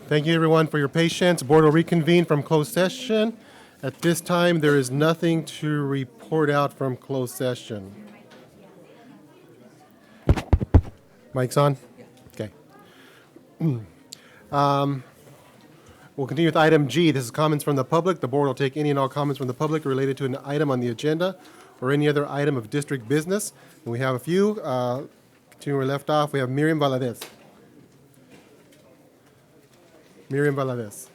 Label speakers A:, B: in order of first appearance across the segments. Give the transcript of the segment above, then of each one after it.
A: Thank you, everyone, for your patience. Board will reconvene from closed session. At this time, there is nothing to report out from closed session. Mic's on? Okay. We'll continue with item G. This is comments from the public. The board will take any and all comments from the public related to an item on the agenda or any other item of district business. And we have a few. Continue where we left off. We have Miriam Valadez. Miriam Valadez.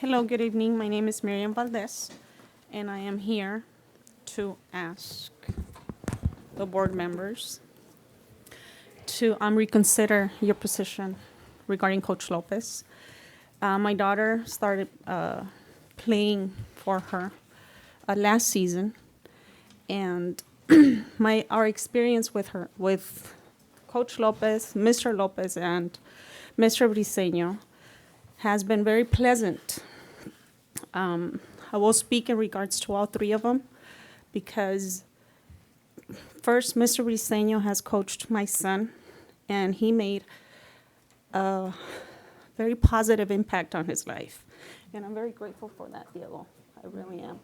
B: Hello, good evening. My name is Miriam Valdez, and I am here to ask the board members to reconsider your position regarding Coach Lopez. My daughter started playing for her last season, and our experience with Coach Lopez, Mr. Lopez, and Mr. Briseño has been very pleasant. I will speak in regards to all three of them because first, Mr. Briseño has coached my son, and he made a very positive impact on his life. And I'm very grateful for that, Diego. I really am.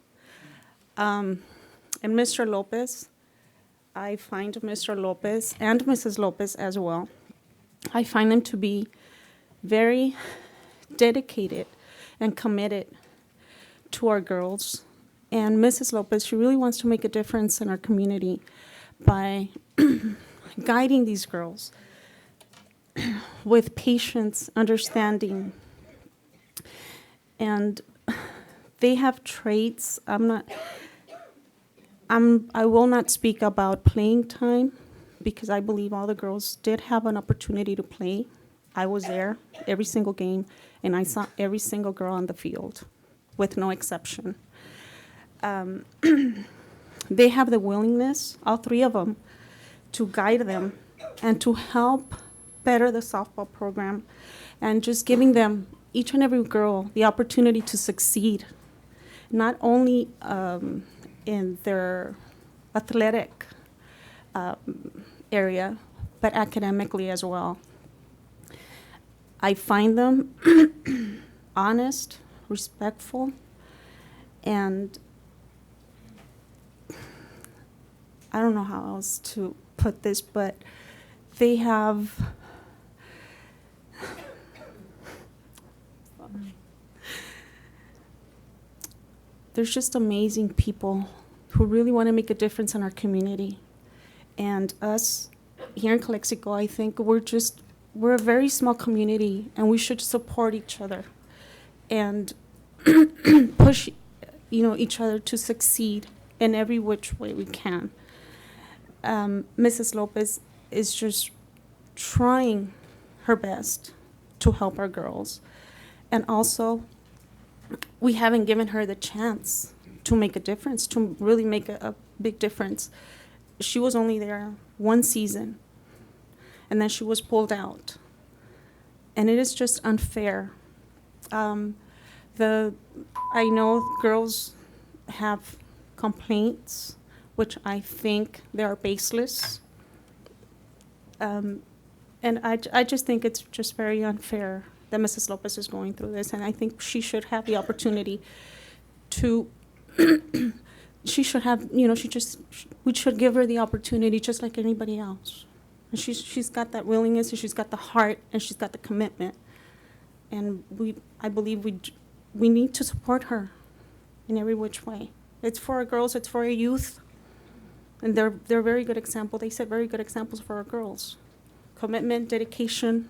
B: And Mr. Lopez, I find Mr. Lopez and Mrs. Lopez as well, I find them to be very dedicated and committed to our girls. And Mrs. Lopez, she really wants to make a difference in our community by guiding these girls with patience, understanding. And they have traits. I will not speak about playing time because I believe all the girls did have an opportunity to play. I was there every single game, and I saw every single girl on the field, with no exception. They have the willingness, all three of them, to guide them and to help better the softball program, and just giving them, each and every girl, the opportunity to succeed, not only in their athletic area, but academically as well. I find them honest, respectful, and I don't know how else to put this, but they have there's just amazing people who really want to make a difference in our community. And us here in Calexico, I think we're a very small community, and we should support each other and push, each other to succeed in every which way we can. Mrs. Lopez is just trying her best to help our girls. And also, we haven't given her the chance to make a difference, to really make a big difference. She was only there one season, and then she was pulled out. And it is just unfair. I know girls have complaints, which I think they are baseless. And I just think it's just very unfair that Mrs. Lopez is going through this. And I think she should have the opportunity to, she should have, we should give her the opportunity just like anybody else. And she's got that willingness, and she's got the heart, and she's got the commitment. And I believe we need to support her in every which way. It's for our girls, it's for our youth. And they're very good example. They set very good examples for our girls. Commitment, dedication,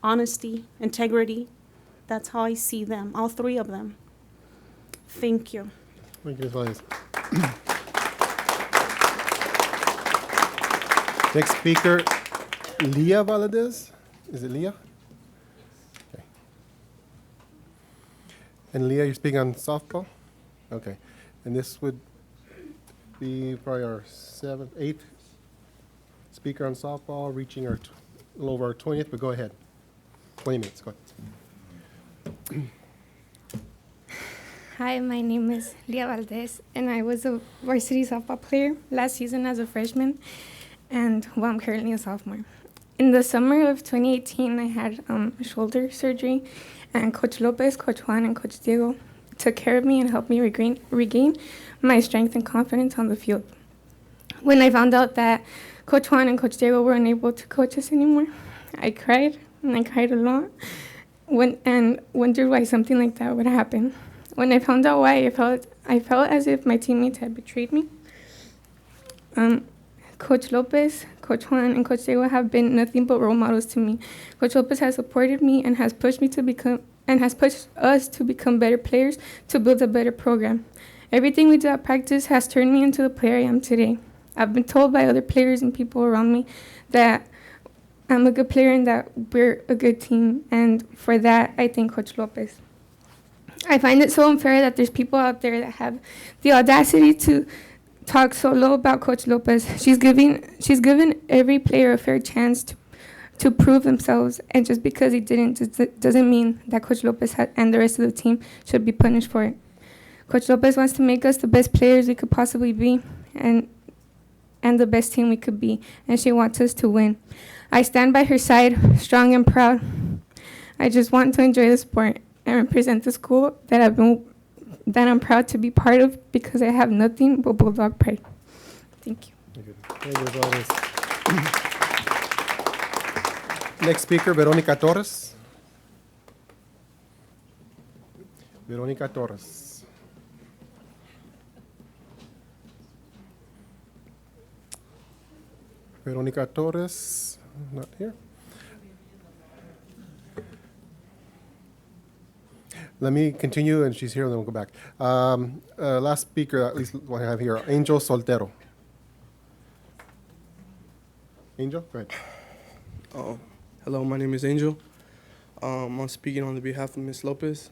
B: honesty, integrity. That's how I see them, all three of them. Thank you.
A: Thank you, Ms. Valadez. Next speaker, Leah Valadez. Is it Leah? Okay. And Leah, you're speaking on softball? Okay. And this would be probably our seventh, eighth speaker on softball, reaching our, a little over our 20th, but go ahead. 20 minutes, go ahead.
C: Hi, my name is Lia Valdez, and I was a varsity softball player last season as a freshman, and well, I'm currently a sophomore. In the summer of 2018, I had shoulder surgery, and Coach Lopez, Coach Juan, and Coach Diego took care of me and helped me regain my strength and confidence on the field. When I found out that Coach Juan and Coach Diego were unable to coach us anymore, I cried, and I cried a lot, and wondered why something like that would happen. When I found out why, I felt as if my teammates had betrayed me. Coach Lopez, Coach Juan, and Coach Diego have been nothing but role models to me. Coach Lopez has supported me and has pushed us to become better players, to build a better program. Everything we do at practice has turned me into the player I am today. I've been told by other players and people around me that I'm a good player and that we're a good team, and for that, I thank Coach Lopez. I find it so unfair that there's people out there that have the audacity to talk so low about Coach Lopez. She's given every player a fair chance to prove themselves, and just because he didn't doesn't mean that Coach Lopez and the rest of the team should be punished for it. Coach Lopez wants to make us the best players we could possibly be, and the best team we could be, and she wants us to win. I stand by her side, strong and proud. I just want to enjoy the sport and represent the school that I'm proud to be part of, because I have nothing but Bulldog pride. Thank you.
A: Thank you, as always. Next speaker, Veronica Torres. Veronica Torres. Veronica Torres, not here. Let me continue, and she's here, and then we'll go back. Last speaker, at least what I have here, Angel Soltero. Angel, go ahead.
D: Hello, my name is Angel. I'm speaking on the behalf of Ms. Lopez.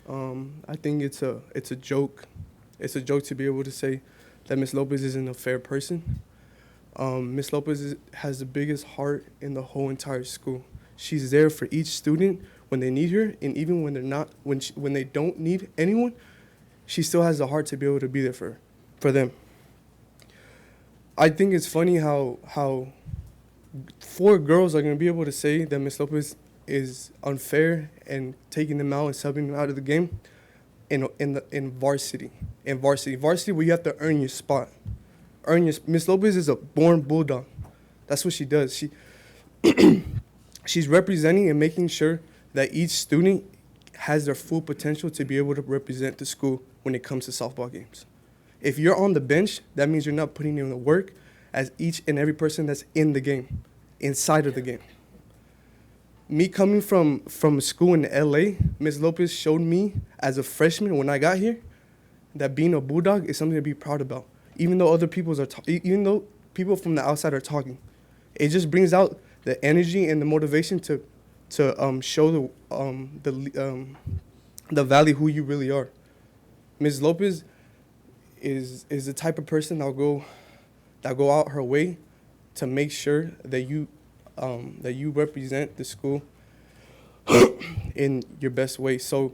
D: I think it's a joke. It's a joke to be able to say that Ms. Lopez isn't a fair person. Ms. Lopez has the biggest heart in the whole entire school. She's there for each student when they need her, and even when they're not, when they don't need anyone, she still has the heart to be able to be there for them. I think it's funny how 4 girls are going to be able to say that Ms. Lopez is unfair and taking them out and subbing them out of the game in varsity. In varsity where you have to earn your spot. Ms. Lopez is a born bulldog. That's what she does. She's representing and making sure that each student has their full potential to be able to represent the school when it comes to softball games. If you're on the bench, that means you're not putting in the work as each and every person that's in the game, inside of the game. Me coming from school in LA, Ms. Lopez showed me as a freshman when I got here that being a bulldog is something to be proud about. Even though even though people from the outside are talking, it just brings out the energy and the motivation to show the value who you really are. Ms. Lopez is the type of person that'll go out her way to make sure that you represent the school in your best way. So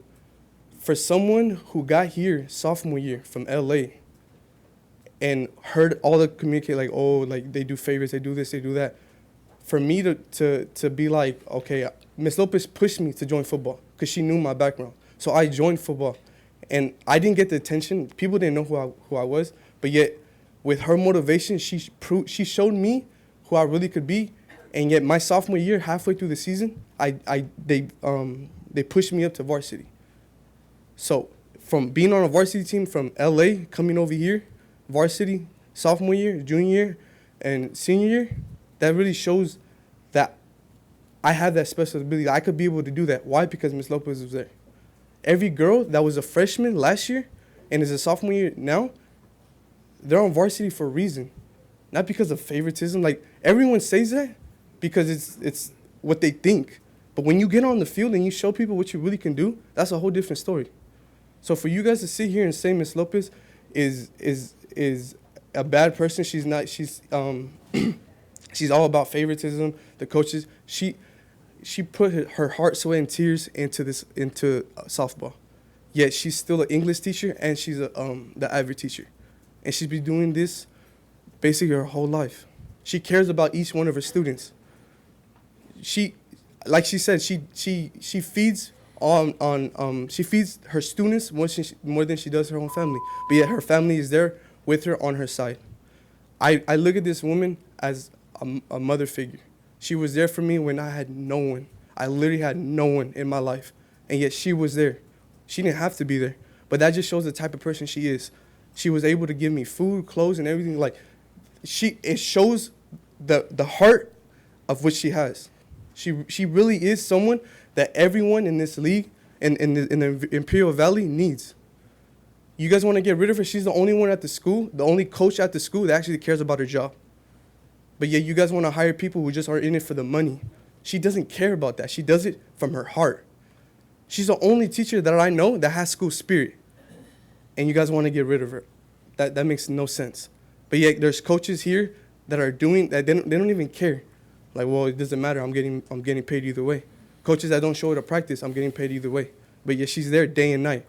D: for someone who got here sophomore year from LA and heard all the communicate like, oh, like they do favors, they do this, they do that, for me to be like, okay, Ms. Lopez pushed me to join football because she knew my background. So I joined football. And I didn't get the attention. People didn't know who I was. But yet, with her motivation, she showed me who I really could be. And yet, my sophomore year, halfway through the season, they pushed me up to varsity. So from being on a varsity team from LA, coming over here, varsity, sophomore year, junior year, and senior year, that really shows that I have that special ability. I could be able to do that. Why? Because Ms. Lopez was there. Every girl that was a freshman last year and is a sophomore year now, they're on varsity for a reason. Not because of favoritism. Like, everyone says that because it's what they think. But when you get on the field and you show people what you really can do, that's a whole different story. So for you guys to sit here and say Ms. Lopez is a bad person. She's not. She's she's all about favoritism. The coaches. She put her heart, sweat, and tears into softball. Yet she's still an English teacher and she's the Ivy teacher, and she's been doing this basically her whole life. She cares about each one of her students. Like she said, she feeds she feeds her students more than she does her own family. But yet her family is there with her on her side. I look at this woman as a mother figure. She was there for me when I had no one. I literally had no one in my life, and yet she was there. She didn't have to be there, but that just shows the type of person she is. She was able to give me food, clothes, and everything. Like, it shows the heart of what she has. She really is someone that everyone in this league and in the Imperial Valley needs. You guys want to get rid of her? She's the only one at the school, the only coach at the school that actually cares about her job. But yet you guys want to hire people who just are in it for the money. She doesn't care about that. She does it from her heart. She's the only teacher that I know that has school spirit. And you guys want to get rid of her. That makes no sense. But yet there's coaches here that are doing that. They don't even care. Like, well, it doesn't matter. I'm getting paid either way. Coaches that don't show it at practice, I'm getting paid either way. But yet she's there day and night.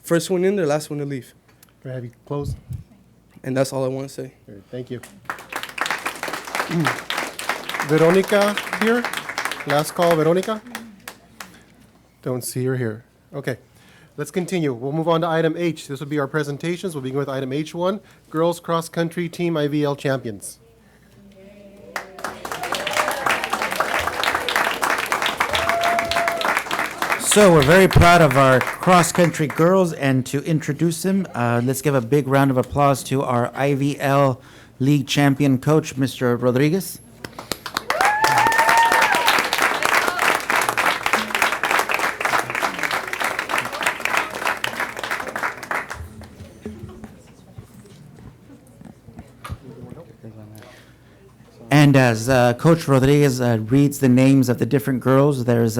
D: First one in there, last one to leave.
A: Can I have you close?
D: And that's all I want to say.
A: All right, thank you. Veronica here? Last call, Veronica? Don't see her here. Okay, let's continue. We'll move on to item H. This will be our presentations. We'll begin with item H1, Girls Cross Country Team IVL Champions.
E: So we're very proud of our cross-country girls, and to introduce them, let's give a big round of applause to our IVL League champion coach, Mr. Rodriguez. And as Coach Rodriguez reads the names of the different girls, there's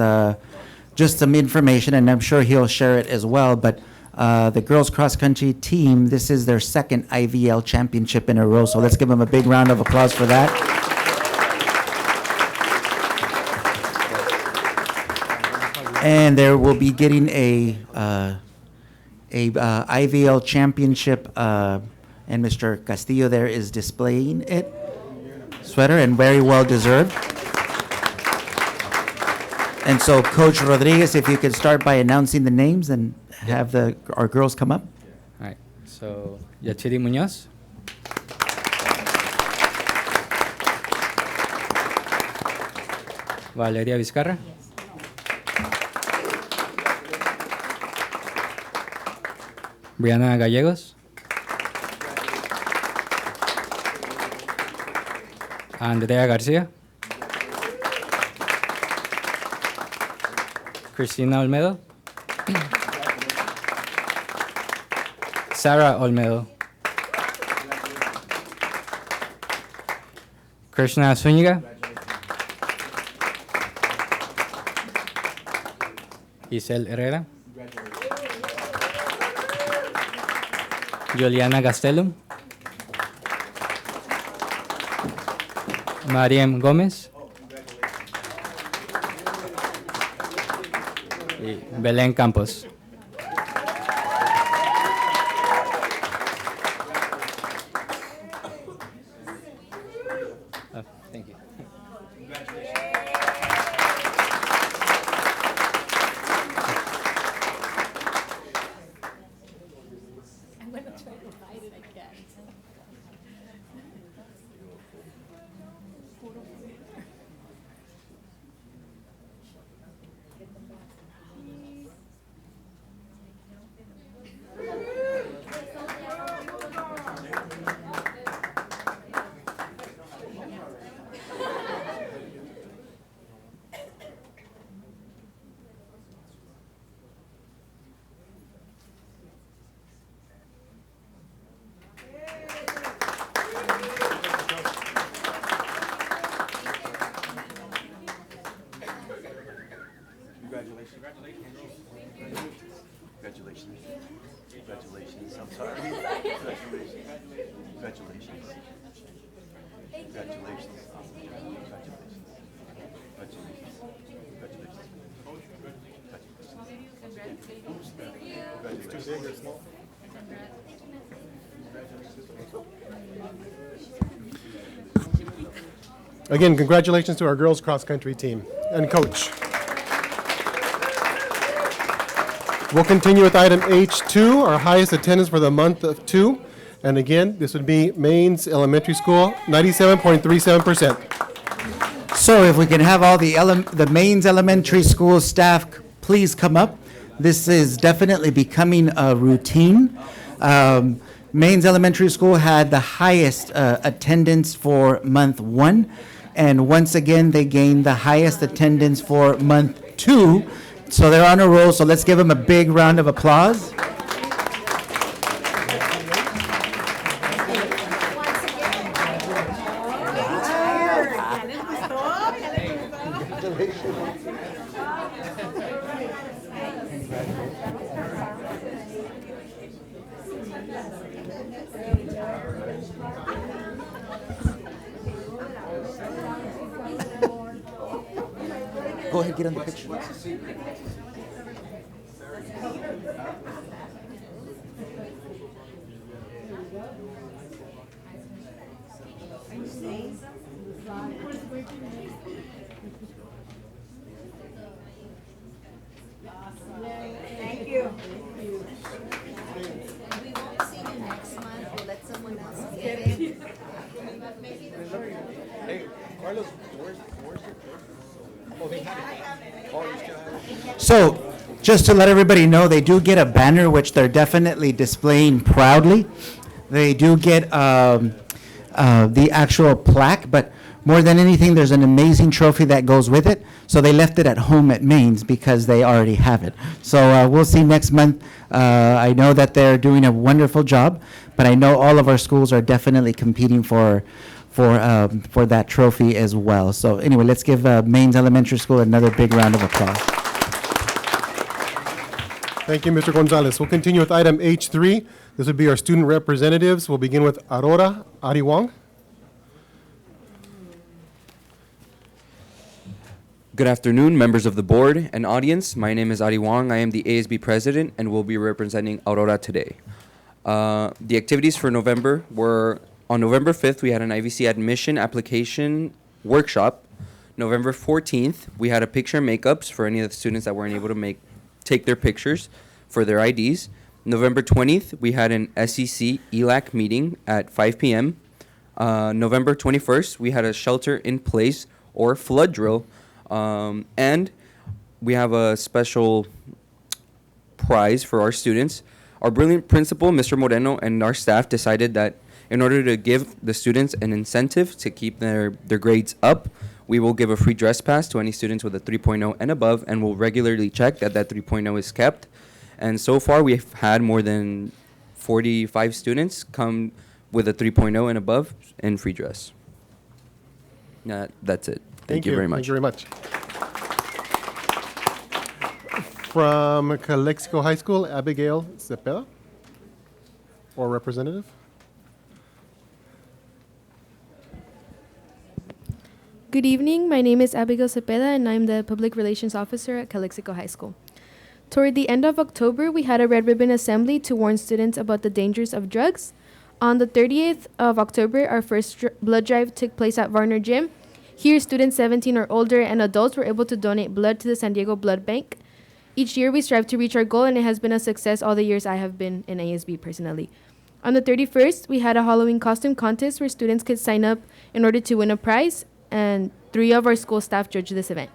E: just some information, and I'm sure he'll share it as well, but the girls cross-country team, this is their second IVL championship in a row, so let's give them a big round of applause for that. And they will be getting a IVL championship, and Mr. Castillo there is displaying it, sweater, and very well deserved. And so, Coach Rodriguez, if you could start by announcing the names and have our girls come up.
F: All right. So, Yachiri Munoz. Valeria Vizcarra. Brianna Gallegos. Andrea Garcia. Cristina Olmedo. Sarah Olmedo. Krishna Zuniga. Giselle Herrera. Juliana Gastelum. Mariam Gomez. Y Belén Campos. Thank you.
G: Congratulations. Congratulations. I'm sorry. Congratulations. Congratulations. Congratulations.
A: Again, congratulations to our girls cross-country team and coach. We'll continue with item H2, our highest attendance for the month of 2. And again, this would be Maine's Elementary School, 97.37%.
E: So if we can have all the Maine's Elementary School staff please come up. This is definitely becoming a routine. Maine's Elementary School had the highest attendance for month 1, and once again, they gained the highest attendance for month 2. So they're on a roll, so let's give them a big round of applause. Go ahead, get on the picture.
H: Thank you. We won't see you next month. We'll let someone else get it.
G: Hey, Carlos, where's your Oh, they have it. Oh, you still have it?
E: So, just to let everybody know, they do get a banner, which they're definitely displaying proudly. They do get the actual plaque, but more than anything, there's an amazing trophy that goes with it. So they left it at home at Maine's because they already have it. So we'll see next month. I know that they're doing a wonderful job, but I know all of our schools are definitely competing for that trophy as well. So anyway, let's give Maine's Elementary School another big round of applause.
A: Thank you, Mr. Gonzalez. We'll continue with item H3. This would be our student representatives. We'll begin with Aurora Ariwang.
I: Good afternoon, members of the board and audience. My name is Ari Wong. I am the ASB president and will be representing Aurora today. The activities for November were, on November 5th, we had an IVC admission application workshop. November 14th, we had a picture makeups for any of the students that weren't able to take their pictures for their IDs. November 20th, we had an SEC ELAC meeting at 5 p.m. November 21st, we had a shelter in place or flood drill. And we have a special prize for our students. Our brilliant principal, Mr. Moreno, and our staff decided that in order to give the students an incentive to keep their grades up, we will give a free dress pass to any students with a 3.0 and above, and we'll regularly check that 3.0 is kept. And so far, we've had more than 45 students come with a 3.0 and above in free dress. That's it. Thank you very much.
A: Thank you very much. From Calexico High School, Abigail Cepeda, or representative.
J: Good evening. My name is Abigail Cepeda, and I'm the Public Relations Officer at Calexico High School. Toward the end of October, we had a red ribbon assembly to warn students about the dangers of drugs. On the 30th of October, our first blood drive took place at Varner Gym. Here, students 17 or older and adults were able to donate blood to the San Diego Blood Bank. Each year, we strive to reach our goal, and it has been a success all the years I have been in ASB personally. On the 31st, we had a Halloween costume contest where students could sign up in order to win a prize, and 3 of our school staff judged this event.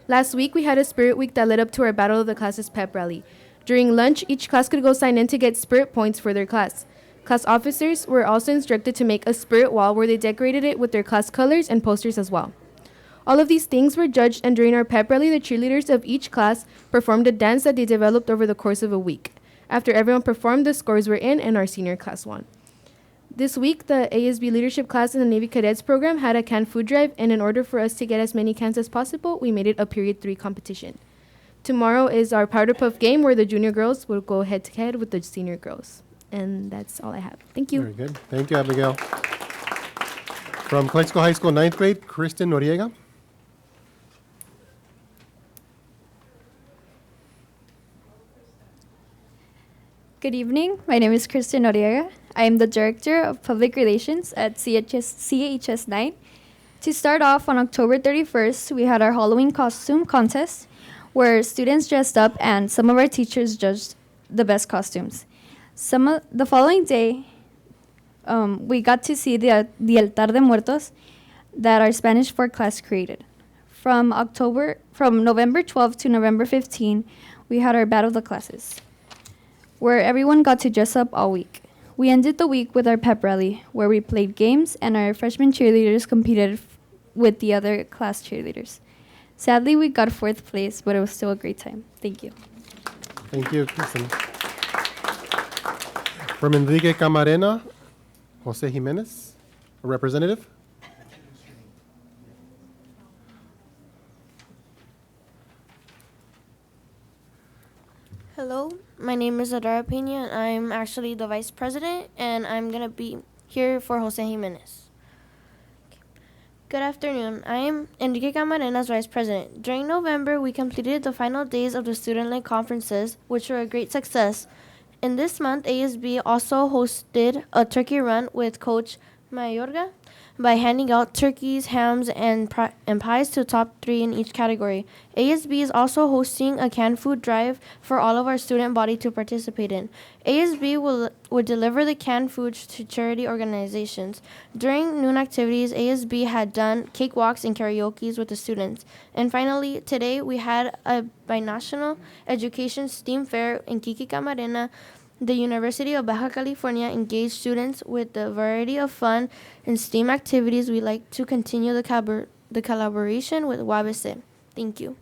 J: Last week, we had a Spirit Week that led up to our Battle of the Classes pep rally. During lunch, each class could go sign in to get Spirit points for their class. Class officers were also instructed to make a spirit wall where they decorated it with their class colors and posters as well. All of these things were judged, and during our pep rally, the cheerleaders of each class performed a dance that they developed over the course of a week. After everyone performed, the scores were in, and our senior class won. This week, the ASB leadership class in the Navy Cadets program had a canned food drive, and in order for us to get as many cans as possible, we made it a period 3 competition. Tomorrow is our Powder Puff game where the junior girls will go head to head with the senior girls. And that's all I have. Thank you.
A: Very good. Thank you, Abigail. From Calexico High School, ninth grade, Kristen Noriega.
K: Good evening. My name is Kristen Noriega. I am the Director of Public Relations at CHS 9. To start off, on October 31st, we had our Halloween costume contest where students dressed up and some of our teachers judged the best costumes. The following day, we got to see the Altar de Muertos that our Spanish 4 class created. From November 12th to November 15th, we had our Battle of the Classes, where everyone got to dress up all week. We ended the week with our pep rally, where we played games and our freshman cheerleaders competed with the other class cheerleaders. Sadly, we got 4th place, but it was still a great time. Thank you.
A: Thank you, Kristen. From Enrique Camarena, Jose Jimenez, a representative.
L: Hello, my name is Adara Pena, and I'm actually the vice president, and I'm going to be here for Jose Jimenez. Good afternoon. I am Enrique Camarena's vice president. During November, we completed the final days of the student-led conferences, which were a great success. In this month, ASB also hosted a turkey run with Coach Mayorga by handing out turkeys, hams, and pies to top 3 in each category. ASB is also hosting a canned food drive for all of our student body to participate in. ASB will deliver the canned foods to charity organizations. During noon activities, ASB had done cakewalks and karaoke with the students. And finally, today we had a binational education STEAM fair in Kiki Camarena. The University of Baja California engaged students with a variety of fun and STEAM activities. We like to continue the collaboration with UABC. Thank you.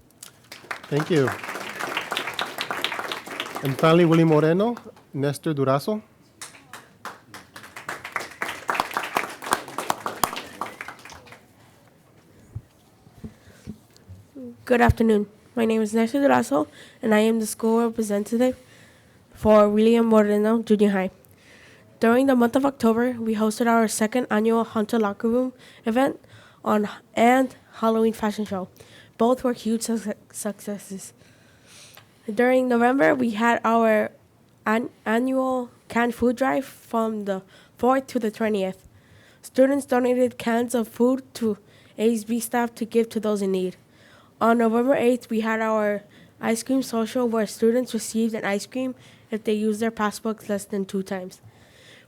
A: Thank you. And finally, Willie Moreno, Nestor Durazo.
M: Good afternoon. My name is Nestor Durazo, and I am the school representative for William Moreno Junior High. During the month of October, we hosted our second annual Hunter Locker Room event and Halloween fashion show. Both were huge successes. During November, we had our annual canned food drive from the 4th to the 20th. Students donated cans of food to ASB staff to give to those in need. On November 8th, we had our ice cream social where students received an ice cream if they used their passbooks less than 2 times.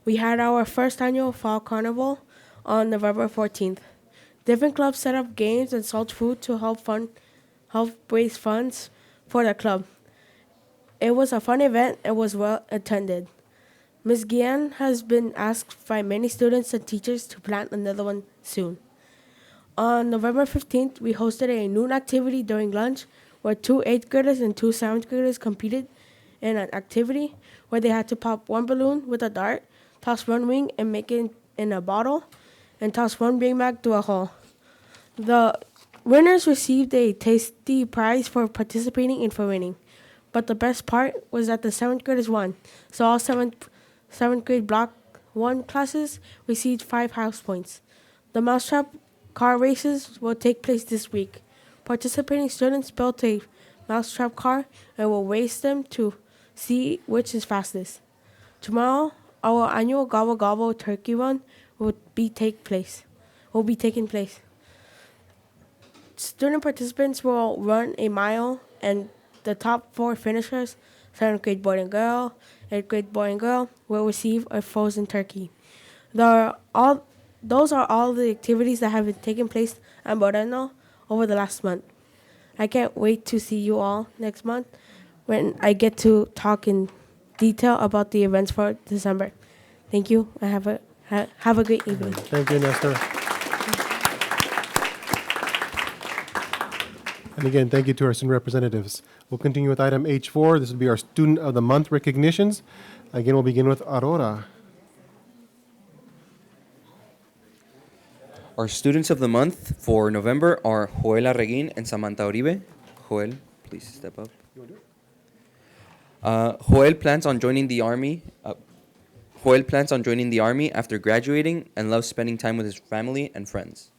M: We had our first annual fall carnival on November 14th. Different clubs set up games and sold food to help raise funds for the club. It was a fun event and was well attended. Ms. Guillen has been asked by many students and teachers to plan another one soon. On November 15th, we hosted a noon activity during lunch where 2 8th graders and 2 7th graders competed in an activity where they had to pop 1 balloon with a dart, toss 1 ring and make it in a bottle, and toss 1 ring back through a hole. The winners received a tasty prize for participating and for winning. But the best part was that the 7th graders won, so all 7th grade Block 1 classes received 5 house points. The mousetrap car races will take place this week. Participating students built a mousetrap car and will race them to see which is fastest. Tomorrow, our annual Gobble Gobble Turkey Run will be taking place. Student participants will run a mile, and the top 4 finishers, 7th grade boy and girl, 8th grade boy and girl, will receive a frozen turkey. Those are all the activities that have been taking place at Moreno over the last month. I can't wait to see you all next month when I get to talk in detail about the events for December. Thank you, and have a great evening.
A: Thank you, Nestor. And again, thank you to our student representatives. We'll continue with item H4. This will be our Student of the Month recognitions. Again, we'll begin with Aurora.
I: Our students of the month for November are Joel Arreguin and Samantha Uribe. Joel, please step up. Joel plans on joining the army. Joel plans on joining the army after graduating and loves spending time with his family and friends.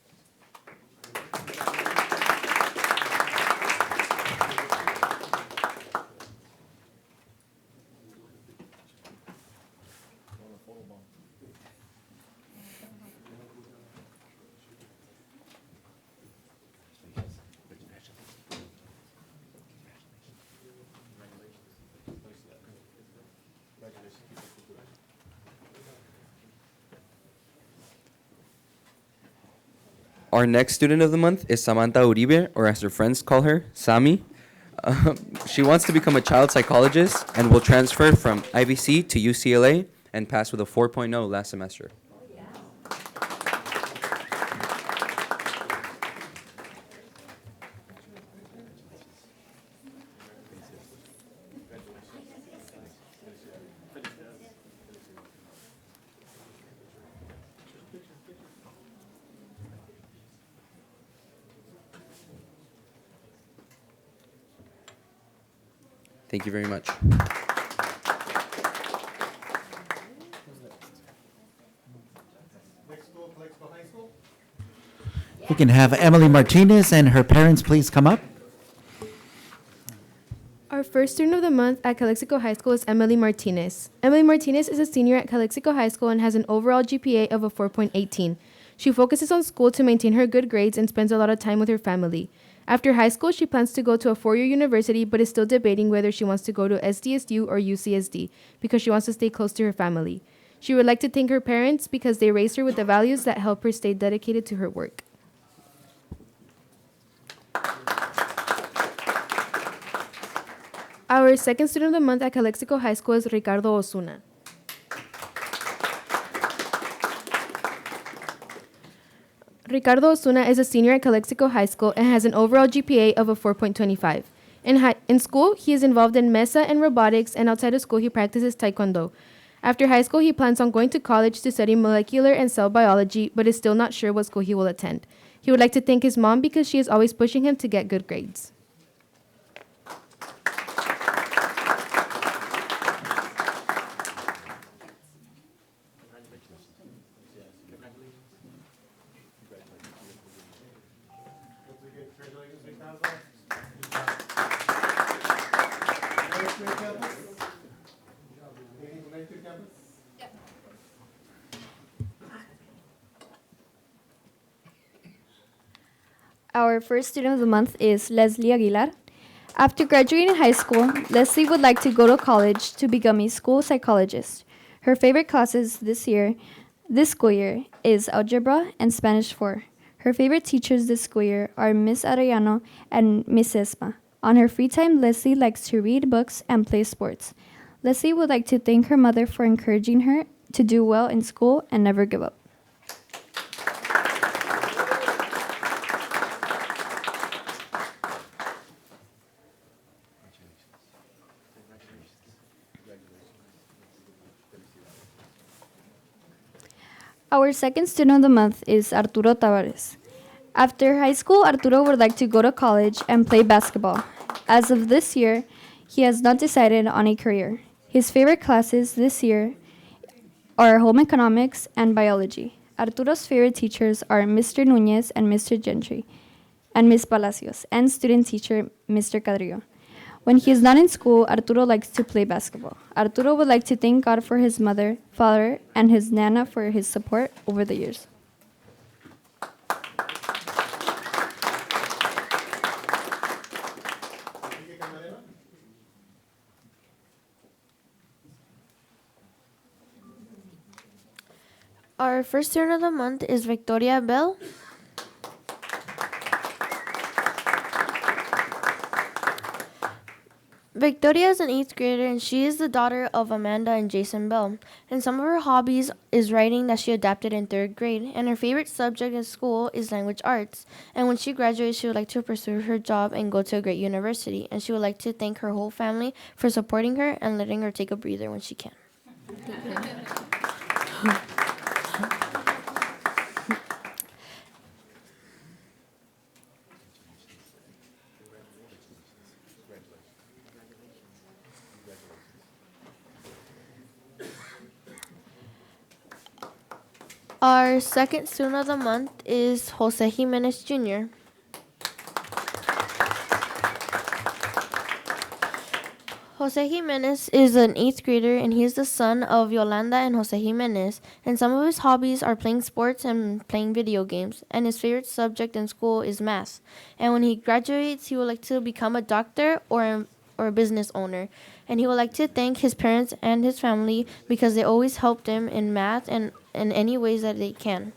I: Our next student of the month is Samantha Uribe, or as her friends call her, Sami. She wants to become a child psychologist and will transfer from IVC to UCLA and pass with a 4.0 last semester. Thank you very much.
E: We can have Emily Martinez and her parents please come up.
J: Our first student of the month at Calexico High School is Emily Martinez. Emily Martinez is a senior at Calexico High School and has an overall GPA of a 4.18. She focuses on school to maintain her good grades and spends a lot of time with her family. After high school, she plans to go to a four-year university, but is still debating whether she wants to go to SDSU or UCSD because she wants to stay close to her family. She would like to thank her parents because they raised her with the values that help her stay dedicated to her work. Our second student of the month at Calexico High School is Ricardo Osuna. Ricardo Osuna is a senior at Calexico High School and has an overall GPA of a 4.25. In school, he is involved in mesa and robotics, and outside of school, he practices taekwondo. After high school, he plans on going to college to study molecular and cell biology, but is still not sure what school he will attend. He would like to thank his mom because she is always pushing him to get good grades.
K: Our first student of the month is Leslie Aguilar. After graduating high school, Leslie would like to go to college to become a school psychologist. Her favorite classes this school year, is Algebra and Spanish 4. Her favorite teachers this school year are Miss Arellano and Miss Esma. On her free time, Leslie likes to read books and play sports. Leslie would like to thank her mother for encouraging her to do well in school and never give up. Our second student of the month is Arturo Tavares. After high school, Arturo would like to go to college and play basketball. As of this year, he has not decided on a career. His favorite classes this year are home economics and biology. Arturo's favorite teachers are Mr. Nunez and Mr. Gentry, and Ms. Palacios, and student teacher Mr. Cadrillo. When he is not in school, Arturo likes to play basketball. Arturo would like to thank God for his mother, father, and his nana for his support over the years.
L: Our first student of the month is Victoria Bell. Victoria is an 8th grader and she is the daughter of Amanda and Jason Bell. And some of her hobbies is writing that she adapted in 3rd grade. And her favorite subject in school is language arts. And when she graduates, she would like to pursue her job and go to a great university. And she would like to thank her whole family for supporting her and letting her take a breather when she can. Our second student of the month is Jose Jimenez Jr. Jose Jimenez is an 8th grader and he is the son of Yolanda and Jose Jimenez. And some of his hobbies are playing sports and playing video games. And his favorite subject in school is math. And when he graduates, he would like to become a doctor or a business owner. And he would like to thank his parents and his family because they always helped him in math and in any ways that they can.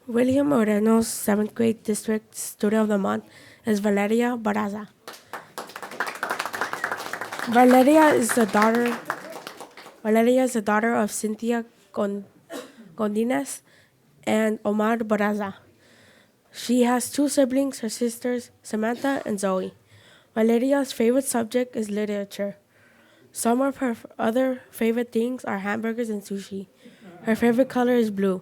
M: William Moreno's 7th grade district student of the month is Valeria Baraza. Valeria is the daughter of Cynthia Gondines and Omar Baraza. She has 2 siblings, her sisters Samantha and Zoe. Valeria's favorite subject is literature. Some of her other favorite things are hamburgers and sushi. Her favorite color is blue.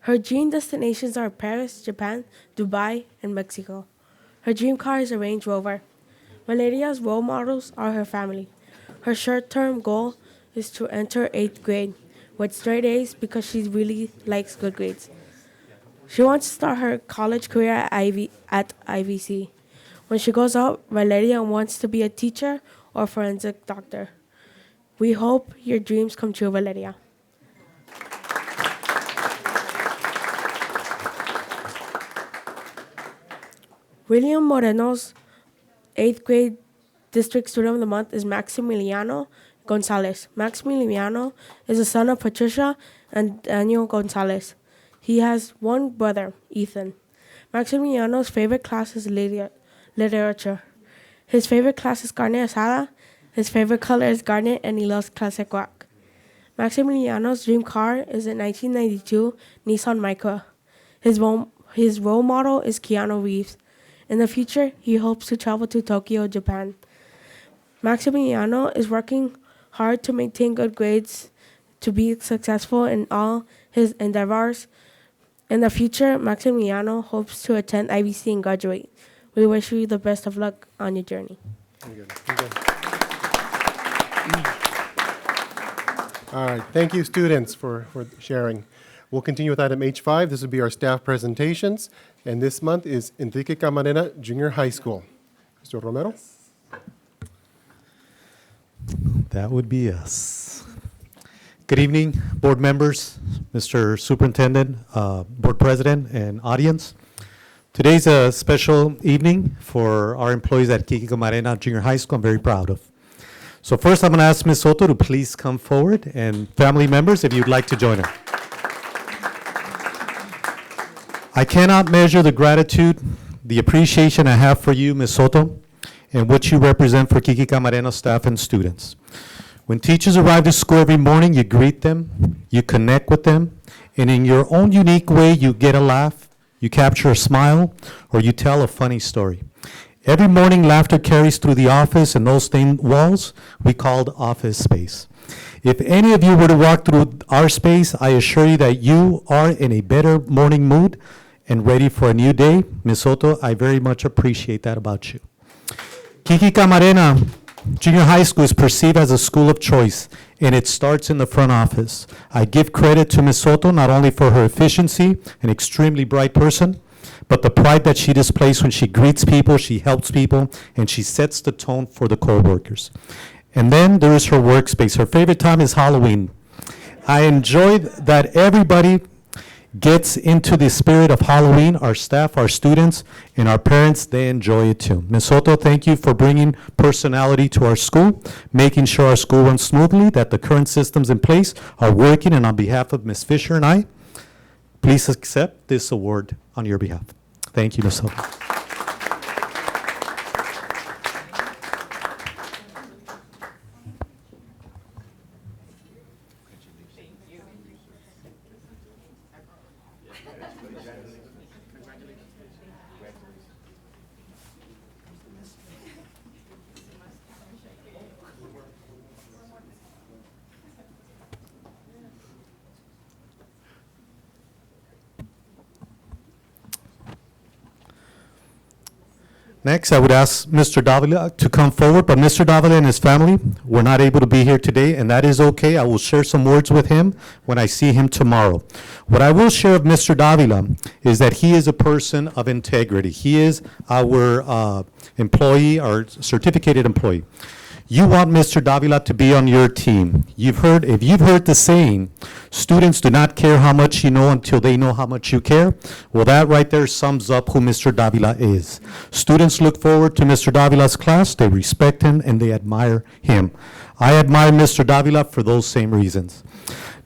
M: Her dream destinations are Paris, Japan, Dubai, and Mexico. Her dream car is a Range Rover. Valeria's role models are her family. Her short-term goal is to enter 8th grade with straight A's because she really likes good grades. She wants to start her college career at IVC. When she goes out, Valeria wants to be a teacher or forensic doctor. We hope your dreams come true, Valeria. William Moreno's 8th grade district student of the month is Maximiliano Gonzalez. Maximiliano is the son of Patricia and Daniel Gonzalez. He has one brother, Ethan. Maximiliano's favorite class is literature. His favorite class is carne asada. His favorite color is garnet, and he loves classic rock. Maximiliano's dream car is a 1992 Nissan Micra. His role model is Keanu Reeves. In the future, he hopes to travel to Tokyo, Japan. Maximiliano is working hard to maintain good grades to be successful in all his endeavors. In the future, Maximiliano hopes to attend IBC and graduate. We wish you the best of luck on your journey.
A: All right, thank you, students, for sharing. We'll continue with item H5. This will be our staff presentations, and this month is Enrique Camarena Junior High School. Mr. Romero?
N: That would be us. Good evening, board members, Mr. Superintendent, board president, and audience. Today's a special evening for our employees at Kiki Camarena Junior High School. I'm very proud of. So first, I'm going to ask Ms. Soto to please come forward, and family members, if you'd like to join her. I cannot measure the gratitude, the appreciation I have for you, Ms. Soto, and what you represent for Kiki Camarena staff and students. When teachers arrive to school every morning, you greet them, you connect with them, and in your own unique way, you get a laugh, you capture a smile, or you tell a funny story. Every morning, laughter carries through the office and those thin walls we called office space. If any of you were to walk through our space, I assure you that you are in a better morning mood and ready for a new day. Ms. Soto, I very much appreciate that about you. Kiki Camarena Junior High School is perceived as a school of choice, and it starts in the front office. I give credit to Ms. Soto not only for her efficiency, an extremely bright person, but the pride that she displays when she greets people, she helps people, and she sets the tone for the co-workers. And then there is her workspace. Her favorite time is Halloween. I enjoy that everybody gets into the spirit of Halloween. Our staff, our students, and our parents, they enjoy it too. Ms. Soto, thank you for bringing personality to our school, making sure our school runs smoothly, that the current systems in place are working, and on behalf of Ms. Fisher and I, please accept this award on your behalf. Thank you, Ms. Soto. Next, I would ask Mr. Davila to come forward, but Mr. Davila and his family were not able to be here today, and that is okay. I will share some words with him when I see him tomorrow. What I will share of Mr. Davila is that he is a person of integrity. He is our employee, our certificated employee. You want Mr. Davila to be on your team. If you've heard the saying, students do not care how much you know until they know how much you care. Well, that right there sums up who Mr. Davila is. Students look forward to Mr. Davila's class, they respect him, and they admire him. I admire Mr. Davila for those same reasons.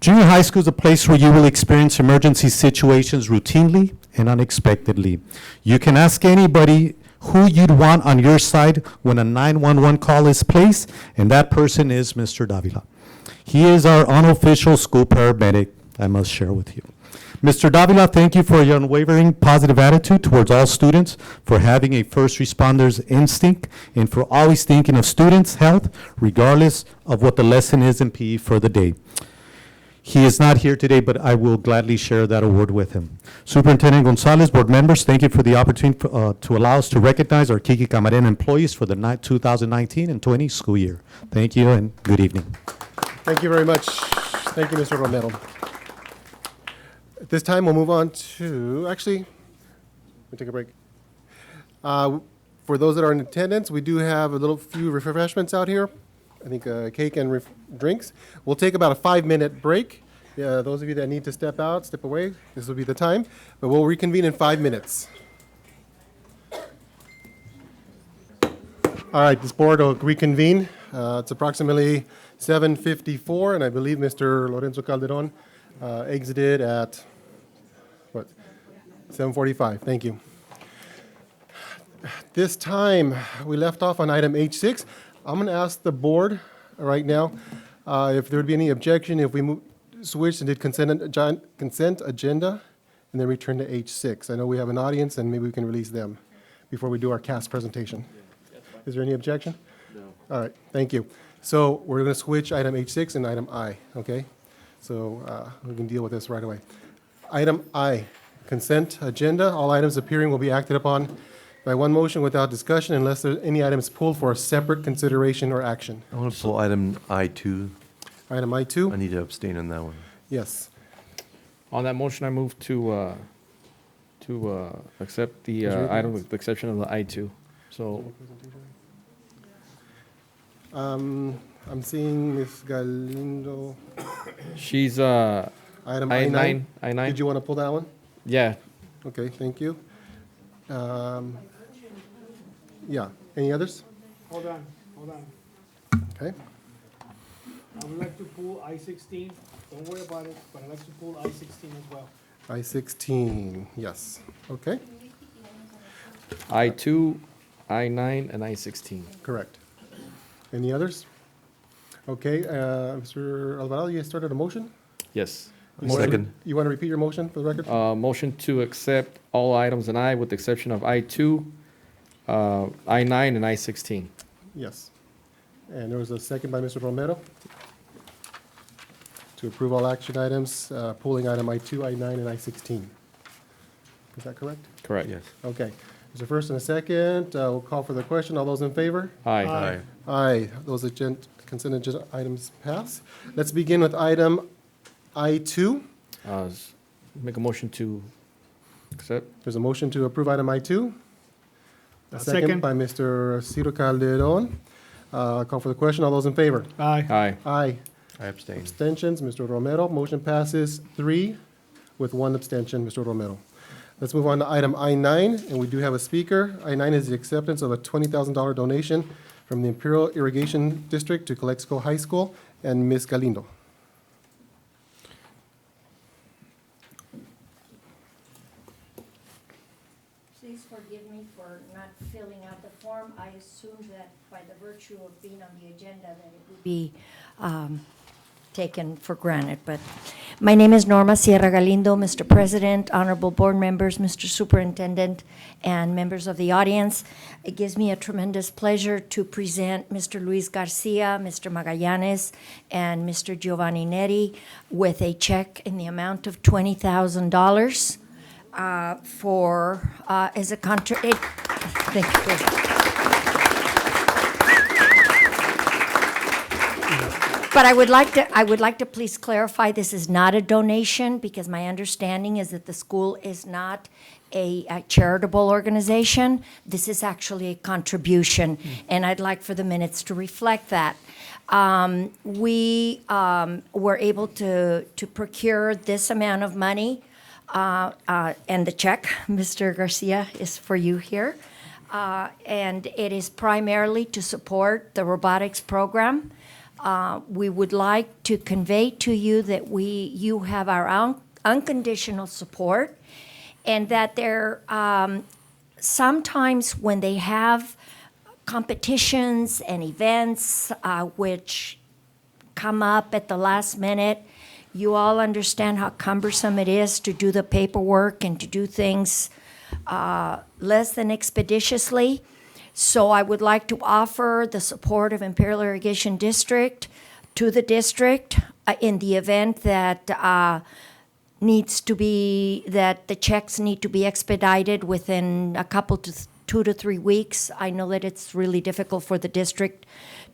N: Junior high school is a place where you will experience emergency situations routinely and unexpectedly. You can ask anybody who you'd want on your side when a 911 call is placed, and that person is Mr. Davila. He is our unofficial school paramedic, I must share with you. Mr. Davila, thank you for your unwavering positive attitude towards all students, for having a first responder's instinct, and for always thinking of students' health, regardless of what the lesson is in PE for the day. He is not here today, but I will gladly share that award with him. Superintendent Gonzalez, board members, thank you for the opportunity to allow us to recognize our Kiki Camarena employees for the 2019 and 20 school year. Thank you and good evening.
A: Thank you very much. Thank you, Mr. Romero. At this time, we'll move on to, actually, we'll take a break. For those that are in attendance, we do have a few refreshments out here. I think cake and drinks. We'll take about a 5-minute break. Those of you that need to step out, step away, this will be the time. But we'll reconvene in 5 minutes. All right, this board will reconvene. It's approximately 7:54, and I believe Mr. Lorenzo Calderon exited at, 7:45. Thank you. This time, we left off on item H6. I'm going to ask the board right now if there would be any objection if we switched and did consent agenda and then return to H6. I know we have an audience and maybe we can release them before we do our CAST presentation. Is there any objection? No. All right, thank you. So we're going to switch item H6 and item I, okay? So we can deal with this right away. Item I, consent agenda. All items appearing will be acted upon by one motion without discussion unless there any items pulled for a separate consideration or action.
O: I want to pull item I2.
A: Item I2?
O: I need to abstain on that one.
A: Yes.
P: On that motion, I move to accept the item with the exception of the I2. So,
A: I'm seeing Ms. Galindo.
P: she's
A: Item I9.
P: I9.
A: Did you want to pull that one?
P: Yeah.
A: Okay, thank you. Yeah, any others?
Q: Hold on.
A: Okay.
Q: I would like to pull I-16. Don't worry about it, but I'd like to pull I-16 as well.
A: I-16, yes. Okay,
P: I2, I9, and I16.
A: correct. Any others? Okay, Mr. Alvarado, you started a motion?
P: Yes.
O: Second.
A: You want to repeat your motion for the record?
P: Motion to accept all items in I with the exception of I2, I9, and I16.
A: Yes. And there was a second by Mr. Romero to approve all action items, pulling item I2, I9, and I16. Is that correct?
P: Correct.
O: Yes.
A: Okay. There's a first and a second. We'll call for the question. All those in favor?
P: Aye.
O: Aye.
A: Aye. Those consent agenda items pass. Let's begin with item I2.
P: Make a motion to accept.
A: There's a motion to approve item I2. A second
Q: Second.
A: by Mr. Ciro Calderon. Call for the question. All those in favor?
Q: Aye.
P: Aye.
A: Aye.
O: I abstain.
A: Abstentions, Mr. Romero. Motion passes 3 with 1 abstention, Mr. Romero. Let's move on to item I9, and we do have a speaker. I9 is the acceptance of a $20,000 donation from the Imperial Irrigation District to Calexico High School, and Ms. Galindo.
R: Please forgive me for not filling out the form. I assumed that by the virtue of being on the agenda that it would be taken for granted. But my name is Norma Sierra Galindo, Mr. President, honorable board members, Mr. Superintendent, and members of the audience. It gives me a tremendous pleasure to present Mr. Luis Garcia, Mr. Magallanes, and Mr. Giovanni Neri with a check in the amount of $20,000 for as a Thank you. But I would like to please clarify, this is not a donation, because my understanding is that the school is not a charitable organization. This is actually a contribution, and I'd like for the minutes to reflect that. We were able to procure this amount of money, and the check, Mr. Garcia, is for you here. And it is primarily to support the robotics program. We would like to convey to you that you have our unconditional support, and that sometimes when they have competitions and events which come up at the last minute, you all understand how cumbersome it is to do the paperwork and to do things less than expeditiously. So I would like to offer the support of Imperial Irrigation District to the district in the event that that the checks need to be expedited within a couple to 2 to 3 weeks. I know that it's really difficult for the district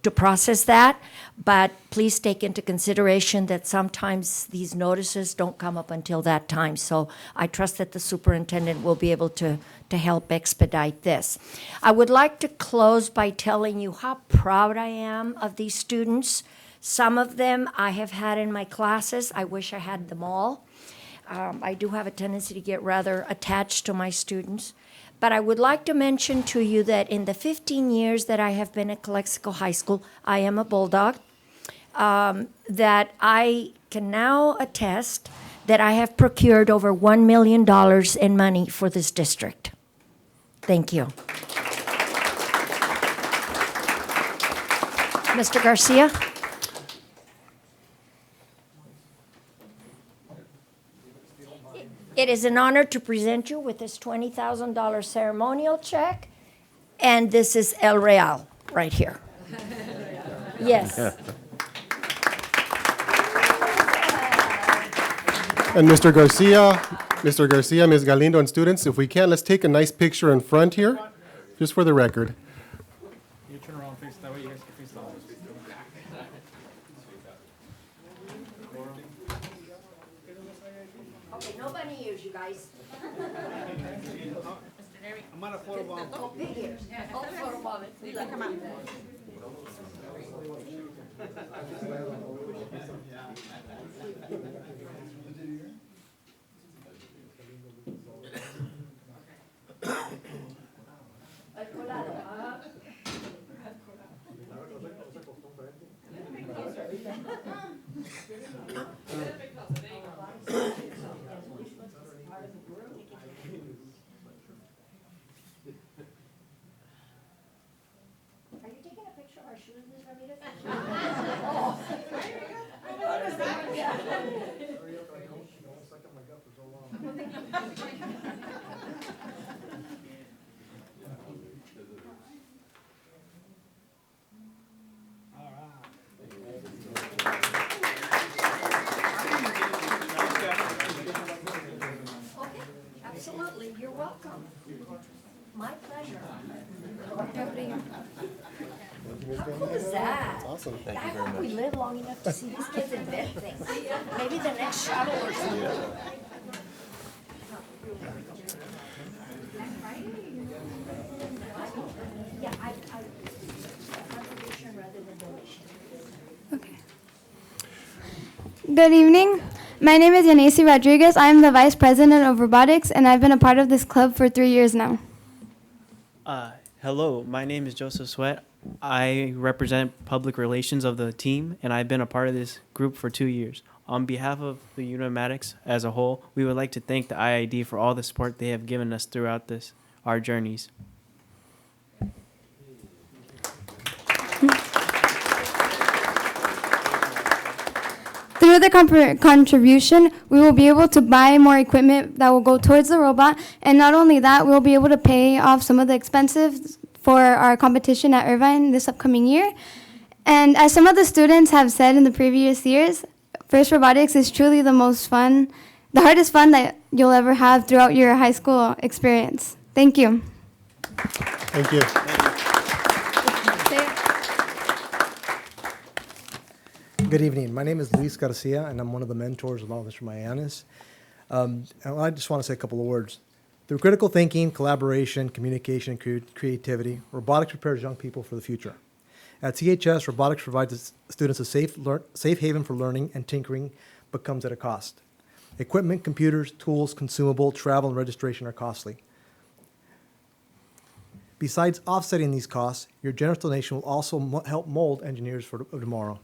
R: to process that, but please take into consideration that sometimes these notices don't come up until that time. So I trust that the superintendent will be able to help expedite this. I would like to close by telling you how proud I am of these students. Some of them I have had in my classes. I wish I had them all. I do have a tendency to get rather attached to my students. But I would like to mention to you that in the 15 years that I have been at Calexico High School, I am a Bulldog, that I can now attest that I have procured over $1 million in money for this district. Thank you. Mr. Garcia? It is an honor to present you with this $20,000 ceremonial check, and this is El Real right here. Yes.
A: And Mr. Garcia, Ms. Galindo, and students, if we can, let's take a nice picture in front here, just for the record.
Q: You turn around, face that way, you guys can face that way.
R: Okay, no bunny ears, you guys.
Q: I'm not a photo bomb.
R: Oh, big ears. Oh, photo bomb. Come on. Are you taking a picture of our shoes, Ms. Ramirez? Oh. Okay, absolutely, you're welcome. My pleasure. How cool is that?
A: Awesome.
R: I hope we live long enough to see these kids invent things. Maybe the next shuttle or something. Yeah, contribution rather than donation.
S: Good evening. My name is Yanesi Rodriguez. I am the Vice President of Robotics, and I've been a part of this club for 3 years now.
T: Hello, my name is Joseph Sweat. I represent public relations of the team, and I've been a part of this group for 2 years. On behalf of the Unimatics as a whole, we would like to thank the IID for all the support they have given us throughout our journeys.
S: Through the contribution, we will be able to buy more equipment that will go towards the robot, and not only that, we'll be able to pay off some of the expenses for our competition at Irvine this upcoming year. And as some of the students have said in the previous years, FIRST Robotics is truly the hardest fun that you'll ever have throughout your high school experience. Thank you.
A: Thank you.
U: Good evening. My name is Luis Garcia, and I'm one of the mentors along with Mr. Mayanes. And I just want to say a couple of words. Through critical thinking, collaboration, communication, and creativity, robotics prepares young people for the future. At CHS, robotics provides students a safe haven for learning, and tinkering, but comes at a cost. Equipment, computers, tools, consumable, travel, and registration are costly. Besides offsetting these costs, your generous donation will also help mold engineers for tomorrow.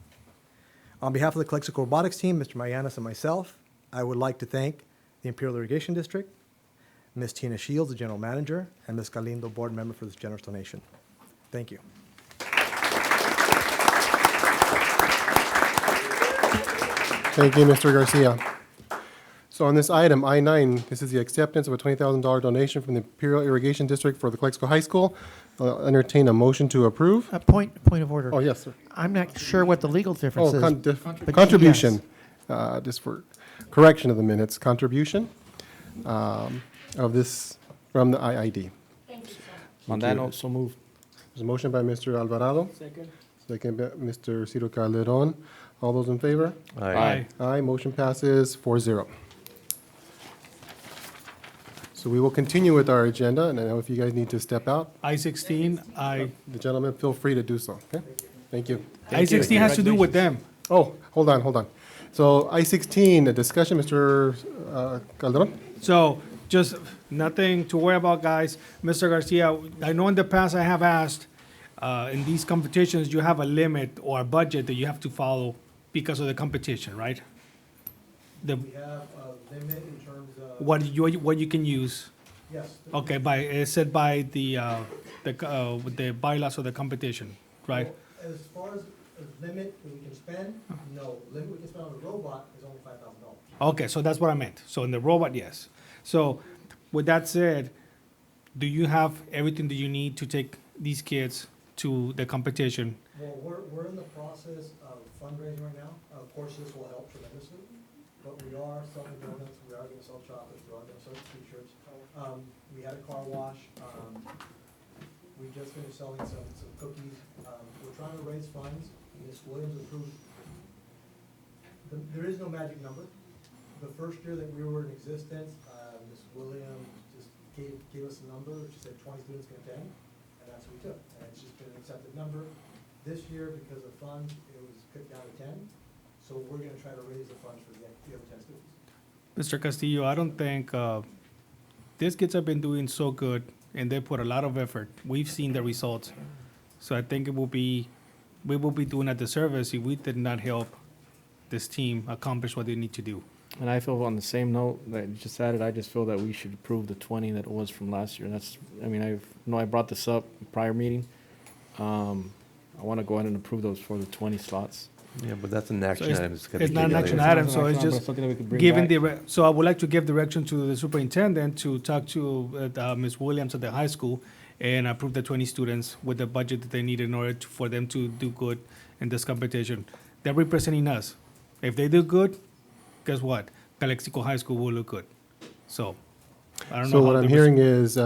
U: On behalf of the Calexico Robotics team, Mr. Mayanes and myself, I would like to thank the Imperial Irrigation District, Ms. Tina Shields, the General Manager, and Ms. Galindo, Board Member, for this generous donation. Thank you.
A: Thank you, Mr. Garcia. So on this item, I-9, this is the acceptance of a $20,000 donation from the Imperial Irrigation District for the Calexico High School. I'll entertain a motion to approve.
G: A point of order.
A: Oh, yes, sir.
G: I'm not sure what the legal difference is. but
A: Contribution,
G: yes.
A: just for correction of the minutes, contribution of this from the IID.
P: On that note, so moved.
A: There's a motion by Mr. Alvarado.
Q: Second.
A: Second by Mr. Ciro Calderon. All those in favor?
P: Aye.
A: Aye, motion passes 4-0. So we will continue with our agenda, and I know if you guys need to step out,
Q: I-16,
A: the gentleman, feel free to do so, okay? Thank you.
Q: I-16 has to do with them.
A: Oh, hold on. So I-16, a discussion, Mr. Calderon?
Q: So just nothing to worry about, guys. Mr. Garcia, I know in the past I have asked, in these competitions, you have a limit or a budget that you have to follow because of the competition, right?
U: We have a limit in terms of.
Q: What you can use.
U: Yes.
Q: Okay, it's set by the bylaws of the competition, right?
U: As far as a limit that we can spend, no. Limit we can spend on the robot is only $5,000.
Q: Okay, so that's what I meant. So in the robot, yes. So with that said, do you have everything that you need to take these kids to the competition?
U: Well, we're in the process of fundraising right now. Of course, this will help tremendously, but we are selling donuts, we are going to sell chocolates, we are going to sell t-shirts. We had a car wash. We just finished selling some cookies. We're trying to raise funds. Ms. Williams approved. There is no magic number. The first year that we were in existence, Ms. Williams just gave us a number. She said 20 students can attend, and that's what we took. And it's just been an accepted number. This year, because of funds, it was cut down to 10. So we're going to try to raise the funds for the other 10 students.
Q: Mr. Castillo, I don't think these kids have been doing so good, and they put a lot of effort. We've seen the results. So I think we will be doing a disservice if we did not help this team accomplish what they need to do.
P: And I feel on the same note that you just added, I just feel that we should approve the 20 that it was from last year. I brought this up in prior meeting. I want to go ahead and approve those for the 20 slots.
O: Yeah, but that's an action item.
Q: It's not an action item, so it's just giving so I would like to give direction to the superintendent to talk to Ms. Williams at the high school and approve the 20 students with the budget that they need in order for them to do good in this competition. They're representing us. If they do good, guess what? Calexico High School will look good. So, I don't know.
A: So what I'm hearing is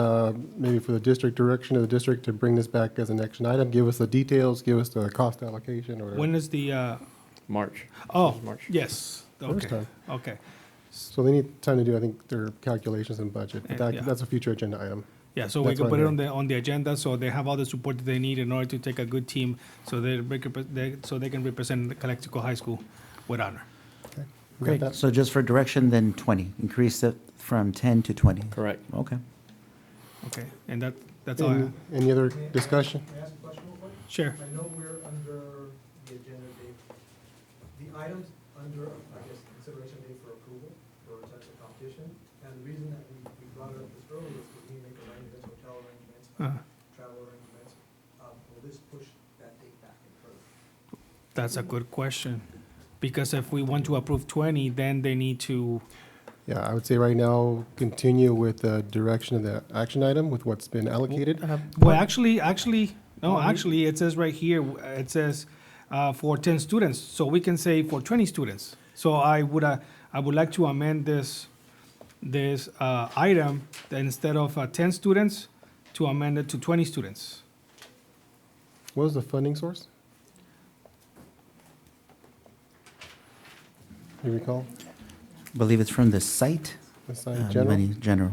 A: maybe for the district direction of the district to bring this back as an action item, give us the details, give us the cost allocation or.
Q: When is the?
P: March.
Q: Oh,
P: March.
Q: Yes. Okay.
A: First time.
Q: Okay.
A: So they need time to do, I think, their calculations and budget, but
Q: Yeah.
A: that's a future agenda item.
Q: Yeah, so
A: That's
Q: we can
A: what
Q: put
A: I'm
Q: it
A: hearing.
Q: on the agenda, so they have all the support that they need in order to take a good team, so they can represent Calexico High School with honor.
A: Got that?
E: So just for direction, then 20, increase it from 10 to 20.
P: Correct.
E: Okay.
Q: Okay, and that's all I have.
A: Any other discussion?
U: May I ask a question real quick?
Q: Sure.
U: I know we're under the agenda date. The items under, I guess, consideration date for approval for types of competition. And the reason that we brought it up this early is because we need to make arrangements, hotel arrangements, travel arrangements. Will this push that date back and further?
Q: That's a good question, because if we want to approve 20, then they need to,
A: Yeah, I would say right now, continue with the direction of the action item with what's been allocated.
Q: well, actually, it says right here, it says for 10 students, so we can say for 20 students. So I would like to amend this item, that instead of 10 students, to amend it to 20 students.
A: What was the funding source? You recall?
E: Believe it's from the site.
A: The site general?
E: Money general.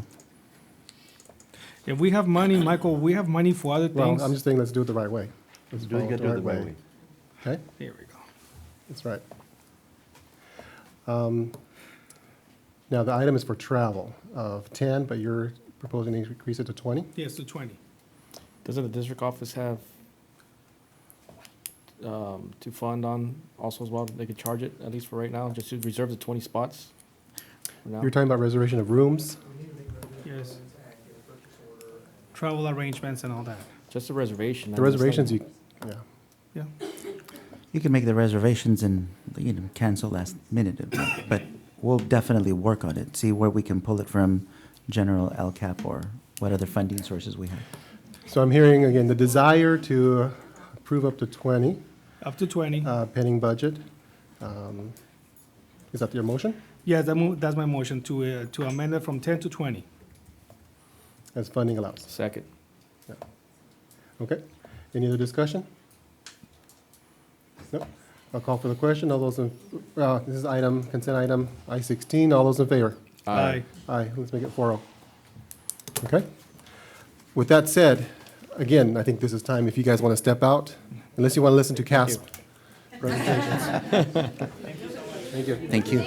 Q: If we have money, Michael, we have money for other
A: Well,
Q: things.
A: I'm just saying, let's do it the right way. Let's
O: Do it,
A: follow
O: you gotta do it the right way.
A: Okay?
Q: Here we go.
A: That's right. Now, the item is for travel of 10, but you're proposing to increase it to 20?
Q: Yes, to 20.
P: Doesn't the district office have to fund on also as well? They could charge it, at least for right now, just to reserve the 20 spots for now?
A: You're talking about reservation of rooms?
Q: Yes. Travel arrangements and all that.
P: Just a reservation.
A: The reservations, yeah.
Q: Yeah.
E: You can make the reservations and, cancel last minute, but we'll definitely work on it, see where we can pull it from general LCAP or what other funding sources we have.
A: So I'm hearing, again, the desire to approve up to 20.
Q: Up to 20.
A: Pending budget. Is that your motion?
Q: Yes, that's my motion to amend it from 10 to 20.
A: As funding allows.
P: Second.
A: Yeah. Okay. Any other discussion? Nope. I'll call for the question. All those in, this is consent item I-16. All those in favor?
Q: Aye.
A: Aye. Let's make it 4-0. Okay. With that said, again, I think this is time if you guys want to step out, unless you want to listen to CASP presentations. Thank you.
E: Thank you.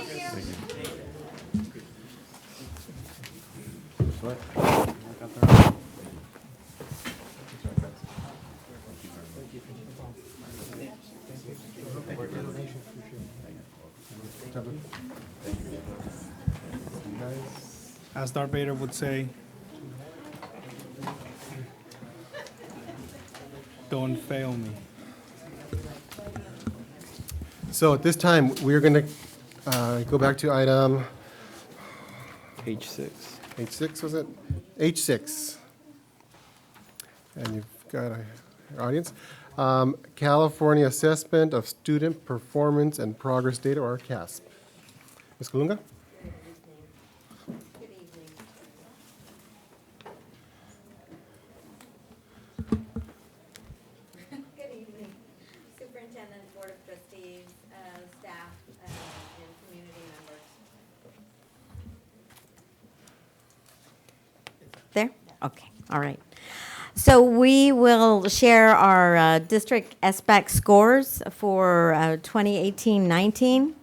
Q: As Darth Vader would say, don't fail me.
A: So at this time, we're going to go back to item
P: H6.
A: H6, was it? H6. And you've got your audience. California Assessment of Student Performance and Progress Data, or CASP. Ms. Kalunga?
B: Good evening, Superintendent, Board of Trustees, staff, and community members. There? Okay, all right. So we will share our district SBAC scores for 2018-19.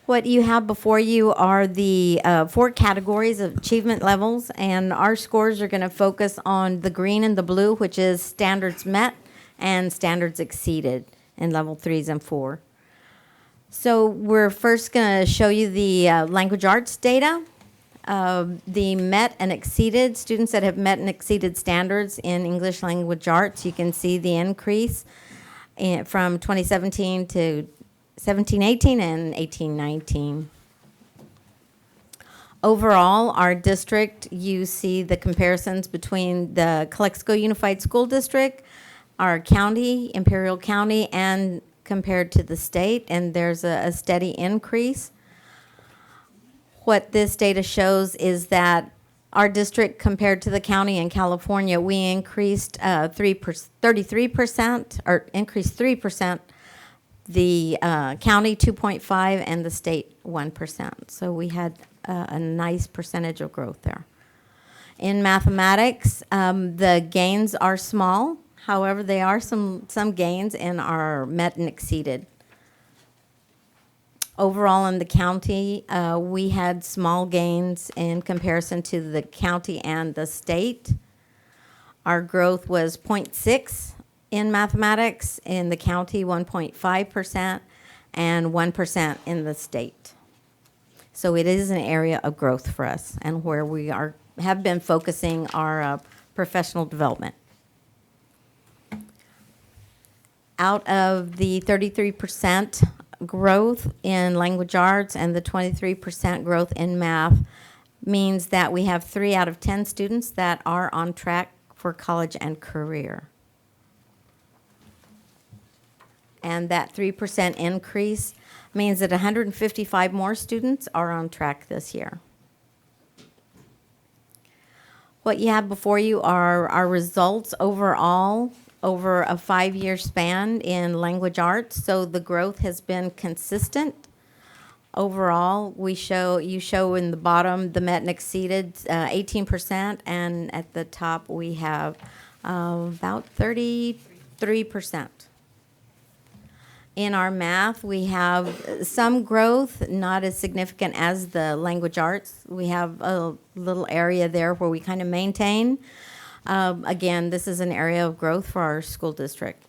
B: What you have before you are the 4 categories of achievement levels, and our scores are going to focus on the green and the blue, which is standards met and standards exceeded in level 3s and 4. So we're first going to show you the language arts data. The met and exceeded, students that have met and exceeded standards in English language arts, you can see the increase from 2017 to 17-18 and 18-19. Overall, our district, you see the comparisons between the Calexico Unified School District, our county, Imperial County, and compared to the state, and there's a steady increase. What this data shows is that our district compared to the county in California, we increased 33%, or increased 3%, the county 2.5%, and the state 1%. So we had a nice percentage of growth there. In mathematics, the gains are small. However, there are some gains in our met and exceeded. Overall in the county, we had small gains in comparison to the county and the state. Our growth was 0.6 in mathematics, in the county 1.5%, and 1% in the state. So it is an area of growth for us and where we have been focusing our professional development. Out of the 33% growth in language arts and the 23% growth in math means that we have 3 out of 10 students that are on track for college and career. And that 3% increase means that 155 more students are on track this year. What you have before you are our results overall over a 5-year span in language arts. So the growth has been consistent. Overall, you show in the bottom the met and exceeded 18%, and at the top we have about 33%. In our math, we have some growth, not as significant as the language arts. We have a little area there where we kind of maintain. Again, this is an area of growth for our school district.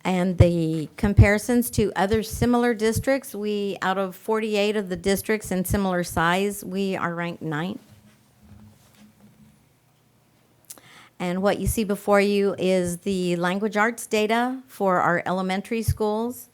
B: And the comparisons to other similar districts, out of 48 of the districts in similar size, we are ranked 9th. And what you see before you is the language arts data for our elementary schools.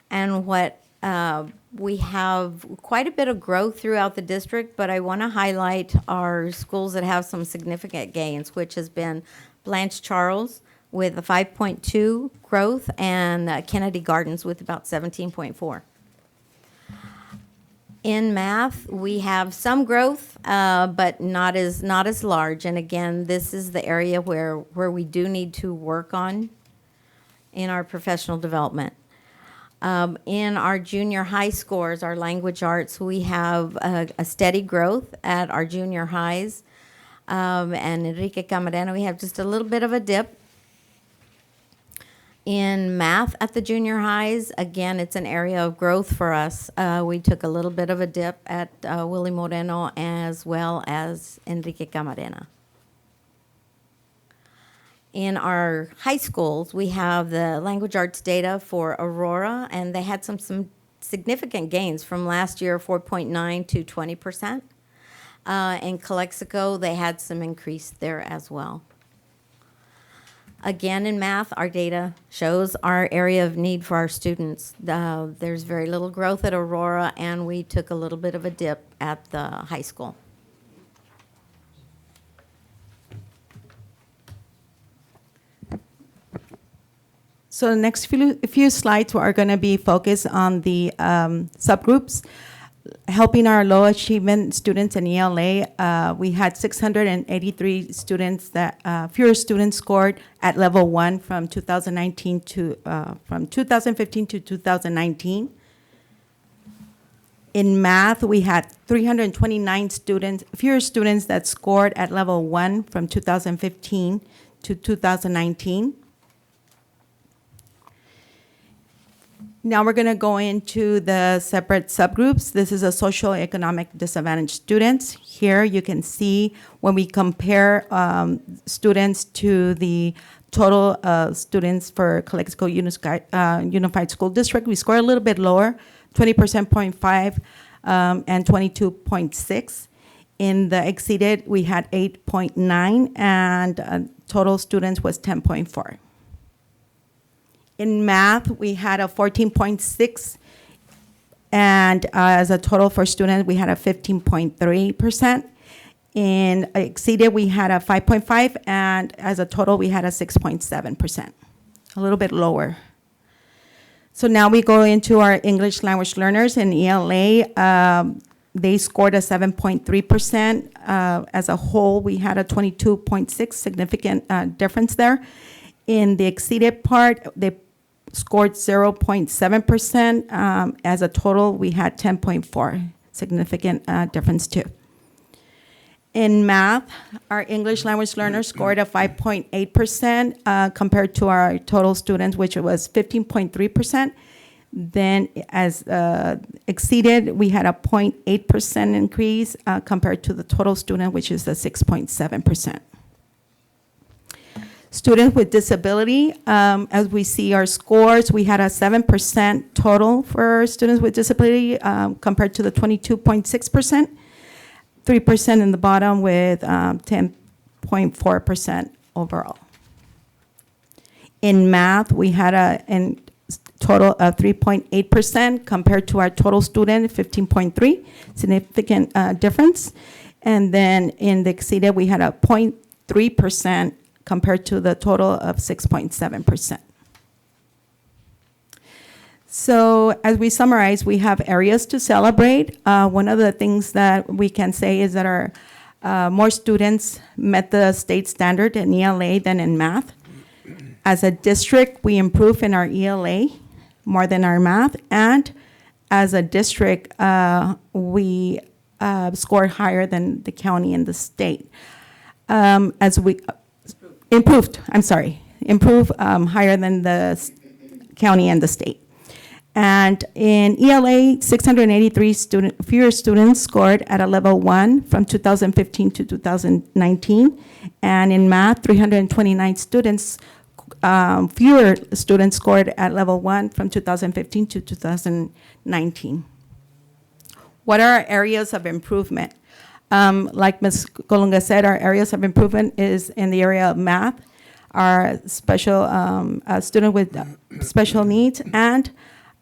B: And we have quite a bit of growth throughout the district, but I want to highlight our schools that have some significant gains, which has been Blanche Charles with a 5.2 growth, and Kennedy Gardens with about 17.4. In math, we have some growth, but not as large. And again, this is the area where we do need to work on in our professional development. In our junior high scores, our language arts, we have a steady growth at our junior highs. And Enrique Camarena, we have just a little bit of a dip. In math at the junior highs, again, it's an area of growth for us. We took a little bit of a dip at Willie Moreno as well as Enrique Camarena. In our high schools, we have the language arts data for Aurora, and they had some significant gains from last year, 4.9 to 20%. In Calexico, they had some increase there as well. Again, in math, our data shows our area of need for our students. There's very little growth at Aurora, and we took a little bit of a dip at the high school.
C: So the next few slides are going to be focused on the subgroups. Helping our low achievement students in ELA, we had 683 students fewer students scored at level 1 from 2015 to 2019. In math, we had 329 fewer students that scored at level 1 from 2015 to 2019. Now we're going to go into the separate subgroups. This is a socioeconomic disadvantaged students. Here you can see when we compare students to the total students for Calexico Unified School District, we score a little bit lower, 20.5 and 22.6. In the exceeded, we had 8.9, and total students was 10.4. In math, we had a 14.6, and as a total for students, we had a 15.3%. In exceeded, we had a 5.5, and as a total, we had a 6.7%, a little bit lower. So now we go into our English language learners in ELA. They scored a 7.3%. As a whole, we had a 22.6, significant difference there. In the exceeded part, they scored 0.7%. As a total, we had 10.4, significant difference too. In math, our English language learners scored a 5.8% compared to our total students, which was 15.3%. Then as exceeded, we had a 0.8% increase compared to the total student, which is the 6.7%. Students with disability, as we see our scores, we had a 7% total for students with disability compared to the 22.6%, 3% in the bottom with 10.4% overall. In math, we had a total of 3.8% compared to our total student, 15.3, significant difference. And then in the exceeded, we had a 0.3% compared to the total of 6.7%. So as we summarize, we have areas to celebrate. One of the things that we can say is that our more students met the state standard in ELA than in math. As a district, we improve in our ELA more than our math, and as a district, we scored higher than the county and the state. As we improved higher than the county and the state. And in ELA, 683 fewer students scored at a level 1 from 2015 to 2019. And in math, 329 students, fewer students scored at level 1 from 2015 to 2019. What are our areas of improvement? Like Ms. Colunga said, our areas of improvement is in the area of math, our special student with special needs, and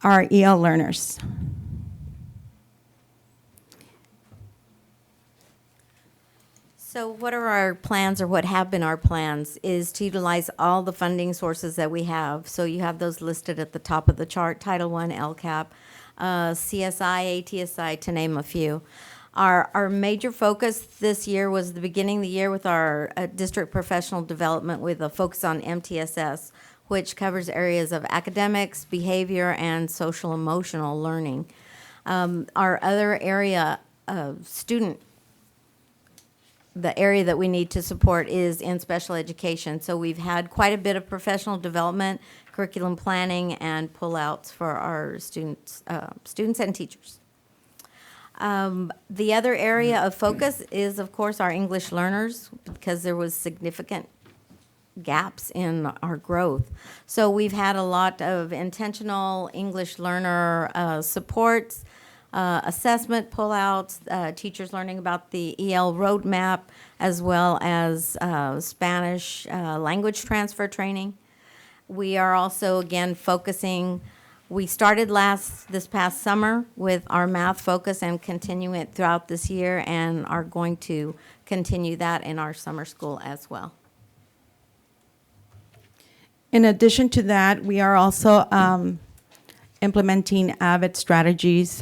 C: our EL learners.
B: So what are our plans, or what have been our plans, is to utilize all the funding sources that we have. So you have those listed at the top of the chart: Title I, LCAP, CSI, ATSI, to name a few. Our major focus this year was the beginning of the year with our district professional development with a focus on MTSS, which covers areas of academics, behavior, and social emotional learning. Our other area of the area that we need to support is in special education. So we've had quite a bit of professional development, curriculum planning, and pullouts for our students and teachers. The other area of focus is, of course, our English learners, because there was significant gaps in our growth. So we've had a lot of intentional English learner supports, assessment pullouts, teachers learning about the EL roadmap, as well as Spanish language transfer training. We are also, again, focusing. We started this past summer with our math focus and continue it throughout this year, and are going to continue that in our summer school as well.
C: In addition to that, we are also implementing AVID strategies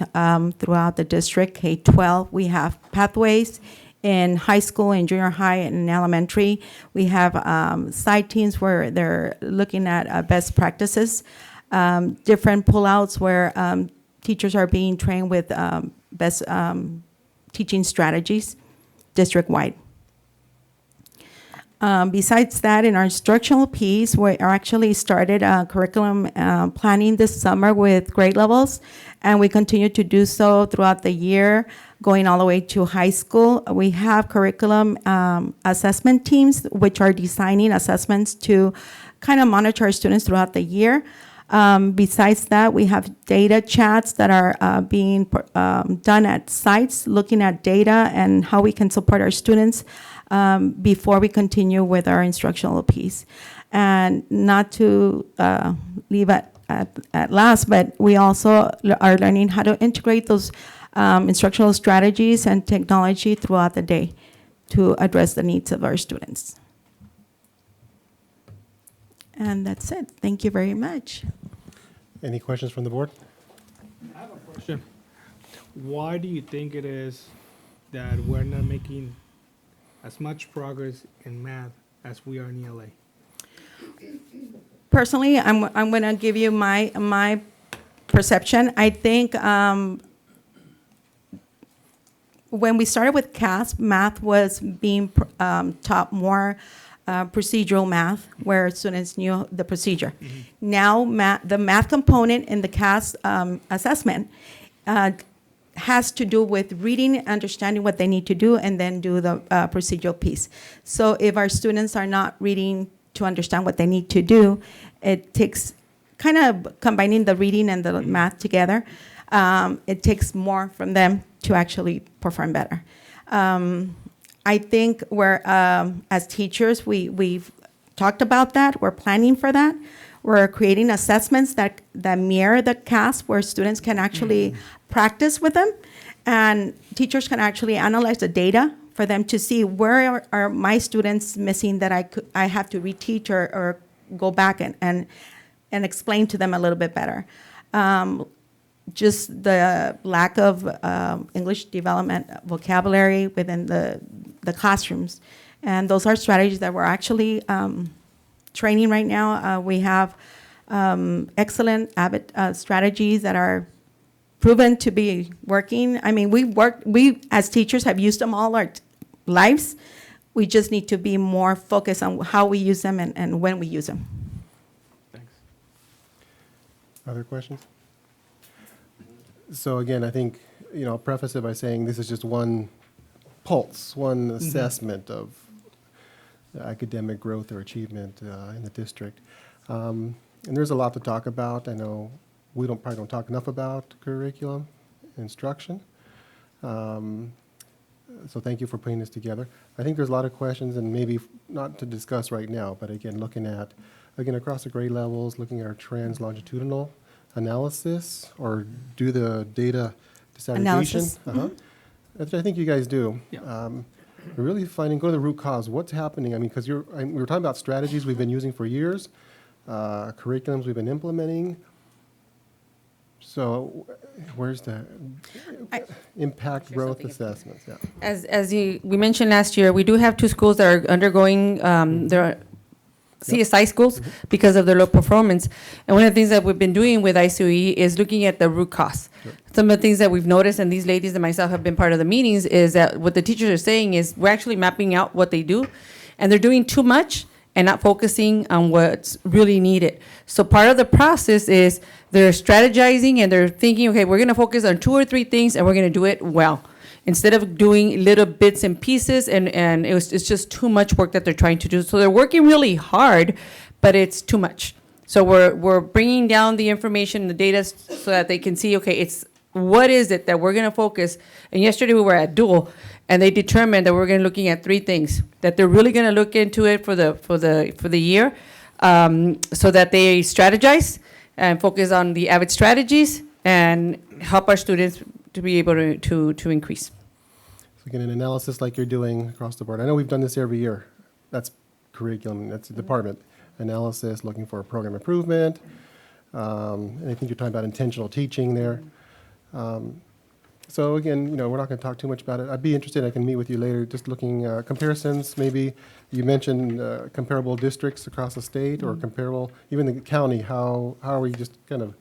C: throughout the district, K-12. We have pathways in high school, in junior high, and in elementary. We have side teams where they're looking at best practices, different pullouts where teachers are being trained with best teaching strategies district-wide. Besides that, in our instructional piece, we actually started curriculum planning this summer with grade levels, and we continue to do so throughout the year, going all the way to high school. We have curriculum assessment teams, which are designing assessments to kind of monitor our students throughout the year. Besides that, we have data chats that are being done at sites, looking at data and how we can support our students before we continue with our instructional piece. And not to leave at last, but we also are learning how to integrate those instructional strategies and technology throughout the day to address the needs of our students. And that's it. Thank you very much.
A: Any questions from the board?
Q: I have a question. Why do you think it is that we're not making as much progress in math as we are in ELA?
C: Personally, I'm going to give you my perception. I think when we started with CASP, math was being taught more procedural math, where students knew the procedure. Mm-hmm. Now, the math component in the CASP assessment has to do with reading, understanding what they need to do, and then do the procedural piece. So if our students are not reading to understand what they need to do, it takes kind of combining the reading and the math together. It takes more from them to actually perform better. I think we're, as teachers, we've talked about that. We're planning for that. We're creating assessments that mirror the CASP, where students can actually practice with them, and teachers can actually analyze the data for them to see where are my students missing that I have to reteach or go back and explain to them a little bit better. Just the lack of English development vocabulary within the the classrooms. And those are strategies that we're actually training right now. We have excellent strategies that are proven to be working. I mean, we as teachers have used them all our lives. We just need to be more focused on how we use them and when we use them.
A: Other questions? So again, I think, I'll preface it by saying this is just one pulse, one assessment of academic growth or achievement in the district. And there's a lot to talk about. I know we probably don't talk enough about curriculum, instruction. So thank you for putting this together. I think there's a lot of questions, and maybe not to discuss right now, but again, looking at, across the grade levels, looking at our trends, longitudinal analysis, or do the data disaggregation.
C: Analysis.
A: That's what I think you guys do. We're really go to the root cause. What's happening? I mean, because we were talking about strategies we've been using for years, curriculums we've been implementing. So where's the impact growth assessments? Yeah.
D: As we mentioned last year, we do have 2 schools that are undergoing their CSI schools because of their low performance. And one of the things that we've been doing with ICOE is looking at the root cause. Some of the things that we've noticed, and these ladies and myself have been part of the meetings, is that what the teachers are saying is we're actually mapping out what they do, and they're doing too much and not focusing on what's really needed. So part of the process is they're strategizing and they're thinking, okay, we're going to focus on 2 or 3 things and we're going to do it well, instead of doing little bits and pieces, and it's just too much work that they're trying to do. So they're working really hard, but it's too much. So we're bringing down the information, the data, so that they can see, okay, what is it that we're going to focus. And yesterday we were at Dual, and they determined that we're going to looking at 3 things, that they're really going to look into it for the year, so that they strategize and focus on the AVID strategies and help our students to be able to increase.
A: So again, an analysis like you're doing across the board. I know we've done this every year. That's curriculum, that's the department. Analysis, looking for program improvement. And I think you're talking about intentional teaching there. So again, we're not going to talk too much about it. I'd be interested, I can meet with you later, just looking comparisons. Maybe you mentioned comparable districts across the state, or comparable, even the county. How are we just kind of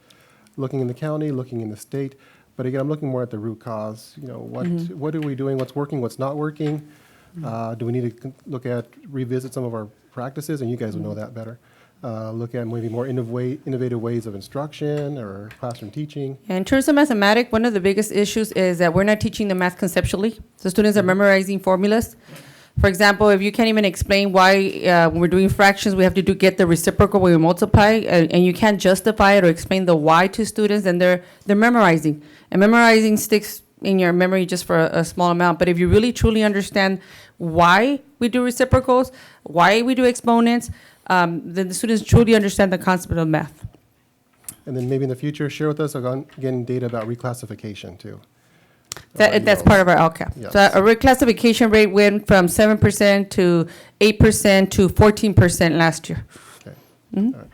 A: looking in the county, looking in the state? But again, I'm looking more at the root cause. What are we doing? What's working? What's not working? Do we need to revisit some of our practices? And you guys will know that better. Look at maybe more innovative ways of instruction or classroom teaching.
D: In terms of mathematics, one of the biggest issues is that we're not teaching the math conceptually. So students are memorizing formulas. For example, if you can't even explain why when we're doing fractions, we have to get the reciprocal when we multiply, and you can't justify it or explain the why to students, and they're memorizing. And memorizing sticks in your memory just for a small amount. But if you really truly understand why we do reciprocals, why we do exponents, then the students truly understand the concept of math.
A: And then maybe in the future, share with us, again, data about reclassification too.
D: That's part of our LCAP.
A: Yes.
D: So our reclassification rate went from 7% to 8% to 14% last year.
A: Okay.
D: Mhm.
A: All right.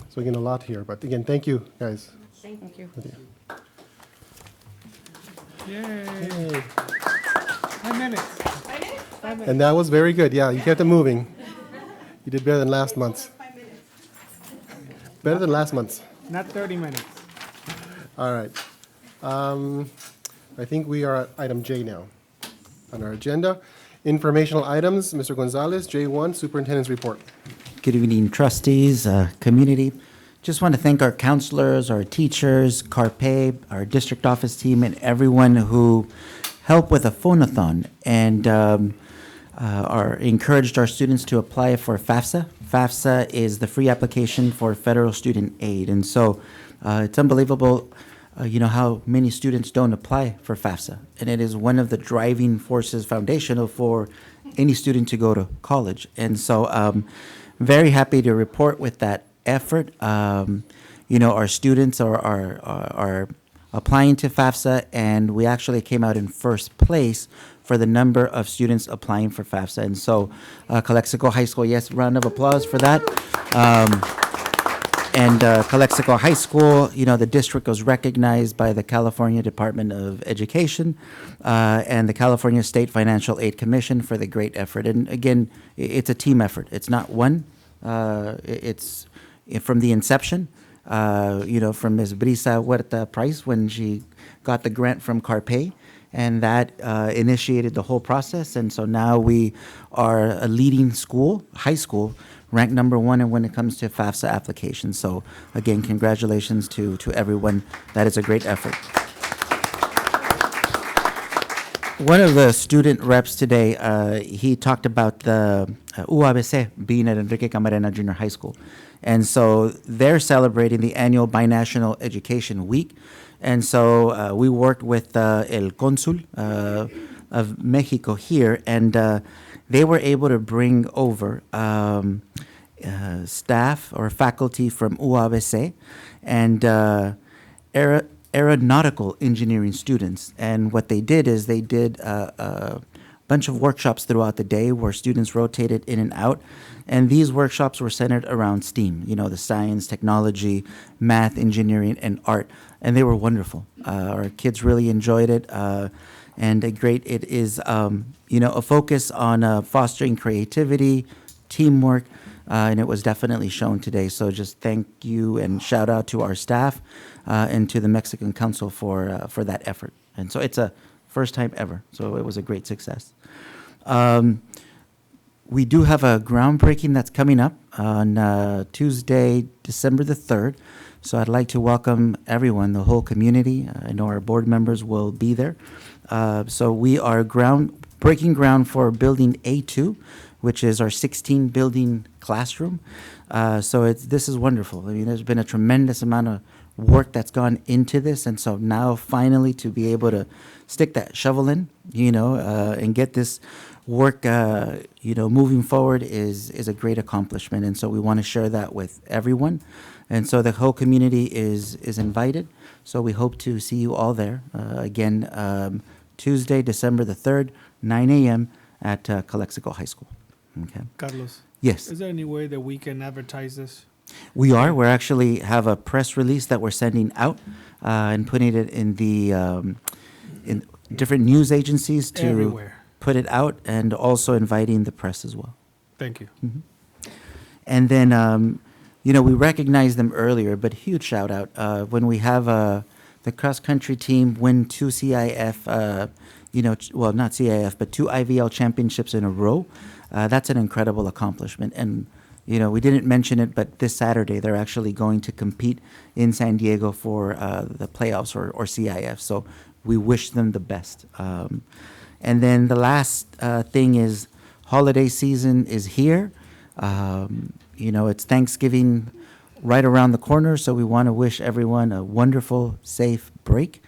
A: So again, a lot here, but again, thank you, guys.
D: Thank you.
Q: Yay. 5 minutes.
A: And that was very good. Yeah, you kept it moving. You did better than last month's. Better than last month's.
Q: Not 30 minutes.
A: All right. I think we are at item J now on our agenda. Informational items, Mr. Gonzalez, J1, Superintendent's Report.
E: Good evening, trustees, community. Just want to thank our counselors, our teachers, CARPE, our district office team, and everyone who helped with a phone-a-thon and encouraged our students to apply for FAFSA. FAFSA is the free application for federal student aid. And so it's unbelievable, how many students don't apply for FAFSA. And it is one of the driving forces foundational for any student to go to college. And so very happy to report with that effort. Our students are applying to FAFSA, and we actually came out in first place for the number of students applying for FAFSA. And so Calexico High School, yes, round of applause for that. And Calexico High School, the district was recognized by the California Department of Education and the California State Financial Aid Commission for the great effort. And again, it's a team effort. It's not one. It's from the inception, from Ms. Brisa Huerta Price when she got the grant from Carpe, and that initiated the whole process. And so now we are a leading school, high school, ranked number 1 when it comes to FAFSA applications. So again, congratulations to everyone. That is a great effort. One of the student reps today, he talked about the UABC being at Enrique Camarena Junior High School. And so they're celebrating the annual Binational Education Week. And so we worked with El Consul of Mexico here, and they were able to bring over staff or faculty from UABC and aeronautical engineering students. And what they did is they did a bunch of workshops throughout the day where students rotated in and out. And these workshops were centered around STEAM, the science, technology, math, engineering, and art. And they were wonderful. Our kids really enjoyed it. And it is, a focus on fostering creativity, teamwork, and it was definitely shown today. So just thank you and shout out to our staff and to the Mexican Council for that effort. And so it's a first time ever. So it was a great success. We do have a groundbreaking that's coming up on Tuesday, December the 3rd. So I'd like to welcome everyone, the whole community. I know our board members will be there. So we are breaking ground for building A2, which is our 16-building classroom. So this is wonderful. I mean, there's been a tremendous amount of work that's gone into this, and so now finally to be able to stick that shovel in, and get this work, moving forward is a great accomplishment. And so we want to share that with everyone. And so the whole community is invited. So we hope to see you all there. Again, Tuesday, December the 3rd, 9 a.m. at Calexico High School. Okay.
Q: Carlos.
E: Yes.
Q: Is there any way that we can advertise this?
E: We actually have a press release that we're sending out and putting it in the in different news agencies to
Q: Everywhere.
E: Put it out, and also inviting the press as well.
Q: Thank you.
E: Mm-hmm. And then, we recognized them earlier, but huge shout out when we have the cross country team win 2 CIF, not CIF, but 2 IVL championships in a row. That's an incredible accomplishment. And, we didn't mention it, but this Saturday they're actually going to compete in San Diego for the playoffs or CIF. So we wish them the best. And then the last thing is holiday season is here. It's Thanksgiving right around the corner, so we want to wish everyone a wonderful, safe break,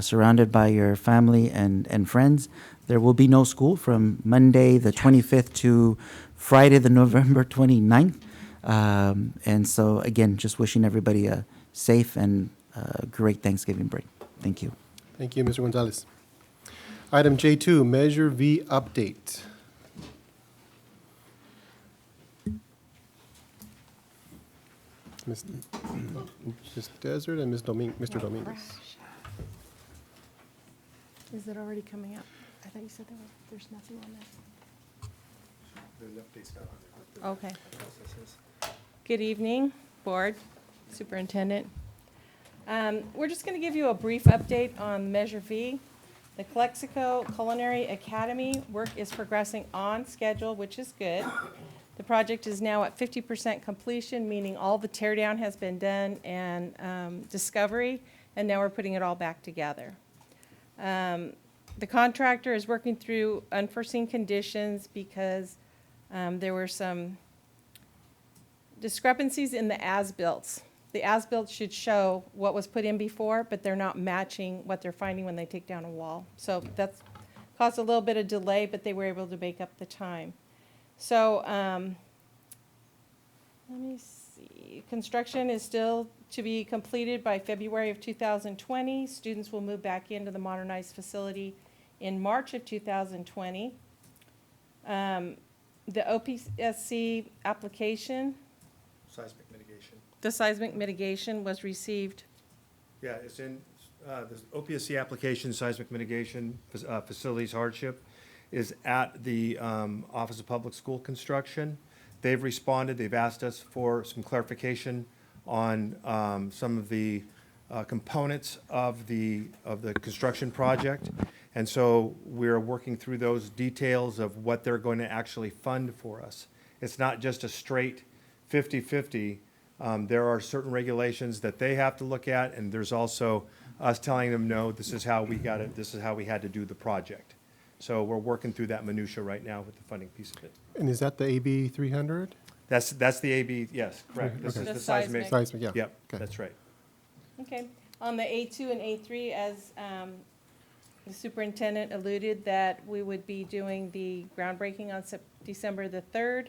E: surrounded by your family and friends. There will be no school from Monday the 25th to Friday the November 29th. And so, again, just wishing everybody a safe and great Thanksgiving break. Thank you.
A: Thank you, Mr. Gonzalez. Item J2, Measure V update. Ms. Desert and Mr. Dominguez.
F: Is it already coming up? I thought you said there's nothing on there. Okay. Good evening, Board, Superintendent. We're just going to give you a brief update on Measure V. The Calexico Culinary Academy work is progressing on schedule, which is good. The project is now at 50% completion, meaning all the teardown has been done and discovery, and now we're putting it all back together. The contractor is working through unforeseen conditions because there were some discrepancies in the as-builts. The as-built should show what was put in before, but they're not matching what they're finding when they take down a wall. So that's caused a little bit of delay, but they were able to make up the time. So let me see. Construction is still to be completed by February of 2020. Students will move back into the modernized facility in March of 2020. The OPSC application.
U: Seismic mitigation.
F: the seismic mitigation was received.
G: Yeah, it's in the OPSC application, seismic mitigation, facilities hardship, is at the Office of Public School Construction. They've responded, they've asked us for some clarification on some of the components of the construction project. And so we're working through those details of what they're going to actually fund for us. It's not just a straight 50-50. There are certain regulations that they have to look at, and there's also us telling them, no, this is how we got it, this is how we had to do the project. So we're working through that minutia right now with the funding piece of it.
A: And is that the AB 300?
G: That's the AB, yes, correct. This is
F: The
G: the seismic.
A: Seismic, yeah.
G: Yep,
A: Okay.
G: that's right.
F: Okay. On the A2 and A3, as the superintendent alluded, that we would be doing the groundbreaking on December the 3rd.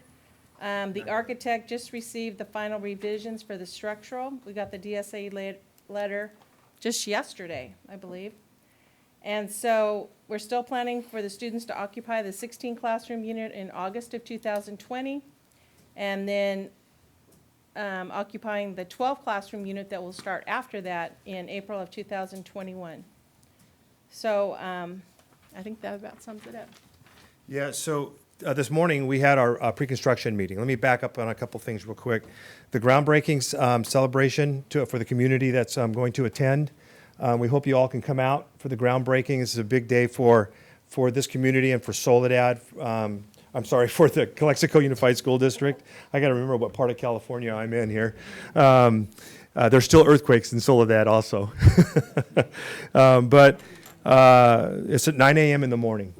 F: The architect just received the final revisions for the structural. We got the DSA letter just yesterday, I believe. And so we're still planning for the students to occupy the 16 classroom unit in August of 2020, and then occupying the 12 classroom unit that will start after that in April of 2021. So I think that about sums it up.
G: Yeah, so this morning we had our pre-construction meeting. Let me back up on a couple things real quick. The groundbreaking celebration for the community that's going to attend. We hope you all can come out for the groundbreaking. This is a big day for this community and for Soledad. I'm sorry, for the Calexico Unified School District. I got to remember what part of California I'm in here. There's still earthquakes in Soledad also. But it's at 9 a.m. in the morning,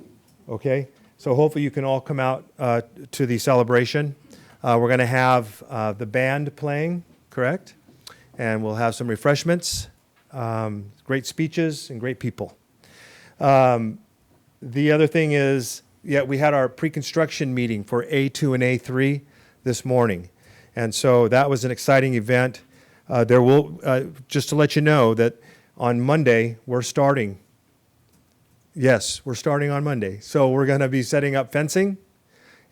G: okay? So hopefully you can all come out to the celebration. We're going to have the band playing, correct? And we'll have some refreshments, great speeches, and great people. The other thing is, we had our pre-construction meeting for A2 and A3 this morning. And so that was an exciting event. There will, just to let you know that on Monday, we're starting. Yes, we're starting on Monday. So we're going to be setting up fencing,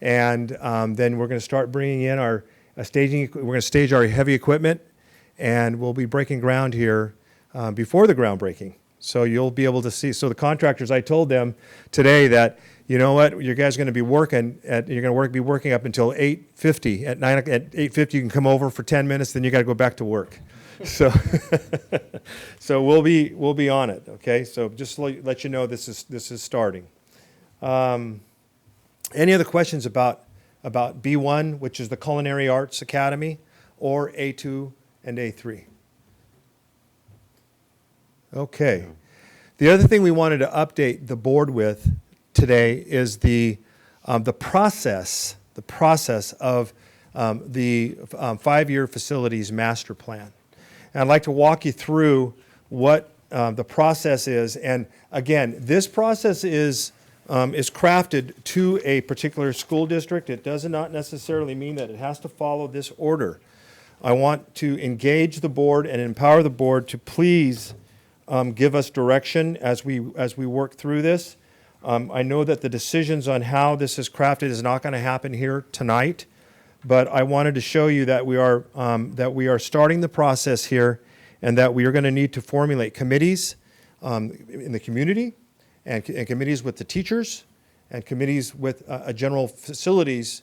G: and then we're going to start bringing in our staging. We're going to stage our heavy equipment, and we'll be breaking ground here before the groundbreaking. So you'll be able to see. So the contractors, I told them today that, you know what, you guys are going to be working be working up until 8:50. At 8:50, you can come over for 10 minutes, then you got to go back to work. So, so we'll be on it. Okay. So just to let you know, this is starting. Any other questions about B1, which is the Culinary Arts Academy, or A2 and A3? Okay. The other thing we wanted to update the board with today is the process of the 5-year facilities master plan. And I'd like to walk you through what the process is. And again, this process is crafted to a particular school district. It does not necessarily mean that it has to follow this order. I want to engage the board and empower the board to please give us direction as we work through this. I know that the decisions on how this is crafted is not going to happen here tonight, but I wanted to show you that we are starting the process here, and that we are going to need to formulate committees in the community, and committees with the teachers, and committees with a general facilities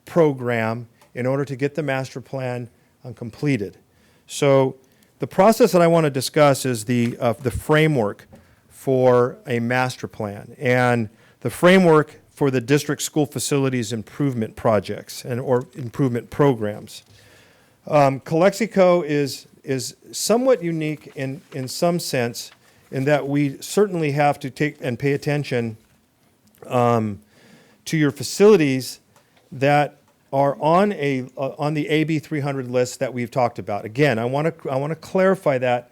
G: program in order to get the master plan completed. So the process that I want to discuss is the framework for a master plan, and the framework for the district school facilities improvement projects or improvement programs. Calexico is somewhat unique in some sense, in that we certainly have to take and pay attention to your facilities that are on the AB 300 list that we've talked about. Again, I want to clarify that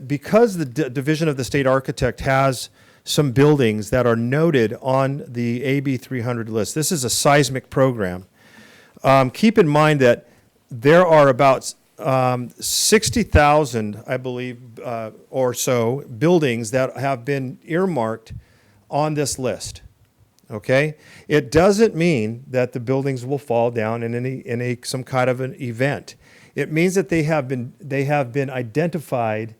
G: because the Division of the State Architect has some buildings that are noted on the AB 300 list. This is a seismic program. Keep in mind that there are about 60,000, I believe, or so buildings that have been earmarked on this list. Okay? It doesn't mean that the buildings will fall down in some kind of an event. It means that they have been identified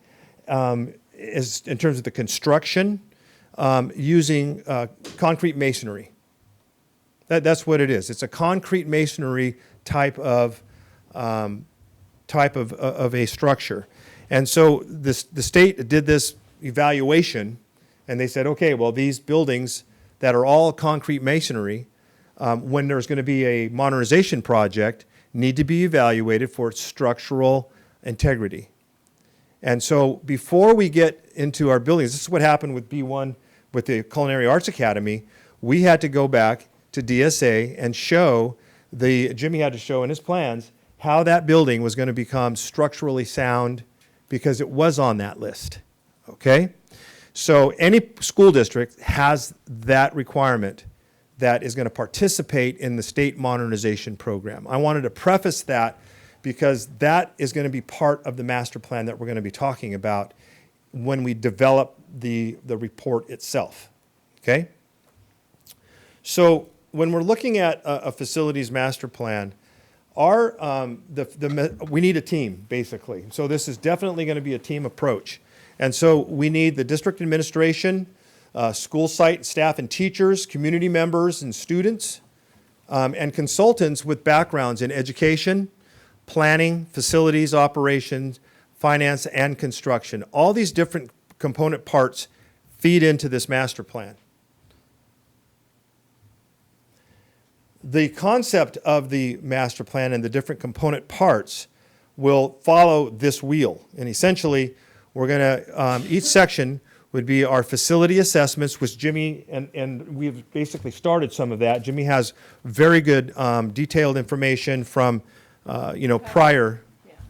G: as in terms of the construction using concrete masonry. That's what it is. It's a concrete masonry type of a structure. And so the state did this evaluation, and they said, okay, well, these buildings that are all concrete masonry, when there's going to be a modernization project, need to be evaluated for its structural integrity. And so before we get into our buildings, this is what happened with B1, with the Culinary Arts Academy. We had to go back to DSA and show, Jimmy had to show in his plans how that building was going to become structurally sound because it was on that list, okay? So any school district has that requirement that is going to participate in the state modernization program. I wanted to preface that because that is going to be part of the master plan that we're going to be talking about when we develop the report itself, okay? So when we're looking at a facilities master plan, we need a team, basically. So this is definitely going to be a team approach. And so we need the district administration, school site staff and teachers, community members and students, and consultants with backgrounds in education, planning, facilities, operations, finance, and construction. All these different component parts feed into this master plan. The concept of the master plan and the different component parts will follow this wheel. And essentially, we're going to, each section would be our facility assessments, which Jimmy, and we've basically started some of that. Jimmy has very good detailed information from, prior.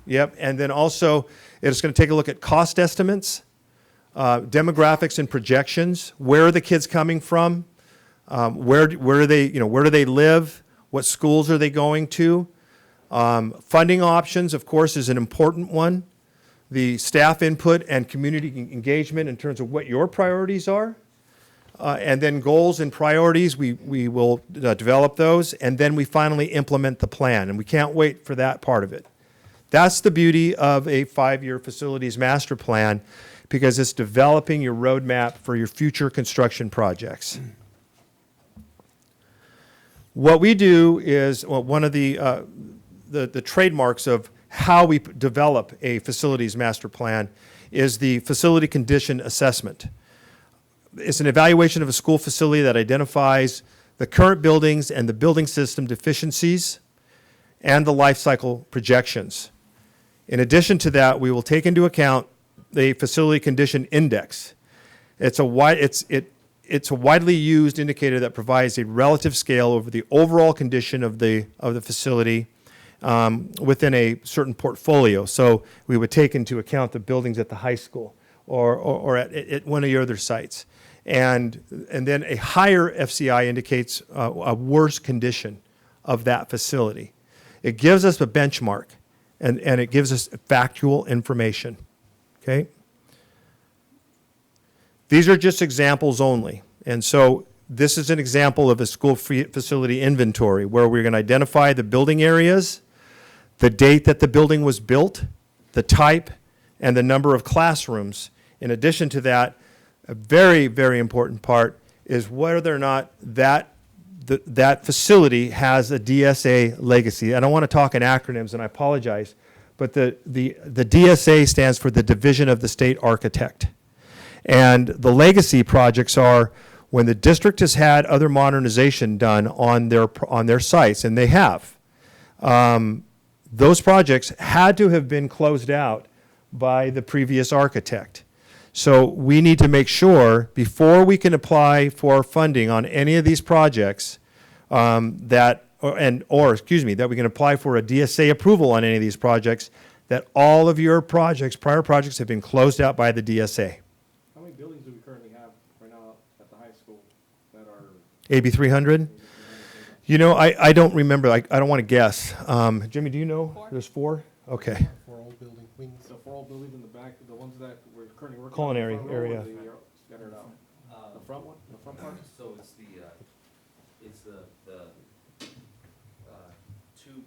G: Yep. And then also, it's going to take a look at cost estimates, demographics and projections. Where are the kids coming from? Where do they live? What schools are they going to? Funding options, of course, is an important one. The staff input and community engagement in terms of what your priorities are. And then goals and priorities, we will develop those. And then we finally implement the plan. And we can't wait for that part of it. That's the beauty of a 5-year facilities master plan, because it's developing your roadmap for your future construction projects. What we do is, well, one of the trademarks of how we develop a facilities master plan is the facility condition assessment. It's an evaluation of a school facility that identifies the current buildings and the building system deficiencies and the life cycle projections. In addition to that, we will take into account the facility condition index. It's a widely used indicator that provides a relative scale over the overall condition of the facility within a certain portfolio. So we would take into account the buildings at the high school or at one of your other sites. And then a higher FCI indicates a worse condition of that facility. It gives us a benchmark, and it gives us factual information, okay? These are just examples only. And so this is an example of a school facility inventory where we're going to identify the building areas, the date that the building was built, the type, and the number of classrooms. In addition to that, a very, very important part is whether or not that facility has a DSA legacy. I don't want to talk in acronyms, and I apologize, but the DSA stands for the Division of the State Architect. And the legacy projects are when the district has had other modernization done on their sites, and they have. Those projects had to have been closed out by the previous architect. So we need to make sure before we can apply for funding on any of these projects that we can apply for a DSA approval on any of these projects, that all of your projects, prior projects, have been closed out by the DSA.
P: How many buildings do we currently have right now at the high school that are
G: AB 300? You know, I don't remember. I don't want to guess. Jimmy, do you know?
F: 4.
G: There's 4? Okay.
A: 4 old building wings.
P: the 4 old buildings in the back, the ones that we're currently working
G: Culinary
P: on? the front row,
G: area.
P: or they are scattered out? The front one, the front part?
H: So it's the two,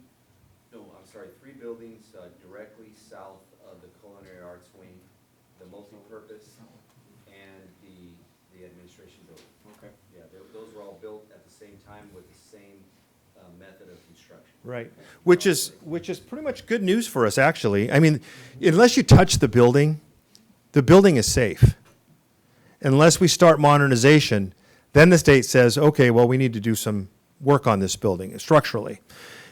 H: no, I'm sorry, 3 buildings directly south of the culinary arts wing, the multi-purpose, and the administration building.
P: Okay.
H: Yeah, those were all built at the same time with the same method of construction.
G: Right, which is pretty much good news for us, actually. I mean, unless you touch the building is safe. Unless we start modernization, then the state says, okay, well, we need to do some work on this building structurally.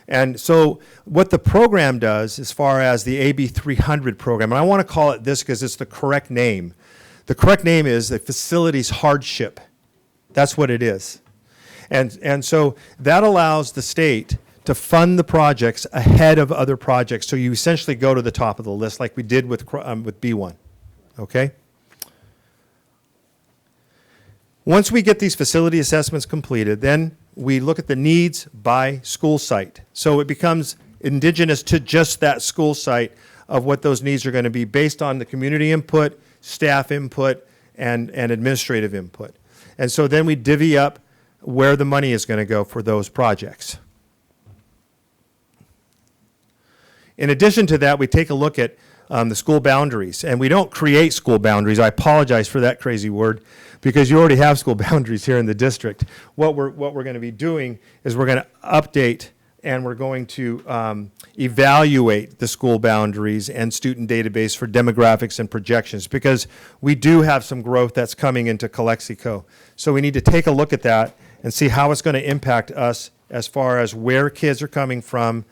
G: And so what the program does, as far as the AB 300 program, and I want to call it this because it's the correct name. The correct name is the facilities hardship. That's what it is. And so that allows the state to fund the projects ahead of other projects. So you essentially go to the top of the list like we did with B1, okay? Once we get these facility assessments completed, then we look at the needs by school site. So it becomes indigenous to just that school site of what those needs are going to be based on the community input, staff input, and administrative input. And so then we divvy up where the money is going to go for those projects. In addition to that, we take a look at the school boundaries. And we don't create school boundaries. I apologize for that crazy word, because you already have school boundaries here in the district. What we're going to be doing is we're going to update and we're going to evaluate the school boundaries and student database for demographics and projections, because we do have some growth that's coming into Calexico. So we need to take a look at that and see how it's going to impact us as far as where kids are coming from,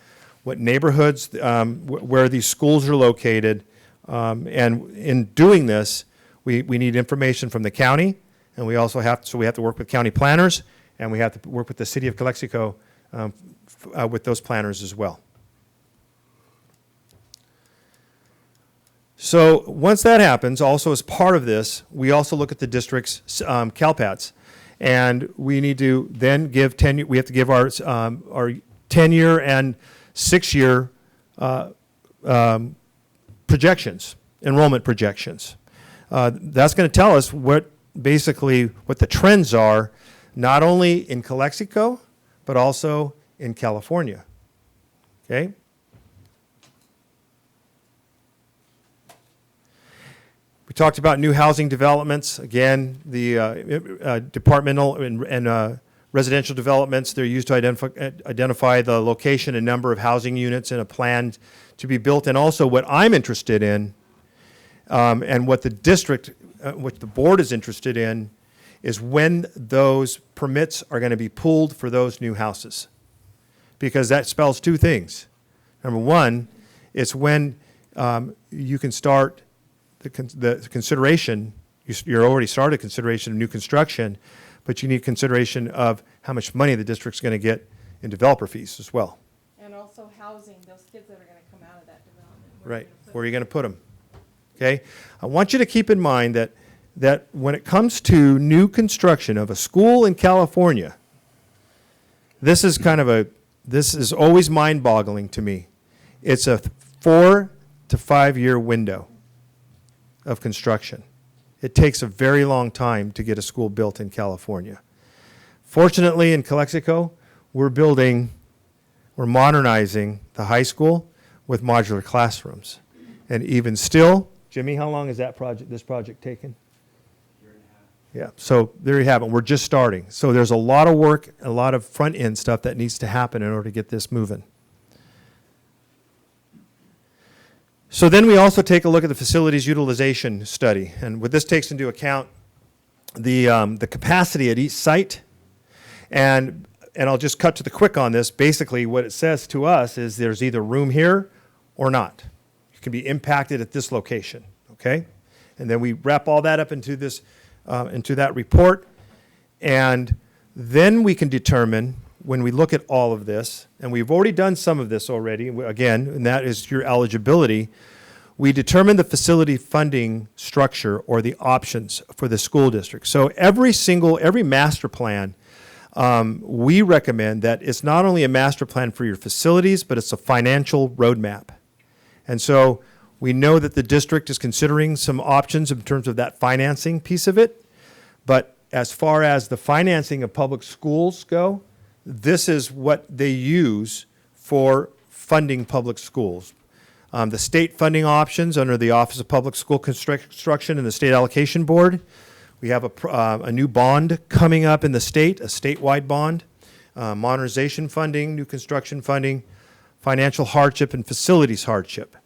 G: what neighborhoods, where these schools are located. And in doing this, we need information from the county, and we also have to work with county planners, and we have to work with the city of Calexico with those planners as well. So once that happens, also as part of this, we also look at the district's CalPATs, and we need to then give we have to give our 10-year and 6-year projections, enrollment projections. That's going to tell us what the trends are, not only in Calexico, but also in California. Okay? We talked about new housing developments. Again, the departmental and residential developments, they're used to identify the location and number of housing units in a plan to be built. And also what I'm interested in, and what the district, what the board is interested in, is when those permits are going to be pulled for those new houses. Because that spells two things. Number one, it's when you can start the consideration, you're already started consideration of new construction, but you need consideration of how much money the district's going to get in developer fees as well.
F: And also housing, those kids that are going to come out of that development.
G: Right, where are you going to put them? Okay? I want you to keep in mind that when it comes to new construction of a school in California, this is always mind-boggling to me. It's a 4 to 5 year window of construction. It takes a very long time to get a school built in California. Fortunately, in Calexico, we're modernizing the high school with modular classrooms. And even still, Jimmy, how long has this project taken? Yeah, so there you have it. We're just starting. So there's a lot of work, a lot of front-end stuff that needs to happen in order to get this moving. So then we also take a look at the facilities utilization study. And what this takes into account the capacity at each site. And I'll just cut to the quick on this. Basically, what it says to us is there's either room here or not. You can be impacted at this location, okay? And then we wrap all that up into this into that report, and then we can determine, when we look at all of this, and we've already done some of this already, again, and that is your eligibility, we determine the facility funding structure or the options for the school district. So every master plan, we recommend that it's not only a master plan for your facilities, but it's a financial roadmap. And so we know that the district is considering some options in terms of that financing piece of it. But as far as the financing of public schools go, this is what they use for funding public schools. The state funding options under the Office of Public School Construction and the State Allocation Board. We have a new bond coming up in the state, a statewide bond, modernization funding, new construction funding, financial hardship, and facilities hardship.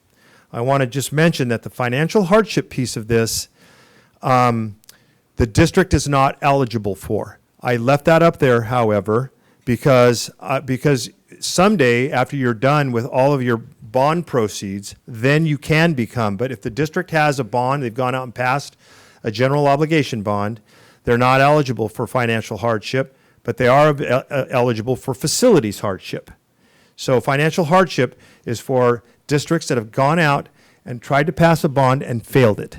G: I want to just mention that the financial hardship piece of this, the district is not eligible for. I left that up there, however, because someday after you're done with all of your bond proceeds, then you can become. But if the district has a bond, they've gone out and passed a general obligation bond, they're not eligible for financial hardship, but they are eligible for facilities hardship. So financial hardship is for districts that have gone out and tried to pass a bond and failed it.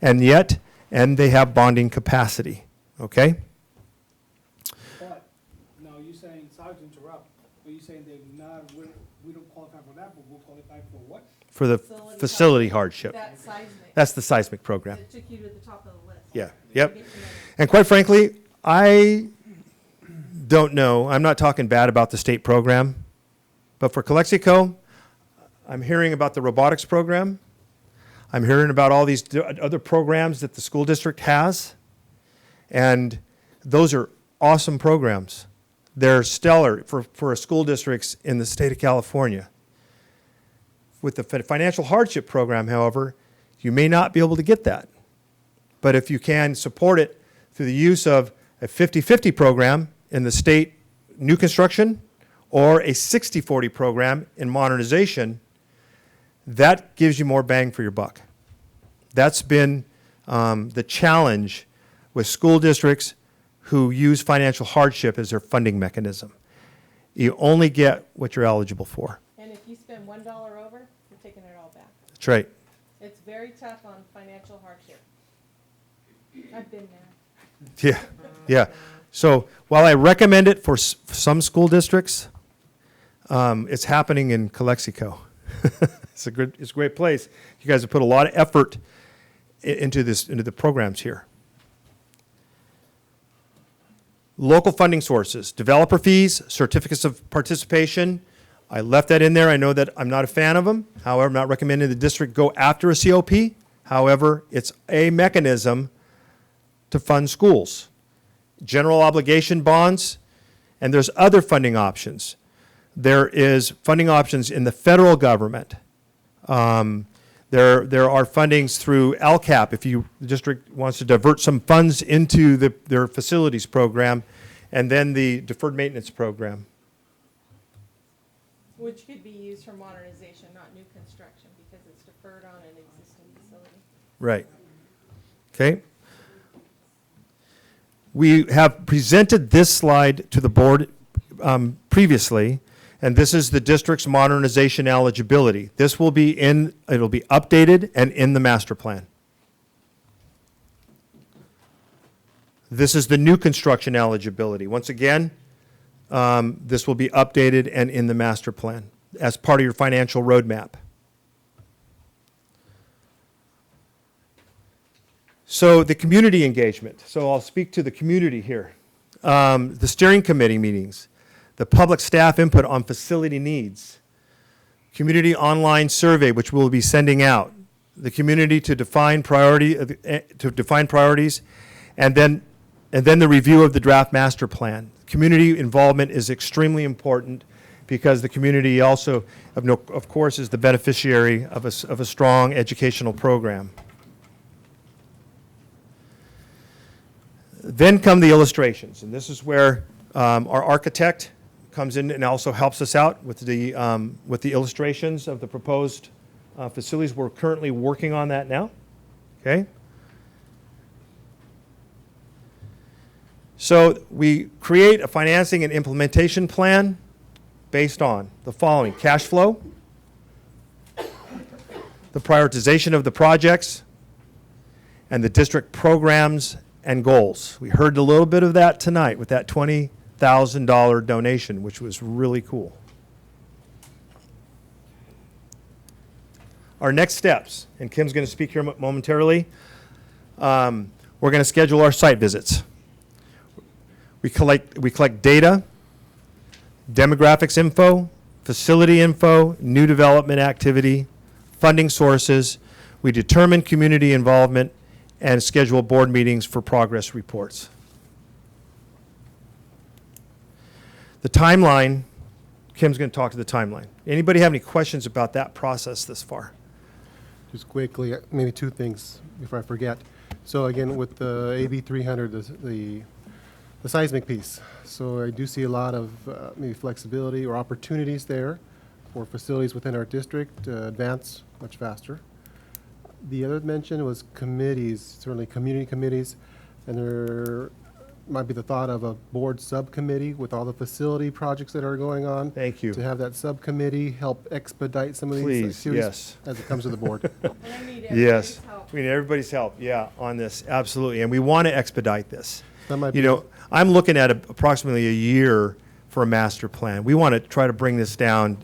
G: And they have bonding capacity, okay?
Q: But, now you're saying, sorry to interrupt, but you're saying we don't qualify for that, but we'll qualify for what?
G: For the facility hardship.
F: That's seismic.
G: That's the seismic program.
F: It took you to the top of the list.
G: Yeah, yep. And quite frankly, I don't know. I'm not talking bad about the state program, but for Calexico, I'm hearing about the robotics program. I'm hearing about all these other programs that the school district has, and those are awesome programs. They're stellar for school districts in the state of California. With the financial hardship program, however, you may not be able to get that. But if you can support it through the use of a 50-50 program in the state new construction or a 60-40 program in modernization, that gives you more bang for your buck. That's been the challenge with school districts who use financial hardship as their funding mechanism. You only get what you're eligible for.
F: And if you spend $1 over, you're taking it all back.
G: That's right.
F: It's very tough on financial hardship. I've been there.
G: Yeah, yeah. So while I recommend it for some school districts, it's happening in Calexico. It's a great place. You guys have put a lot of effort into the programs here. Local funding sources, developer fees, certificates of participation. I left that in there. I know that I'm not a fan of them. However, I'm not recommending the district go after a COP. However, it's a mechanism to fund schools. General obligation bonds, and there's other funding options. There is funding options in the federal government. There are fundings through LCAP if the district wants to divert some funds into their facilities program, and then the deferred maintenance program.
F: Which could be used for modernization, not new construction, because it's deferred on an existing facility.
G: Right. Okay. We have presented this slide to the board previously, and this is the district's modernization eligibility. This will be it'll be updated and in the master plan. This is the new construction eligibility. Once again, this will be updated and in the master plan as part of your financial roadmap. So the community engagement. So I'll speak to the community here. The steering committee meetings, the public staff input on facility needs, community online survey, which we'll be sending out, the community to define priorities, and then the review of the draft master plan. Community involvement is extremely important because the community also, of course, is the beneficiary of a strong educational program. Then come the illustrations, and this is where our architect comes in and also helps us out with the illustrations of the proposed facilities. We're currently working on that now, okay? So we create a financing and implementation plan based on the following: cash flow, the prioritization of the projects, and the district programs and goals. We heard a little bit of that tonight with that $20,000 donation, which was really cool. Our next steps, and Kim's going to speak here momentarily, we're going to schedule our site visits. We collect data, demographics info, facility info, new development activity, funding sources. We determine community involvement and schedule board meetings for progress reports. The timeline, Kim's going to talk to the timeline. Anybody have any questions about that process this far?
A: Just quickly, maybe two things before I forget. So again, with the AB 300, the seismic piece. So I do see a lot of maybe flexibility or opportunities there for facilities within our district to advance much faster. The other mention was committees, certainly community committees, and there might be the thought of a board subcommittee with all the facility projects that are going on.
G: Thank you.
A: To have that subcommittee help expedite some of these
G: Please,
A: activities
G: yes.
A: as it comes to the board.
G: Yes, we need everybody's help, yeah, on this, absolutely, and we want to expedite this.
A: That might
G: You
A: be-
G: know, I'm looking at approximately a year for a master plan. We want to try to bring this down,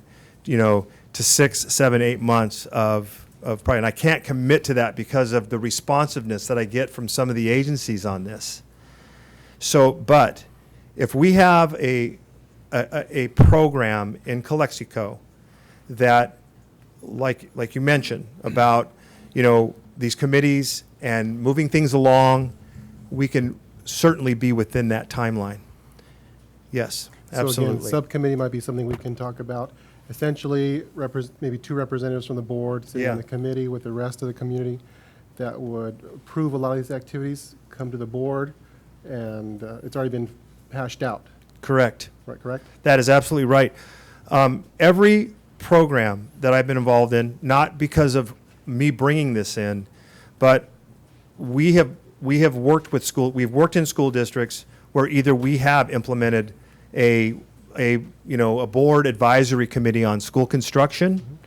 G: you know, to 6, 7, 8 months of probably, and I can't commit to that because of the responsiveness that I get from some of the agencies on this. So, but if we have a program in Calexico that, like you mentioned, about, you know, these committees and moving things along, we can certainly be within that timeline. Yes,
A: So again,
G: absolutely.
A: subcommittee might be something we can talk about. Essentially, maybe 2 representatives from the board sitting on
G: Yeah.
A: the committee with the rest of the community that would approve a lot of these activities, come to the board, and it's already been hashed out.
G: Correct.
A: Right, correct?
G: That is absolutely right. Every program that I've been involved in, not because of me bringing this in, but we have worked with we've worked in school districts where either we have implemented a board advisory committee on school construction,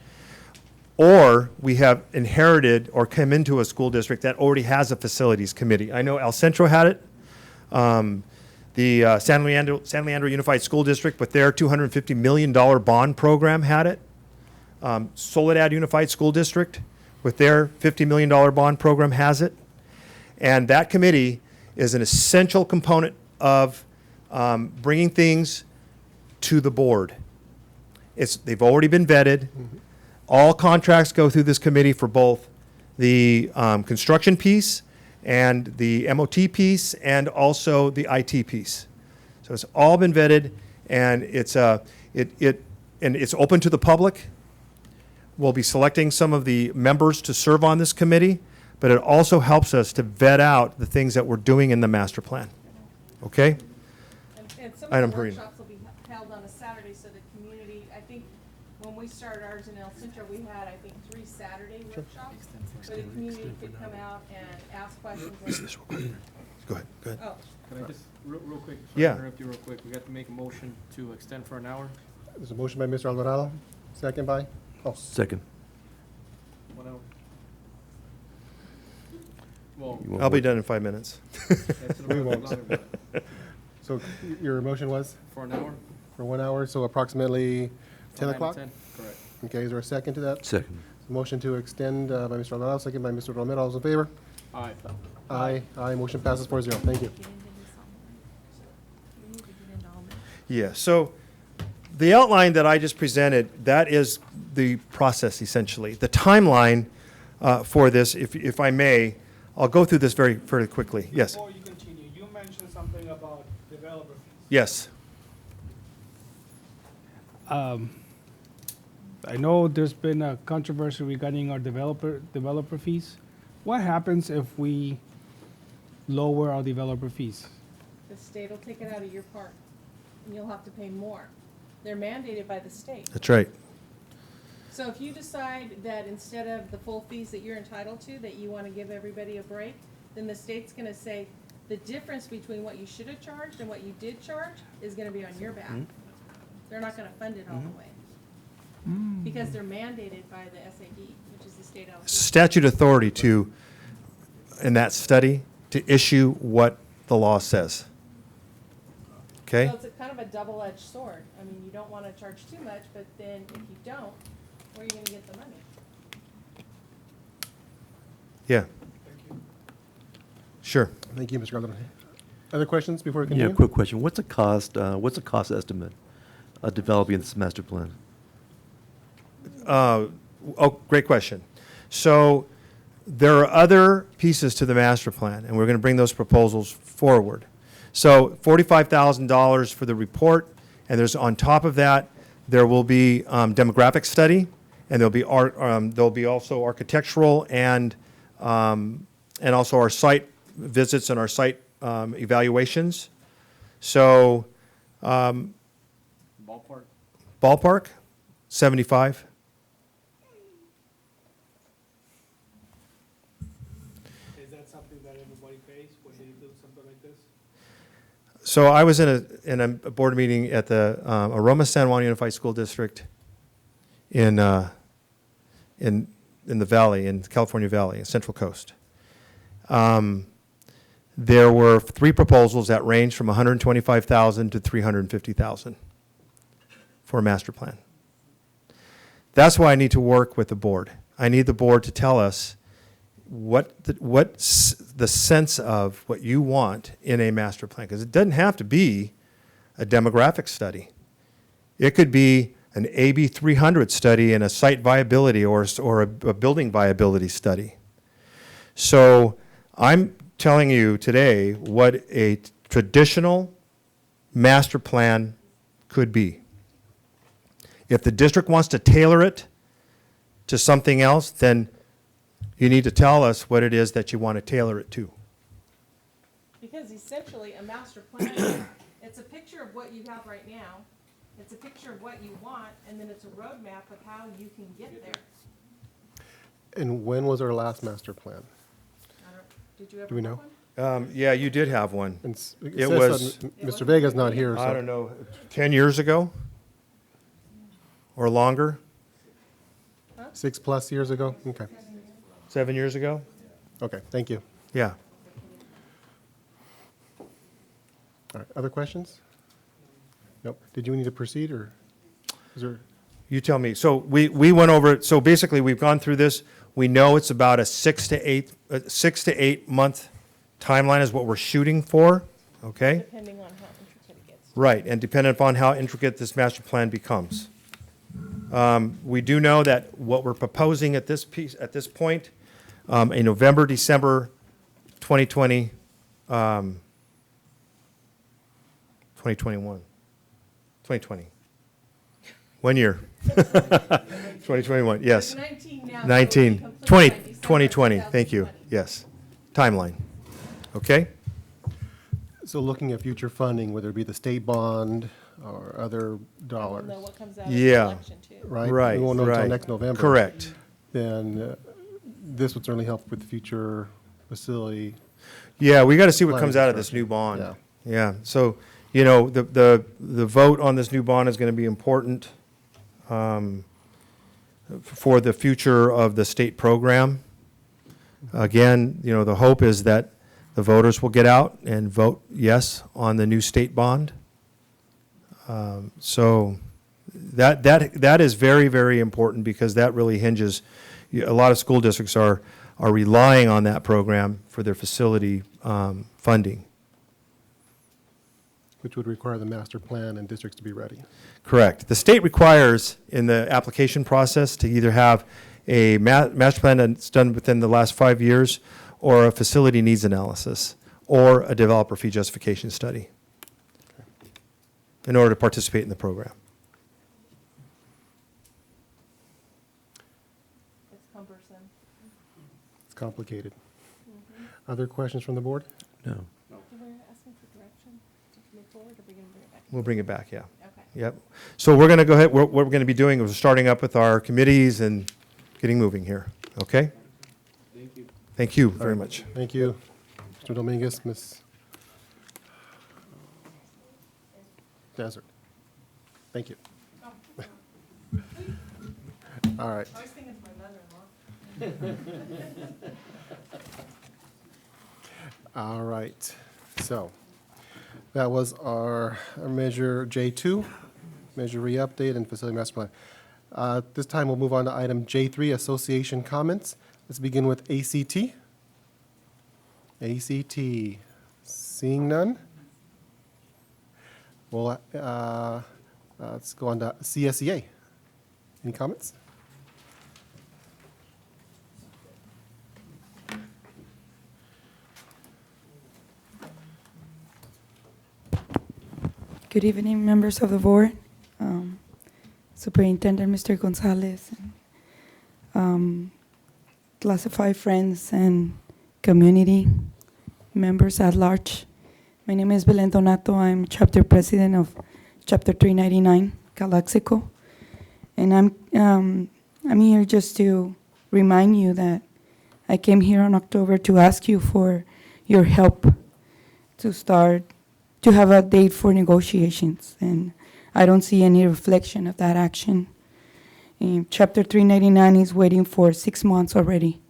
G: or we have inherited or come into a school district that already has a facilities committee. I know El Centro had it. The San Leandro Unified School District with their $250 million bond program had it. Soledad Unified School District with their $50 million bond program has it. And that committee is an essential component of bringing things to the board. They've already been vetted. All contracts go through this committee for both the construction piece and the MOT piece and also the IT piece. So it's all been vetted, and it's open to the public. We'll be selecting some of the members to serve on this committee, but it also helps us to vet out the things that we're doing in the master plan. Okay?
F: And some
G: Item
F: of the
G: Perino.
F: workshops will be held on a Saturday, so the community, I think, when we started ours in El Centro, we had, I think, 3 Saturday workshops, where the community could come out and ask questions.
G: Go ahead.
F: Oh,
P: Can I just, real quick, sorry
G: Yeah.
P: to interrupt you real quick, we got to make a motion to extend for an hour?
A: There's a motion by Mr. Alvarado, second by? Oh,
O: Second.
P: 1 hour? Well,
O: You want
G: I'll be
O: more?
G: done in 5 minutes.
P: that's
A: We won't.
P: longer, but
A: so your motion was
P: for an hour?
A: for 1 hour, so approximately 10
P: 9 to
A: o'clock?
P: 10, correct.
A: Okay, is there a second to that?
O: Second.
A: Motion to extend by Mr. Alvarado, second by Mr. Romero. All those in favor?
P: Aye.
A: Aye. Motion passes 4-0. Thank you.
G: Yeah, so the outline that I just presented, that is the process essentially. The timeline for this, if I may, I'll go through this very quickly. Yes.
Q: Before you continue, you mentioned something about developer fees.
G: Yes.
Q: I know there's been a controversy regarding our developer fees. What happens if we lower our developer fees?
F: the state will take it out of your part, and you'll have to pay more. They're mandated by the state.
G: That's right.
F: So if you decide that instead of the full fees that you're entitled to, that you want to give everybody a break, then the state's going to say the difference between what you should have charged and what you did charge is going to be on your back. They're not going to fund it all the way. Because they're mandated by the SAD, which is the state allocation.
G: Statute authority to, in that study, to issue what the law says. Okay?
F: So it's a kind of a double-edged sword. I mean, you don't want to charge too much, but then if you don't, where are you going to get the money?
G: Yeah. Sure.
A: Thank you, Mr. Garland. Other questions before we
O: Yeah,
A: continue?
O: quick question. What's the cost estimate of developing this master plan?
G: great question. So there are other pieces to the master plan, and we're going to bring those proposals forward. So $45,000 for the report, and there's on top of that, there will be demographic study, and there'll be also architectural and also our site visits and our site evaluations. So ballpark 75.
Q: Is that something that everybody pays when they do something like this?
G: So I was in a board meeting at the Aroma San Juan Unified School District in the Valley, in California Valley, Central Coast. There were 3 proposals that ranged from $125,000 to $350,000 for a master plan. That's why I need to work with the board. I need the board to tell us what's the sense of what you want in a master plan, because it doesn't have to be a demographic study. It could be an AB 300 study and a site viability or a building viability study. So I'm telling you today what a traditional master plan could be. If the district wants to tailor it to something else, then you need to tell us what it is that you want to tailor it to.
F: Because essentially, a master plan, it's a picture of what you have right now, it's a picture of what you want, and then it's a roadmap of how you can get there.
A: And when was our last master plan?
F: Did you ever
A: Do we
F: have
A: know?
F: one?
G: Yeah, you did have one.
A: It
G: It
A: says
G: was,
A: that Mr. Vega's not here, so.
G: I don't know, 10 years ago or longer?
A: 6+ years ago? Okay.
G: 7 years ago?
A: Okay, thank you.
G: Yeah.
A: All right, other questions? Nope. Did you need to proceed, or is there?
G: You tell me. So we went over it. So basically, we've gone through this. We know it's about a 6 to 8 month timeline is what we're shooting for. Okay.
F: Depending on how intricate it gets.
G: Right, and dependent upon how intricate this master plan becomes. We do know that what we're proposing at this point, in November, December 2020, 2021, 2020. 1 year. 2021, yes.
F: 19 now, so
G: 19,
F: it'll be complete
G: 20,
F: by December
G: 2020, thank you,
F: 2020.
G: yes. Timeline, okay?
A: So looking at future funding, whether it be the state bond or other dollars.
F: We'll know what comes out of the
G: Yeah,
F: election too.
A: Right?
G: right,
A: We won't know until
G: right.
A: next November.
G: Correct.
A: Then this would certainly help with future facility.
G: Yeah, we got to see what
A: Planning
G: comes out of this
A: discussion.
G: new bond.
A: Yeah.
G: Yeah, so, you know, the vote on this new bond is going to be important for the future of the state program. Again, you know, the hope is that the voters will get out and vote yes on the new state bond. So that is very, very important, because that really hinges, a lot of school districts are relying on that program for their facility funding.
A: Which would require the master plan and districts to be ready.
G: Correct. The state requires in the application process to either have a master plan that's done within the last 5 years, or a facility needs analysis, or a developer fee justification study in order to participate in the program.
F: It's cumbersome.
A: It's complicated. Other questions from the board?
O: No.
F: We're asking for direction to move forward, or are we going to bring it back?
G: We'll bring it back, yeah.
F: Okay.
G: Yep. So we're going to go ahead, what we're going to be doing is starting up with our committees and getting moving here, okay?
P: Thank you.
G: Thank you very much.
A: Thank you, Mr. Dominguez, Ms. Desert. Thank you. All right.
F: I was thinking of my mother-in-law.
A: All right. So that was our measure J2, measure re-update and facility master plan. This time we'll move on to item J3, association comments. Let's begin with ACT. ACT, seeing none. Well, let's go on to CSEA. Any comments?
I: Good evening, members of the board, Superintendent Mr. Gonzalez, classified friends and community members at large. My name is Belen Donato. I'm chapter president of Chapter 399, Calexico. And I'm here just to remind you that I came here in October to ask you for your help to have a date for negotiations. And I don't see any reflection of that action. Chapter 399 is waiting for 6 months already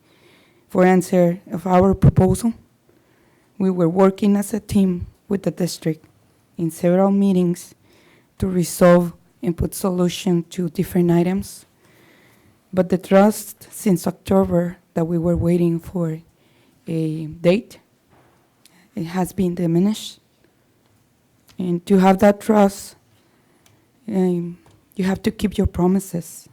I: for answer of our proposal. We were working as a team with the district in several meetings to resolve and put solution to different items. But the trust since October that we were waiting for a date, it has been diminished. And to have that trust, you have to keep your promises.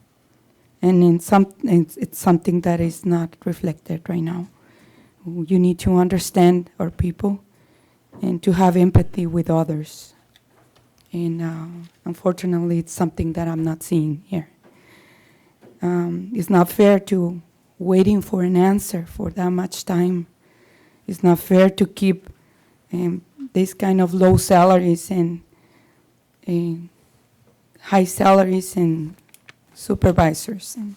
I: And it's something that is not reflected right now. You need to understand our people and to have empathy with others. And unfortunately, it's something that I'm not seeing here. It's not fair to waiting for an answer for that much time. It's not fair to keep this kind of low salaries and high salaries and supervisors and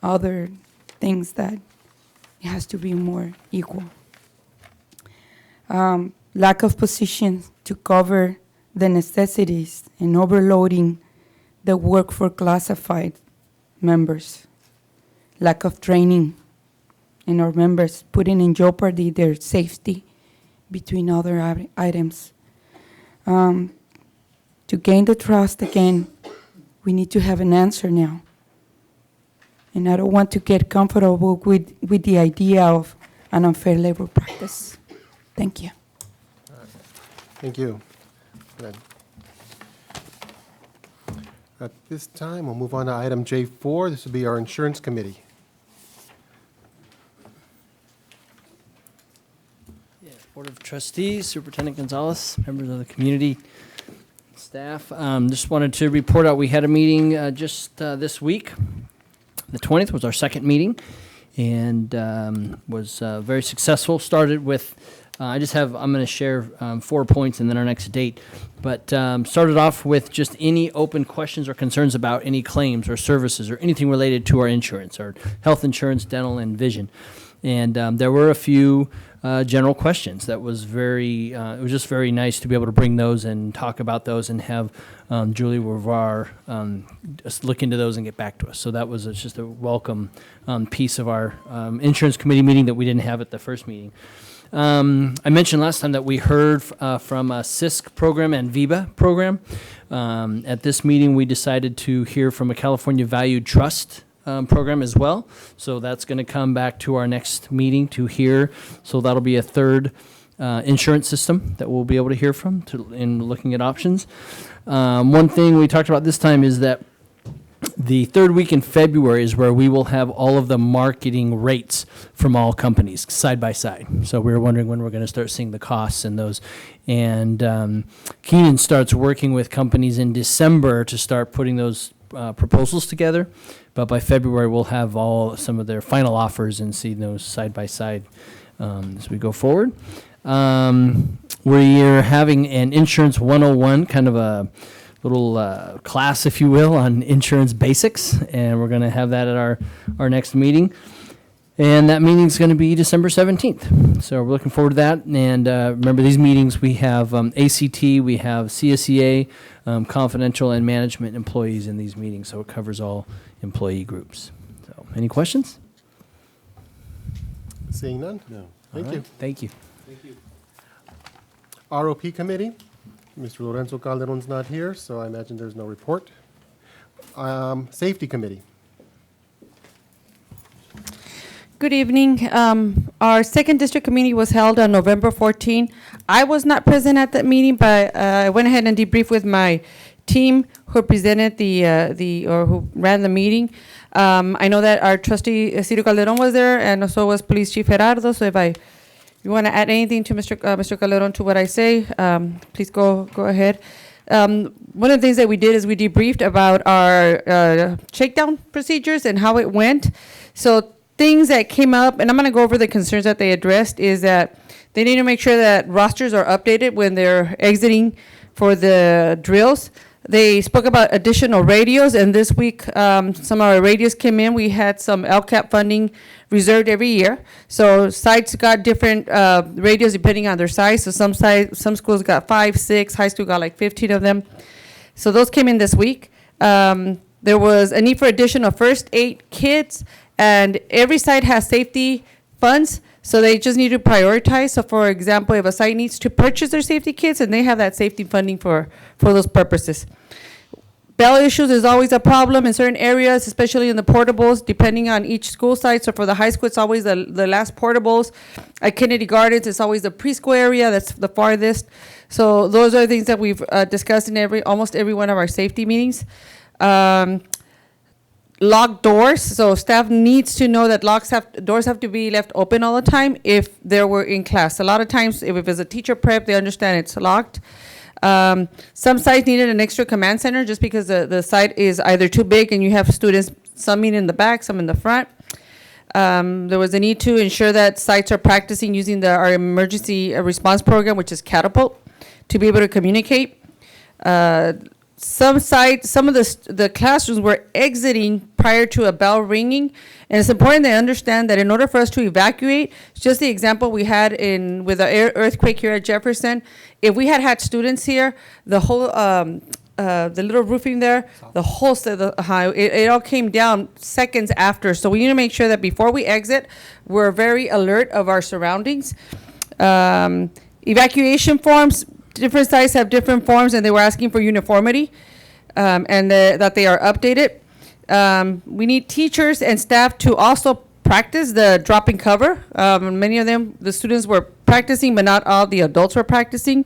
I: other things that it has to be more equal. Lack of positions to cover the necessities and overloading the work for classified members. Lack of training and our members putting in jeopardy their safety between other items. To gain the trust again, we need to have an answer now. And I don't want to get comfortable with the idea of an unfair labor practice. Thank you.
A: Thank you. Good. At this time, we'll move on to item J4. This will be our insurance committee.
V: Board of Trustees, Superintendent Gonzalez, members of the community, staff. Just wanted to report out, we had a meeting just this week. The 20th was our second meeting and was very successful. Started with, I'm going to share 4 points and then our next date. But started off with just any open questions or concerns about any claims or services or anything related to our insurance, our health insurance, dental, and vision. And there were a few general questions. That was it was just very nice to be able to bring those and talk about those and have Julie Wavar just look into those and get back to us. So that was just a welcome piece of our insurance committee meeting that we didn't have at the first meeting. I mentioned last time that we heard from a CISC program and VIBA program. At this meeting, we decided to hear from a California Valued Trust program as well. So that's going to come back to our next meeting to hear. So that'll be a third insurance system that we'll be able to hear from in looking at options. One thing we talked about this time is that the third week in February is where we will have all of the marketing rates from all companies side by side. So we were wondering when we're going to start seeing the costs and those. And Keenan starts working with companies in December to start putting those proposals together. But by February, we'll have some of their final offers and see those side by side as we go forward. We're having an Insurance 101, kind of a little class, if you will, on insurance basics, and we're going to have that at our next meeting. And that meeting is going to be December 17th. So we're looking forward to that. And remember, these meetings, we have ACT, we have CSEA, confidential and management employees in these meetings, so it covers all employee groups. So, any questions?
A: Seeing none?
O: No.
A: Thank you.
V: Thank you.
A: ROP committee. Mr. Lorenzo Calderon's not here, so I imagine there's no report. Safety committee.
D: Good evening. Our second district committee was held on November 14. I was not present at that meeting, but I went ahead and debriefed with my team who presented who ran the meeting. I know that our trustee Ciro Calderon was there, and so was Police Chief Gerardo. So if you want to add anything to Mr. Calderon to what I say, please go ahead. One of the things that we did is we debriefed about our shakedown procedures and how it went. So things that came up, and I'm going to go over the concerns that they addressed, is that they need to make sure that rosters are updated when they're exiting for the drills. They spoke about additional radios, and this week some of our radios came in. We had some LCAP funding reserved every year. So sites got different radios depending on their size. So some schools got 5, 6, high school got like 15 of them. So those came in this week. There was a need for additional first aid kits, and every site has safety funds, so they just need to prioritize. So for example, if a site needs to purchase their safety kits, and they have that safety funding for those purposes. Bell issues is always a problem in certain areas, especially in the portables, depending on each school site. So for the high school, it's always the last portables. At Kennedy Gardens, it's always the preschool area, that's the farthest. So those are things that we've discussed in almost every one of our safety meetings. Locked doors, so staff needs to know that doors have to be left open all the time if they were in class. A lot of times, if it's a teacher prep, they understand it's locked. Some sites needed an extra command center just because the site is either too big and you have students, some in the back, some in the front. There was a need to ensure that sites are practicing using our emergency response program, which is Catapult, to be able to communicate. Some sites, some of the classrooms were exiting prior to a bell ringing, and it's important they understand that in order for us to evacuate, just the example we had with the earthquake here at Jefferson, if we had students here, the whole the little roofing there, the whole it all came down seconds after. So we need to make sure that before we exit, we're very alert of our surroundings. Evacuation forms. Different sites have different forms, and they were asking for uniformity, and that they are updated. We need teachers and staff to also practice the drop and cover. Many of them, the students were practicing, but not all the adults were practicing.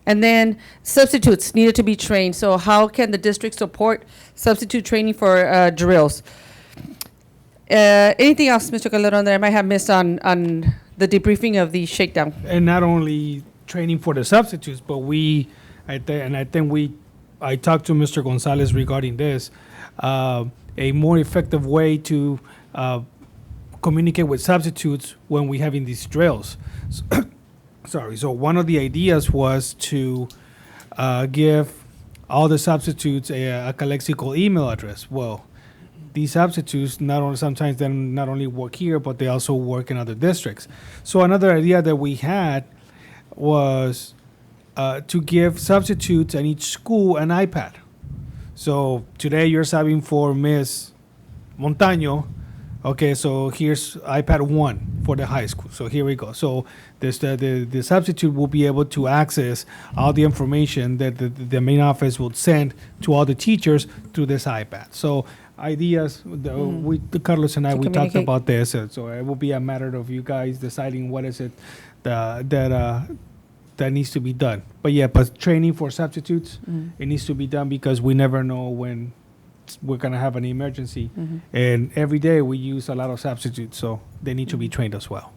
D: And then substitutes needed to be trained. So how can the district support substitute training for drills? Anything else, Mr. Calderon, that I might have missed on the debriefing of the shakedown?
Q: And not only training for the substitutes, but I talked to Mr. Gonzalez regarding this, a more effective way to communicate with substitutes when we're having these drills. So one of the ideas was to give all the substitutes a lexical email address. Well, these substitutes sometimes they not only work here, but they also work in other districts. So another idea that we had was to give substitutes at each school an iPad. So today you're subbing for Miss Montaño. Okay, so here's iPad 1 for the high school. So here we go. So the substitute will be able to access all the information that the main office will send to all the teachers through this iPad. So ideas, Carlos and I, we talked about this. So it will be a matter of you guys deciding what is it that needs to be done. But training for substitutes, it needs to be done because we never know when we're going to have an emergency. And every day we use a lot of substitutes, so they need to be trained as well.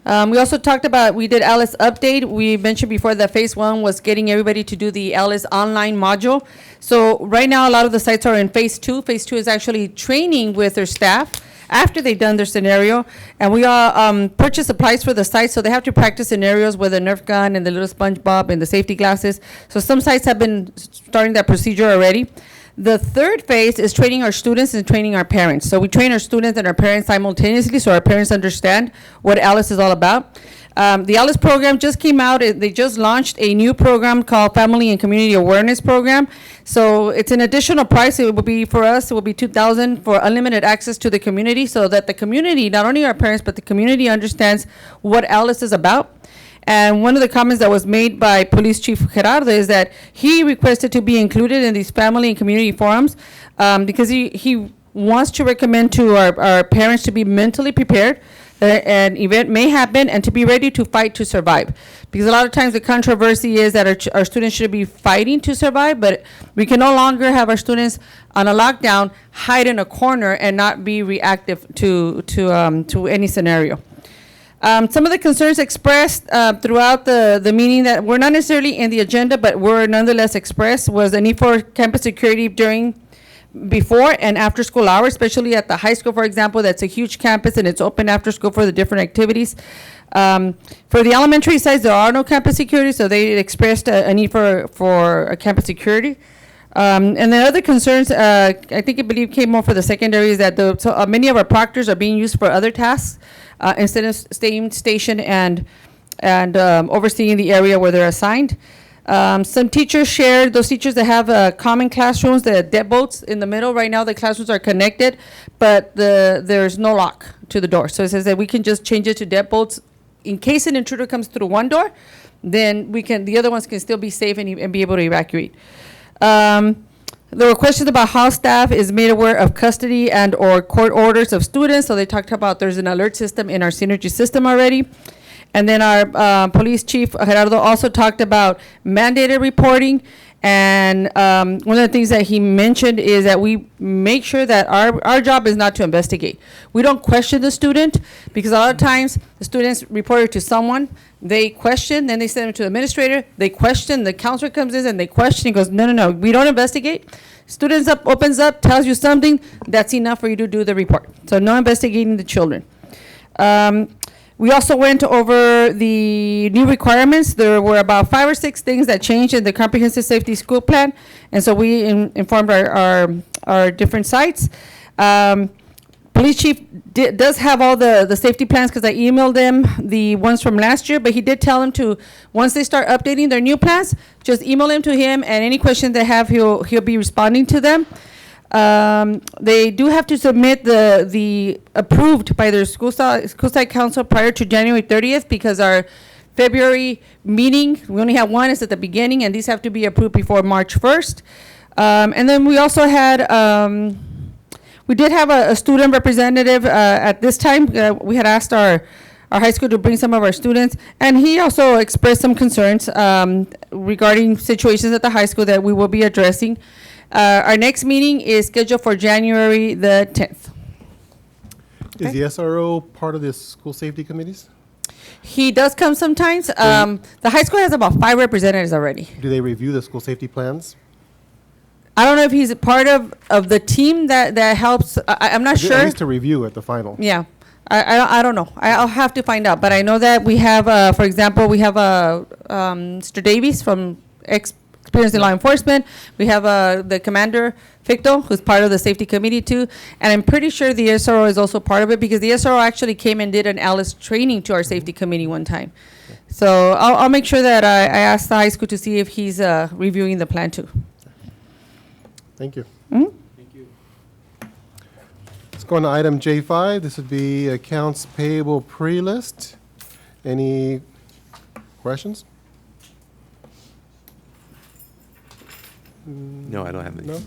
D: We also talked about, we did Alice update. We mentioned before that phase 1 was getting everybody to do the Alice online module. So right now, a lot of the sites are in phase 2. Phase 2 is actually training with their staff after they've done their scenario. And we all purchase supplies for the sites, so they have to practice scenarios with a Nerf gun and the little SpongeBob and the safety glasses. So some sites have been starting that procedure already. The third phase is training our students and training our parents. So we train our students and our parents simultaneously so our parents understand what Alice is all about. The Alice program just came out. They just launched a new program called Family and Community Awareness Program. So it's an additional price. It will be for us, it will be $2,000 for unlimited access to the community so that the community, not only our parents, but the community understands what Alice is about. And one of the comments that was made by Police Chief Gerardo is that he requested to be included in these family and community forums because he wants to recommend to our parents to be mentally prepared that an event may happen and to be ready to fight to survive. Because a lot of times the controversy is that our students should be fighting to survive, but we can no longer have our students on a lockdown hide in a corner and not be reactive to any scenario. Some of the concerns expressed throughout the meeting that were not necessarily in the agenda, but were nonetheless expressed, was the need for campus security before and after school hours, especially at the high school, for example. That's a huge campus and it's open after school for the different activities. For the elementary sites, there are no campus security, so they expressed a need for a campus security. And the other concerns, I believe came more for the secondary, is that many of our proctors are being used for other tasks instead of staying stationed and overseeing the area where they're assigned. Some teachers shared, those teachers that have common classrooms, the deadbolts in the middle. Right now, the classrooms are connected, but there's no lock to the door. So it says that we can just change it to deadbolts. In case an intruder comes through one door, then the other ones can still be safe and be able to evacuate. There were questions about how staff is made aware of custody and or court orders of students. So they talked about there's an alert system in our Synergy system already. And then our police chief, Gerardo, also talked about mandated reporting. And one of the things that he mentioned is that we make sure that our job is not to investigate. We don't question the student, because a lot of times the students report it to someone, they question, then they send it to the administrator, they question, the counselor comes in and they question, he goes, no, we don't investigate. Students opens up, tells you something, that's enough for you to do the report. So no investigating the children. We also went over the new requirements. There were about 5 or 6 things that changed in the Comprehensive Safety School Plan, and so we informed our different sites. Police chief does have all the safety plans, because I emailed them the ones from last year, but he did tell them to, once they start updating their new plans, just email them to him, and any questions they have, he'll be responding to them. They do have to submit the approved by their school site council prior to January 30th, because our February meeting, we only have one, it's at the beginning, and these have to be approved before March 1st. And then we also had, we did have a student representative at this time. We had asked our high school to bring some of our students, and he also expressed some concerns regarding situations at the high school that we will be addressing. Our next meeting is scheduled for January the 10th.
A: Is the SRO part of the school safety committees?
D: He does come sometimes. The high school has about 5 representatives already.
A: Do they review the school safety plans?
D: I don't know if he's a part of the team that helps. I'm not sure.
A: At least to review at the final.
D: Yeah. I don't know. I'll have to find out. But I know that we have, for example, we have Mr. Davies from experience in law enforcement. We have the commander, Victor, who's part of the safety committee too. And I'm pretty sure the SRO is also part of it, because the SRO actually came and did an ALICE training to our safety committee one time. So I'll make sure that I ask the high school to see if he's reviewing the plan too.
A: Thank you.
D: Mm-hmm.
A: Thank you. Let's go on to item J5. This would be accounts payable pre-list. Any questions?
O: No, I don't have any.
A: No?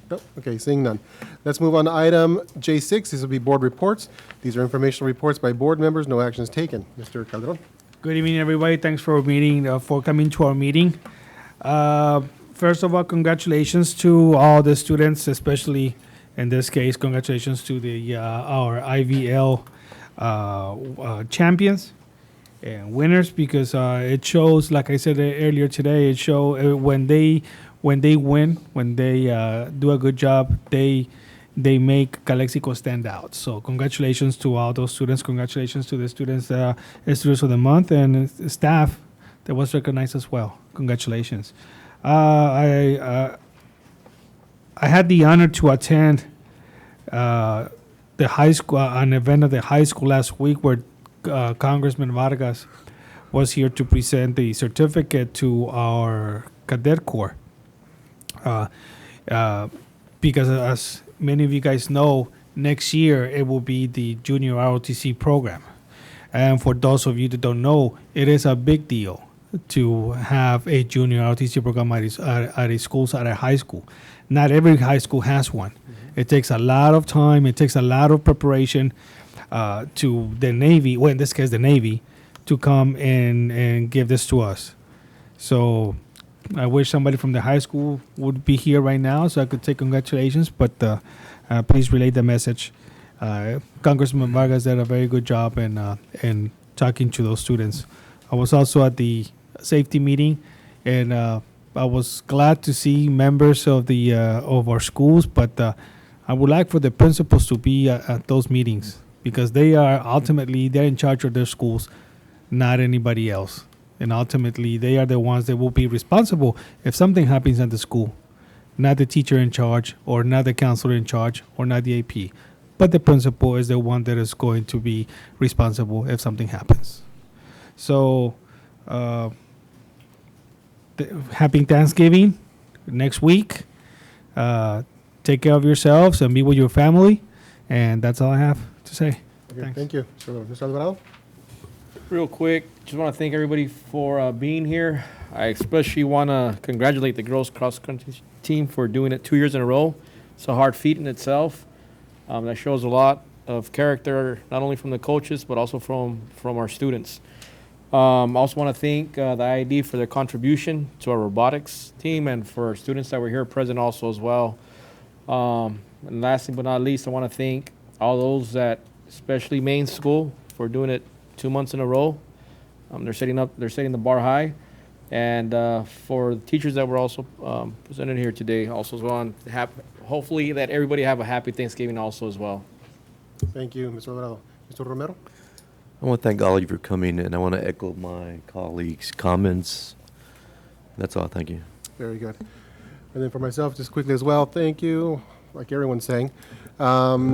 A: Nope. Okay, seeing none. Let's move on to item J6. This will be board reports. These are informational reports by board members. No action is taken. Mr. Calderon.
Q: Good evening, everybody. Thanks for coming to our meeting. First of all, congratulations to all the students, especially in this case, congratulations to our IVL champions and winners, because it shows, like I said earlier today, it shows when they win, when they do a good job, they make Calexico stand out. So congratulations to all those students. Congratulations to the students of the month and staff that was recognized as well. Congratulations. I had the honor to attend the high school, an event at the high school last week, where Congressman Vargas was here to present the certificate to our cadet corps. Because as many of you guys know, next year it will be the junior ROTC program. And for those of you that don't know, it is a big deal to have a junior ROTC program at a school, at a high school. Not every high school has one. Mm-hmm. It takes a lot of time. It takes a lot of preparation to the Navy, well, in this case, the Navy, to come and give this to us. So I wish somebody from the high school would be here right now so I could say congratulations, but please relay the message. Congressman Vargas did a very good job in talking to those students. I was also at the safety meeting, and I was glad to see members of the of our schools, but I would like for the principals to be at those meetings, because they are ultimately, they're in charge of their schools, not anybody else. And ultimately, they are the ones that will be responsible if something happens at the school. Not the teacher in charge, or not the counselor in charge, or not the AP. But the principal is the one that is going to be responsible if something happens. So, happy Thanksgiving next week. Take care of yourselves and be with your family. And that's all I have to say.
A: Okay, thank you. So, Mr. Alvarado?
P: Real quick, just want to thank everybody for being here. I especially want to congratulate the girls cross country team for doing it 2 years in a row. It's a hard feat in itself. That shows a lot of character, not only from the coaches, but also from our students. I also want to thank the IID for their contribution to our robotics team, and for our students that were here present also as well. And lastly but not least, I want to thank all those that, especially main school, for doing it 2 months in a row. They're setting the bar high. And for the teachers that were also presented here today also as well. And hopefully that everybody have a happy Thanksgiving also as well.
A: Thank you, Mr. Alvarado. Mr. Romero?
O: I want to thank all of you for coming, and I want to echo my colleagues' comments. That's all. Thank you.
A: Very good. And then for myself, just quickly as well, thank you, like everyone's saying. I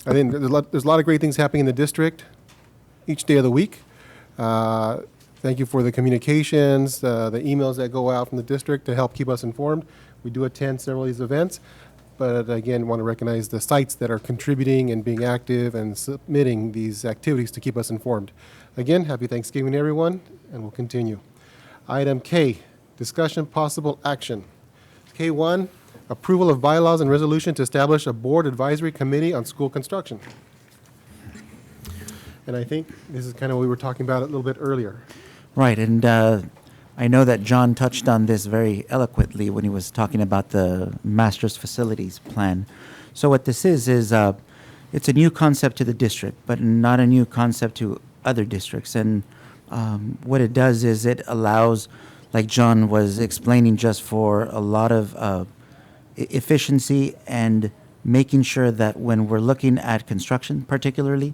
A: think there's a lot of great things happening in the district each day of the week. Thank you for the communications, the emails that go out from the district to help keep us informed. We do attend several of these events, but again, want to recognize the sites that are contributing and being active and submitting these activities to keep us informed. Again, happy Thanksgiving, everyone, and we'll continue. Item K, discussion possible action. K1, approval of bylaws and resolution to establish a board advisory committee on school construction. And I think this is kind of what we were talking about a little bit earlier.
E: Right, and I know that John touched on this very eloquently when he was talking about the master's facilities plan. So what this is it's a new concept to the district, but not a new concept to other districts. And what it does is it allows, like John was explaining, just for a lot of efficiency and making sure that when we're looking at construction particularly,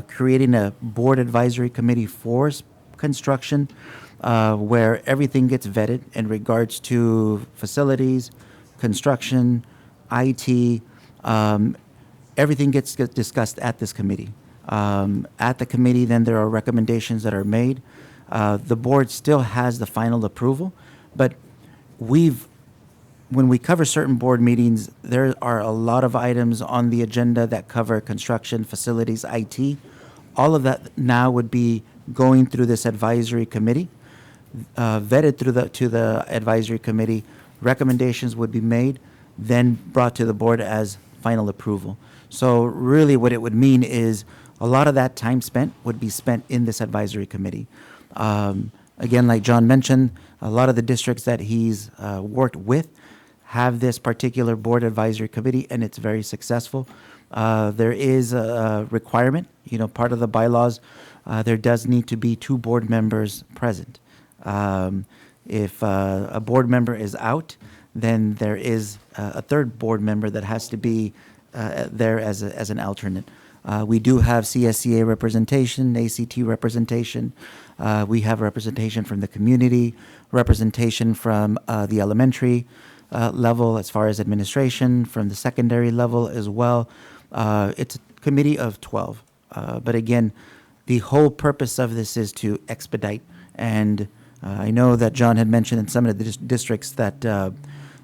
E: creating a board advisory committee for construction where everything gets vetted in regards to facilities, construction, IT, everything gets discussed at this committee. At the committee, then there are recommendations that are made. The board still has the final approval, but when we cover certain board meetings, there are a lot of items on the agenda that cover construction, facilities, IT. All of that now would be going through this advisory committee, vetted to the advisory committee. Recommendations would be made, then brought to the board as final approval. So really what it would mean is a lot of that time spent would be spent in this advisory committee. Again, like John mentioned, a lot of the districts that he's worked with have this particular board advisory committee, and it's very successful. There is a requirement, part of the bylaws, there does need to be 2 board members present. If a board member is out, then there is a 3rd board member that has to be there as an alternate. We do have CSCA representation, ACT representation. We have representation from the community, representation from the elementary level as far as administration, from the secondary level as well. It's a committee of 12. But again, the whole purpose of this is to expedite. And I know that John had mentioned in some of the districts that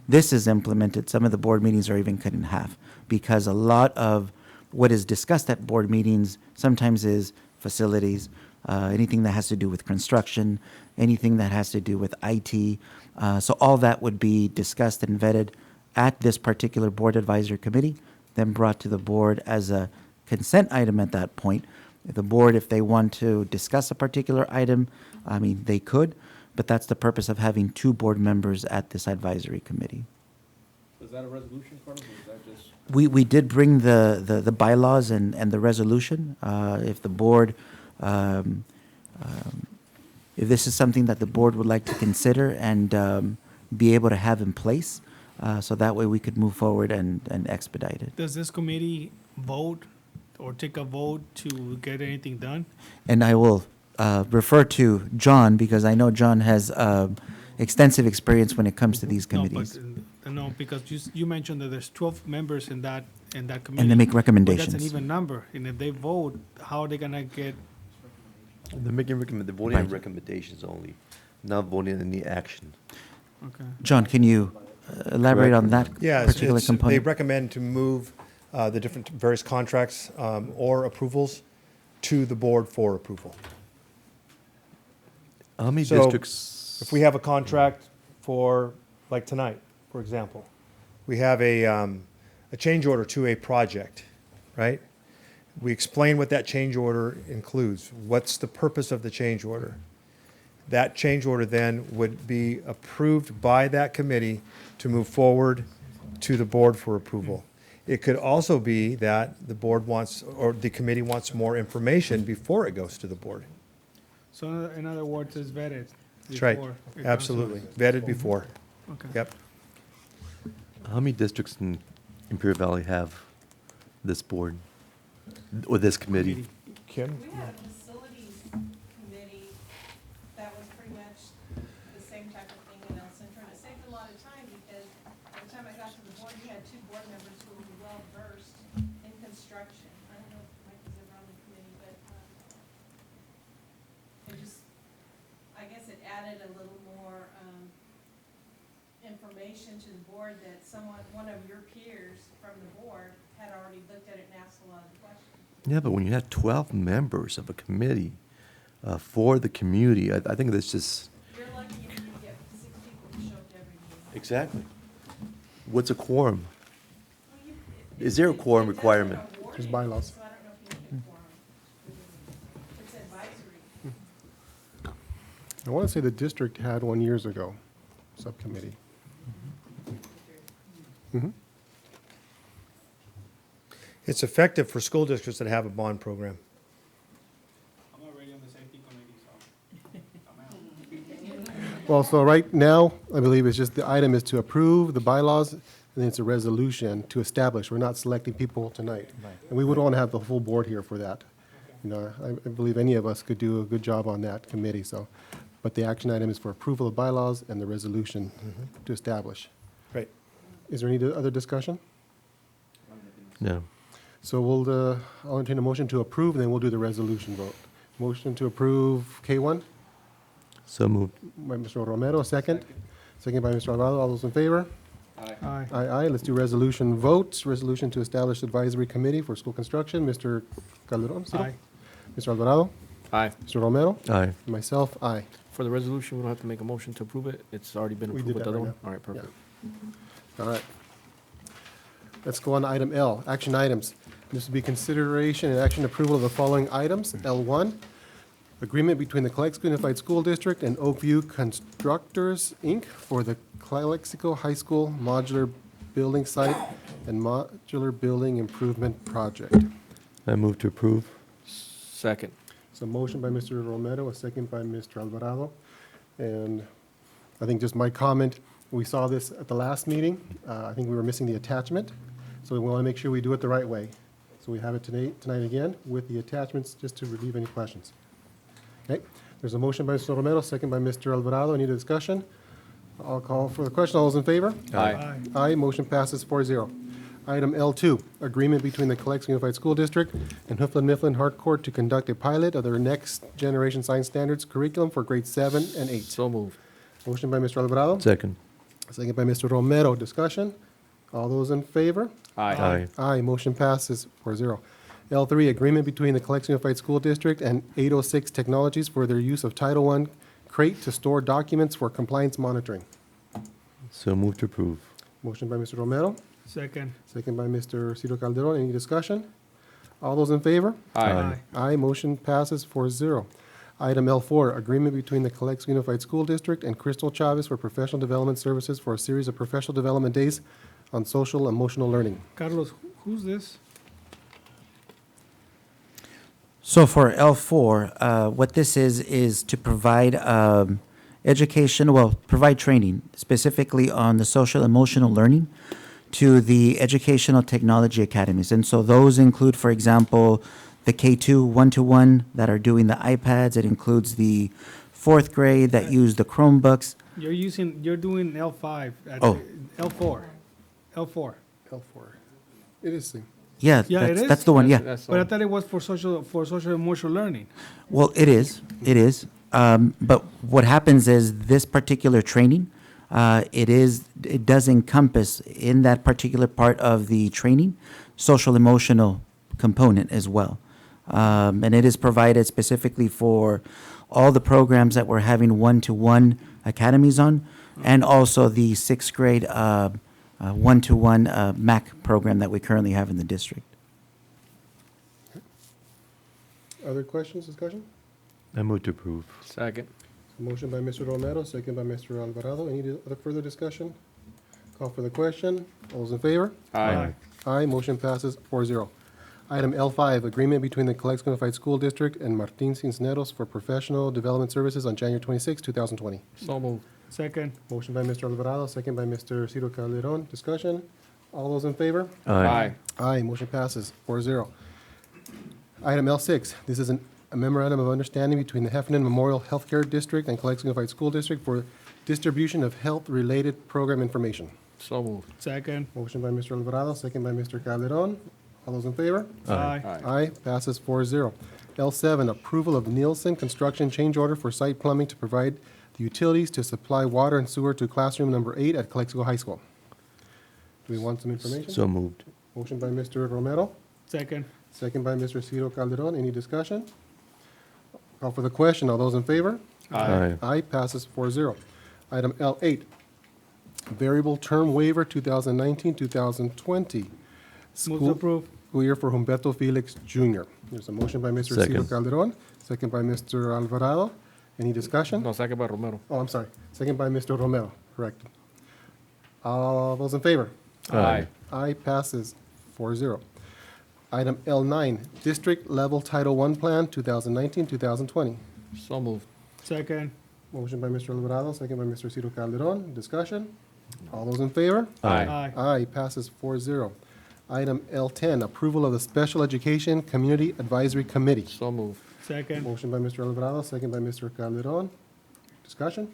E: this is implemented. Some of the board meetings are even cut in half, because a lot of what is discussed at board meetings sometimes is facilities, anything that has to do with construction, anything that has to do with IT. So all that would be discussed and vetted at this particular board advisory committee, then brought to the board as a consent item at that point. The board, if they want to discuss a particular item, they could, but that's the purpose of having 2 board members at this advisory committee.
P: Does that a resolution, Carlos, or is that just?
E: We did bring the bylaws and the resolution. If the board, if this is something that the board would like to consider and be able to have in place, so that way we could move forward and expedite it.
Q: Does this committee vote or take a vote to get anything done?
E: And I will refer to John, because I know John has extensive experience when it comes to these committees.
Q: No, because you mentioned that there's 12 members in that committee.
E: And they make
Q: But
E: recommendations.
Q: that's an even number, and if they vote, how are they gonna get?
O: They're making they're voting on
E: Right.
O: recommendations only, not voting on any action.
Q: Okay.
E: John, can you elaborate on that
G: Yeah,
E: particular
G: they
E: component?
G: recommend to move the different various contracts or approvals to the board for approval.
O: How many
G: So,
O: districts?
G: if we have a contract for, like tonight, for example, we have a change order to a project, right? We explain what that change order includes. What's the purpose of the change order? That change order then would be approved by that committee to move forward to the board for approval. It could also be that the board wants, or the committee wants more information before it goes to the board.
Q: So in other words, it's vetted.
G: That's right,
Q: before it comes
G: absolutely,
Q: to-
G: vetted before.
Q: Okay.
G: Yep.
O: How many districts in Imperial Valley have this board or this committee?
G: Kim?
F: We had a facilities committee that was pretty much the same type of thing in El Centro, and it saved a lot of time because by the time I got to the board, you had 2 board members who were well versed in construction. I don't know if Mike was ever on the committee, but it just, I guess it added a little more information to the board that one of your peers from the board had already looked at it and asked a lot of questions.
O: Yeah, but when you have 12 members of a committee for the community, I think that's just.
F: You're lucky if you get 6 people to show up to every meeting.
O: Exactly. What's a quorum? Is there a quorum requirement?
A: There's bylaws.
F: So I don't know if you need a quorum. It's advisory.
A: I want to say the district had one years ago, subcommittee. Mm-hmm.
G: It's effective for school districts that have a bond program.
Q: I'm already on the safety committee, so I'm out.
A: Well, so right now, I believe it's just, the item is to approve the bylaws, and then it's a resolution to establish. We're not selecting people tonight. And we would want to have the full board here for that. You know, I believe any of us could do a good job on that committee, so. But the action item is for approval of bylaws and the resolution to establish.
G: Right.
A: Is there any other discussion?
O: No.
A: So I'll entertain a motion to approve, and then we'll do the resolution vote. Motion to approve K1
O: So moved.
A: by Mr. Romero, second. Second by Mr. Alvarado. All those in favor?
Q: Aye.
A: Aye, aye. Let's do resolution votes. Resolution to establish advisory committee for school construction. Mr. Calderon? Ciro?
Q: Aye.
A: Mr. Alvarado?
P: Aye.
A: Mr. Romero?
O: Aye.
A: Myself, aye.
P: For the resolution, we don't have to make a motion to approve it. It's already been
A: We
P: approved
A: did
P: with
A: that
P: the other
A: right
P: one? All right, perfect.
A: All right. Let's go on to item L, action items. This will be consideration and action approval of the following items. L1, agreement between the Calexico Unified School District and Oakview Constructors, Inc. for the Calexico High School modular building site and modular building improvement project.
O: I move to approve.
P: Second.
A: So motion by Mr. Romero, a second by Mr. Alvarado. And I think just my comment, we saw this at the last meeting. I think we were missing the attachment. So we want to make sure we do it the right way. So we have it tonight again with the attachments, just to relieve any questions. Okay, there's a motion by Mr. Romero, second by Mr. Alvarado. Any discussion? I'll call for the question. All those in favor?
P: Aye.
A: Aye, motion passes 4-0. Item L2, agreement between the Calexico Unified School District and Hoofland Mifflin Harcourt to conduct a pilot of their next generation science standards curriculum for grades 7 and 8.
P: So moved.
A: Motion by Mr. Alvarado,
O: Second.
A: second by Mr. Romero. Discussion? All those in favor?
O: Aye.
A: Aye, motion passes 4-0. L3, agreement between the Calexico Unified School District and 806 Technologies for their use of Title I crate to store documents for compliance monitoring.
O: So move to approve.
A: Motion by Mr. Romero,
Q: Second.
A: second by Mr. Ciro Calderon. Any discussion? All those in favor?
P: Aye.
A: Aye, motion passes 4-0. Item L4, agreement between the Calexico Unified School District and Crystal Chavez for professional development services for a series of professional development days on social emotional learning.
Q: Carlos, who's this?
E: So for L4, what this is to provide education, well, provide training specifically on the social emotional learning to the educational technology academies. And so those include, for example, the K2 one-to-one that are doing the iPads. It includes the fourth grade that use the Chromebooks.
Q: You're doing L5.
E: Oh.
Q: L4. L4.
A: L4. It is.
E: Yeah,
Q: Yeah, it is.
E: that's the one, yeah.
Q: But I thought it was for social emotional learning.
E: Well, it is. But what happens is this particular training, it does encompass in that particular part of the training, social emotional component as well. And it is provided specifically for all the programs that we're having one-to-one academies on, and also the sixth grade one-to-one MAC program that we currently have in the district.
A: Other questions, discussion?
O: I move to approve.
P: Second.
A: Motion by Mr. Romero, second by Mr. Alvarado. Any other further discussion? Call for the question. All those in favor?
P: Aye.
A: Aye, motion passes 4-0. Item L5, agreement between the Calexico Unified School District and Martin Cisneros for professional development services on January 26, 2020.
P: So moved.
Q: Second.
A: Motion by Mr. Alvarado, second by Mr. Ciro Calderon. Discussion? All those in favor?
P: Aye.
A: Aye, motion passes 4-0. Item L6, this is a memorandum of understanding between the Heffernan Memorial Healthcare District and Calexico Unified School District for distribution of health-related program information.
P: So moved.
Q: Second.
A: Motion by Mr. Alvarado, second by Mr. Calderon. All those in favor?
Q: Aye.
A: Aye, passes 4-0. L7, approval of Nielsen Construction Change Order for site plumbing to provide the utilities to supply water and sewer to classroom number 8 at Calexico High School. Do we want some information?
O: So moved.
A: Motion by Mr. Romero,
Q: Second.
A: second by Mr. Ciro Calderon. Any discussion? Call for the question. All those in favor?
O: Aye.
A: Aye, passes 4-0. Item L8, variable term waiver 2019-2020.
Q: Move to approve.
A: School year for Humberto Felix Jr. There's a motion by Mr. Ciro
O: Second.
A: Calderon, second by Mr. Alvarado. Any discussion?
P: No, second by Romero.
A: Oh, I'm sorry. Second by Mr. Romero, correct. All those in favor?
P: Aye.
A: Aye, passes 4-0. Item L9, District Level Title I Plan 2019-2020.
P: So moved.
Q: Second.
A: Motion by Mr. Alvarado, second by Mr. Ciro Calderon. Discussion? All those in favor?
P: Aye.
A: Aye, passes 4-0. Item L10, approval of the Special Education Community Advisory Committee.
P: So moved.
Q: Second.
A: Motion by Mr. Alvarado, second by Mr. Calderon. Discussion?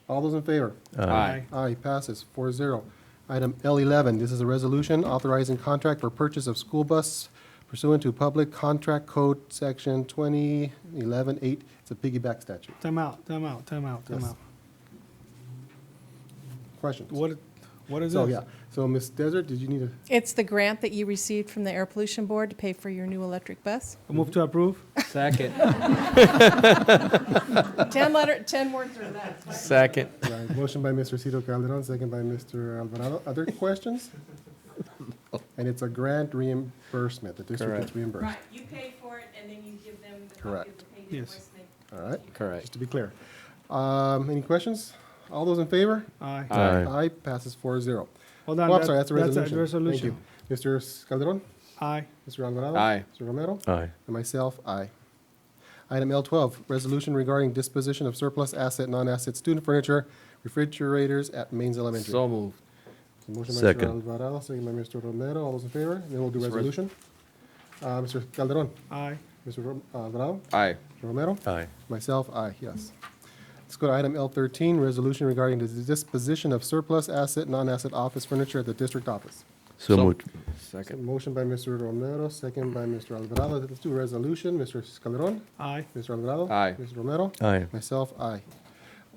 A: All those in favor?
P: Aye.
A: Aye, passes 4-0. Item L11, this is a resolution authorizing contract for purchase of school bus pursuant to Public Contract Code Section 2011-8. It's a piggyback statute.
Q: Time out.
A: Yes. Questions?
Q: What is
A: So,
Q: this?
A: yeah. So, Ms. Desert, did you need a?
F: It's the grant that you received from the Air Pollution Board to pay for your new electric bus.
Q: Move to approve.
P: Second.
F: 10 words or less.
P: Second.
A: Right, motion by Mr. Cito Calderon, second by Mr. Alvarado. Other questions? And it's a grant reimbursement. The district gets reimbursed.
F: Right, you pay for it and then you give them the copy of
A: Correct.
F: the paid
Q: Yes.
F: invoice.
A: All right,
P: Correct.
A: just to be clear. Any questions? All those in favor?
Q: Aye.
O: Aye.
A: Aye, passes 4-0.
Q: Hold on.
A: Oh, I'm sorry, that's a
Q: That's
A: resolution.
Q: resolution.
A: Thank you. Mr. Calderon?
Q: Aye.
A: Mr. Alvarado?
P: Aye.
A: Mr. Romero?
O: Aye.
A: And myself, aye. Item L12, resolution regarding disposition of surplus asset, non-asset student furniture, refrigerators at Mains Elementary.
P: So moved.
A: So motion by
O: Second.
A: Mr. Alvarado, second by Mr. Romero. All those in favor? Then we'll do
P: This res-
A: resolution. Mr. Calderon?
Q: Aye.
A: Mr. Alvarado?
P: Aye.
A: Mr. Romero?
O: Aye.
A: Myself, aye, yes. Let's go to item L13, resolution regarding the disposition of surplus asset, non-asset office furniture at the district office.
O: So moved.
A: So
P: Second.
A: motion by Mr. Romero, second by Mr. Alvarado. Let's do resolution. Mr. Calderon?
Q: Aye.
A: Mr. Alvarado?
P: Aye.
A: Mr. Romero?
O: Aye.
A: Myself, aye.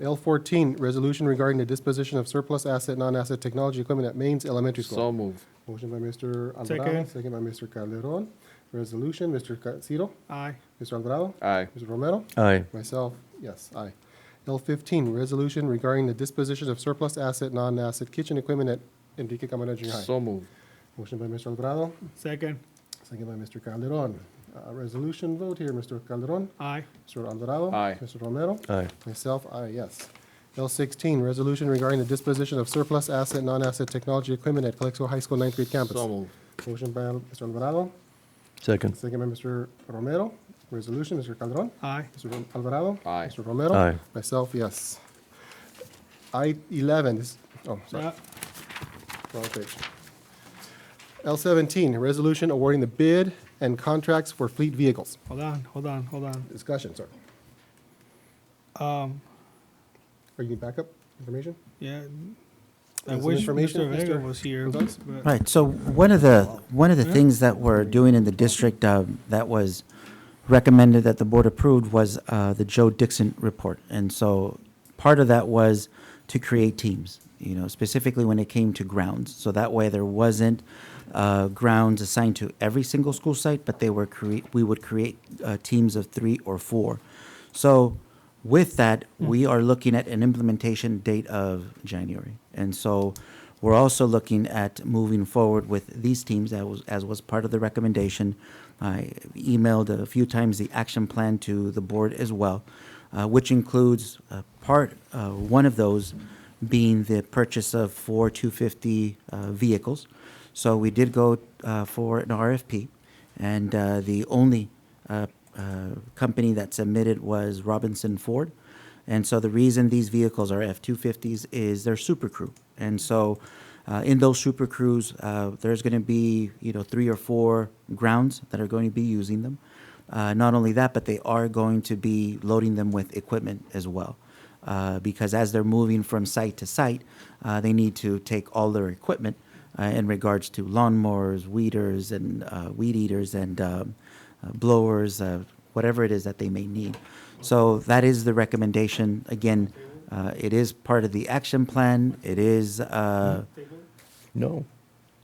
A: L14, resolution regarding the disposition of surplus asset, non-asset technology equipment at Mains Elementary School.
P: So moved.
A: Motion by Mr. Alvarado,
Q: Second.
A: second by Mr. Calderon. Resolution, Mr. Ciro,
Q: Aye.
A: Mr. Alvarado,
P: Aye.
A: Mr. Romero,
O: Aye.
A: myself, yes, aye. L15, resolution regarding the disposition of surplus asset, non-asset kitchen equipment at Enrique Camarena Junior High.
P: So moved.
A: Motion by Mr. Alvarado,
Q: Second.
A: second by Mr. Calderon. Resolution vote here, Mr. Calderon,
Q: Aye.
A: Mr. Alvarado.
P: Aye.
A: Mr. Romero,
O: Aye.
A: myself, aye, yes. L16, resolution regarding the disposition of surplus asset, non-asset technology equipment at Calexico High School ninth grade campus.
P: So moved.
A: Motion by Mr. Alvarado,
O: Second.
A: second by Mr. Romero. Resolution, Mr. Calderon?
U: Aye.
A: Mr. Alvarado?
P: Aye.
A: Mr. Romero?
O: Aye.
A: Myself, yes. I-11, sorry.
Q: Yeah.
A: Wrong page. L17, resolution awarding the bid and contracts for fleet vehicles.
Q: Hold on.
A: Discussion, sir. Are you need backup information?
Q: Yeah. I
A: Some
Q: wish
A: information,
Q: Mr. Vega
A: Mr.
Q: was here.
A: Gonzalez?
Q: but-
E: Right, so one of the things that we're doing in the district that was recommended that the board approved was the Joe Dixon report. And so part of that was to create teams, specifically when it came to grounds. So that way there wasn't grounds assigned to every single school site, but we would create teams of 3 or 4. So with that, we are looking at an implementation date of January. And so we're also looking at moving forward with these teams as was part of the recommendation. I emailed a few times the action plan to the board as well, which includes one of those being the purchase of 4 250 vehicles. So we did go for an RFP, and the only company that submitted was Robinson Ford. And so the reason these vehicles are F-250s is they're Super Crew. And so in those Super Crews, there's going to be 3 or 4 grounds that are going to be using them. Not only that, but they are going to be loading them with equipment as well. Because as they're moving from site to site, they need to take all their equipment in regards to lawnmowers, weeders, and weed eaters, and blowers, whatever it is that they may need. So that is the recommendation. Again, it is part of the action plan. It is
O: No.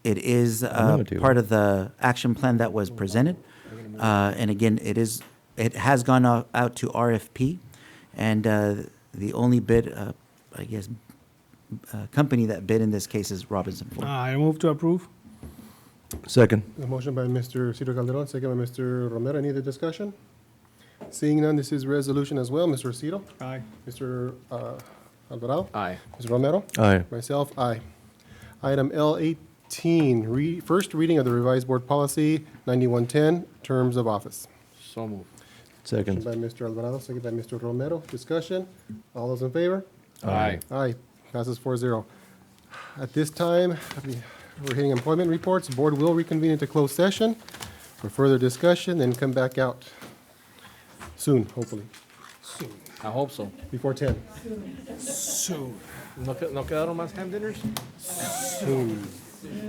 E: it is part of the action plan that was presented. And again, it has gone out to RFP, and the only bid, company that bid in this case is Robinson Ford.
Q: I move to approve.
O: Second.
A: A motion by Mr. Cito Calderon, second by Mr. Romero. Any other discussion? Seeing none, this is resolution as well. Mr. Cito?
Q: Aye.
A: Mr. Alvarado?
P: Aye.
A: Mr. Romero?
O: Aye.
A: Myself, aye. Item L18, first reading of the revised board policy 9110, terms of office.
P: So moved.
O: Second.
A: Motion by Mr. Alvarado, second by Mr. Romero. Discussion? All those in favor?
P: Aye.
A: Aye. Passes 4-0. At this time, we're hitting employment reports. The board will reconvene into closed session for further discussion, then come back out soon, hopefully,
P: I hope so.
A: before 10.
Q: Soon.
P: ¿No quedaron más ham dinners?
A: Soon.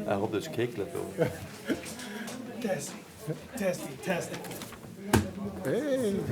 O: I hope there's cake left over.
Q: Testing.
A: Hey.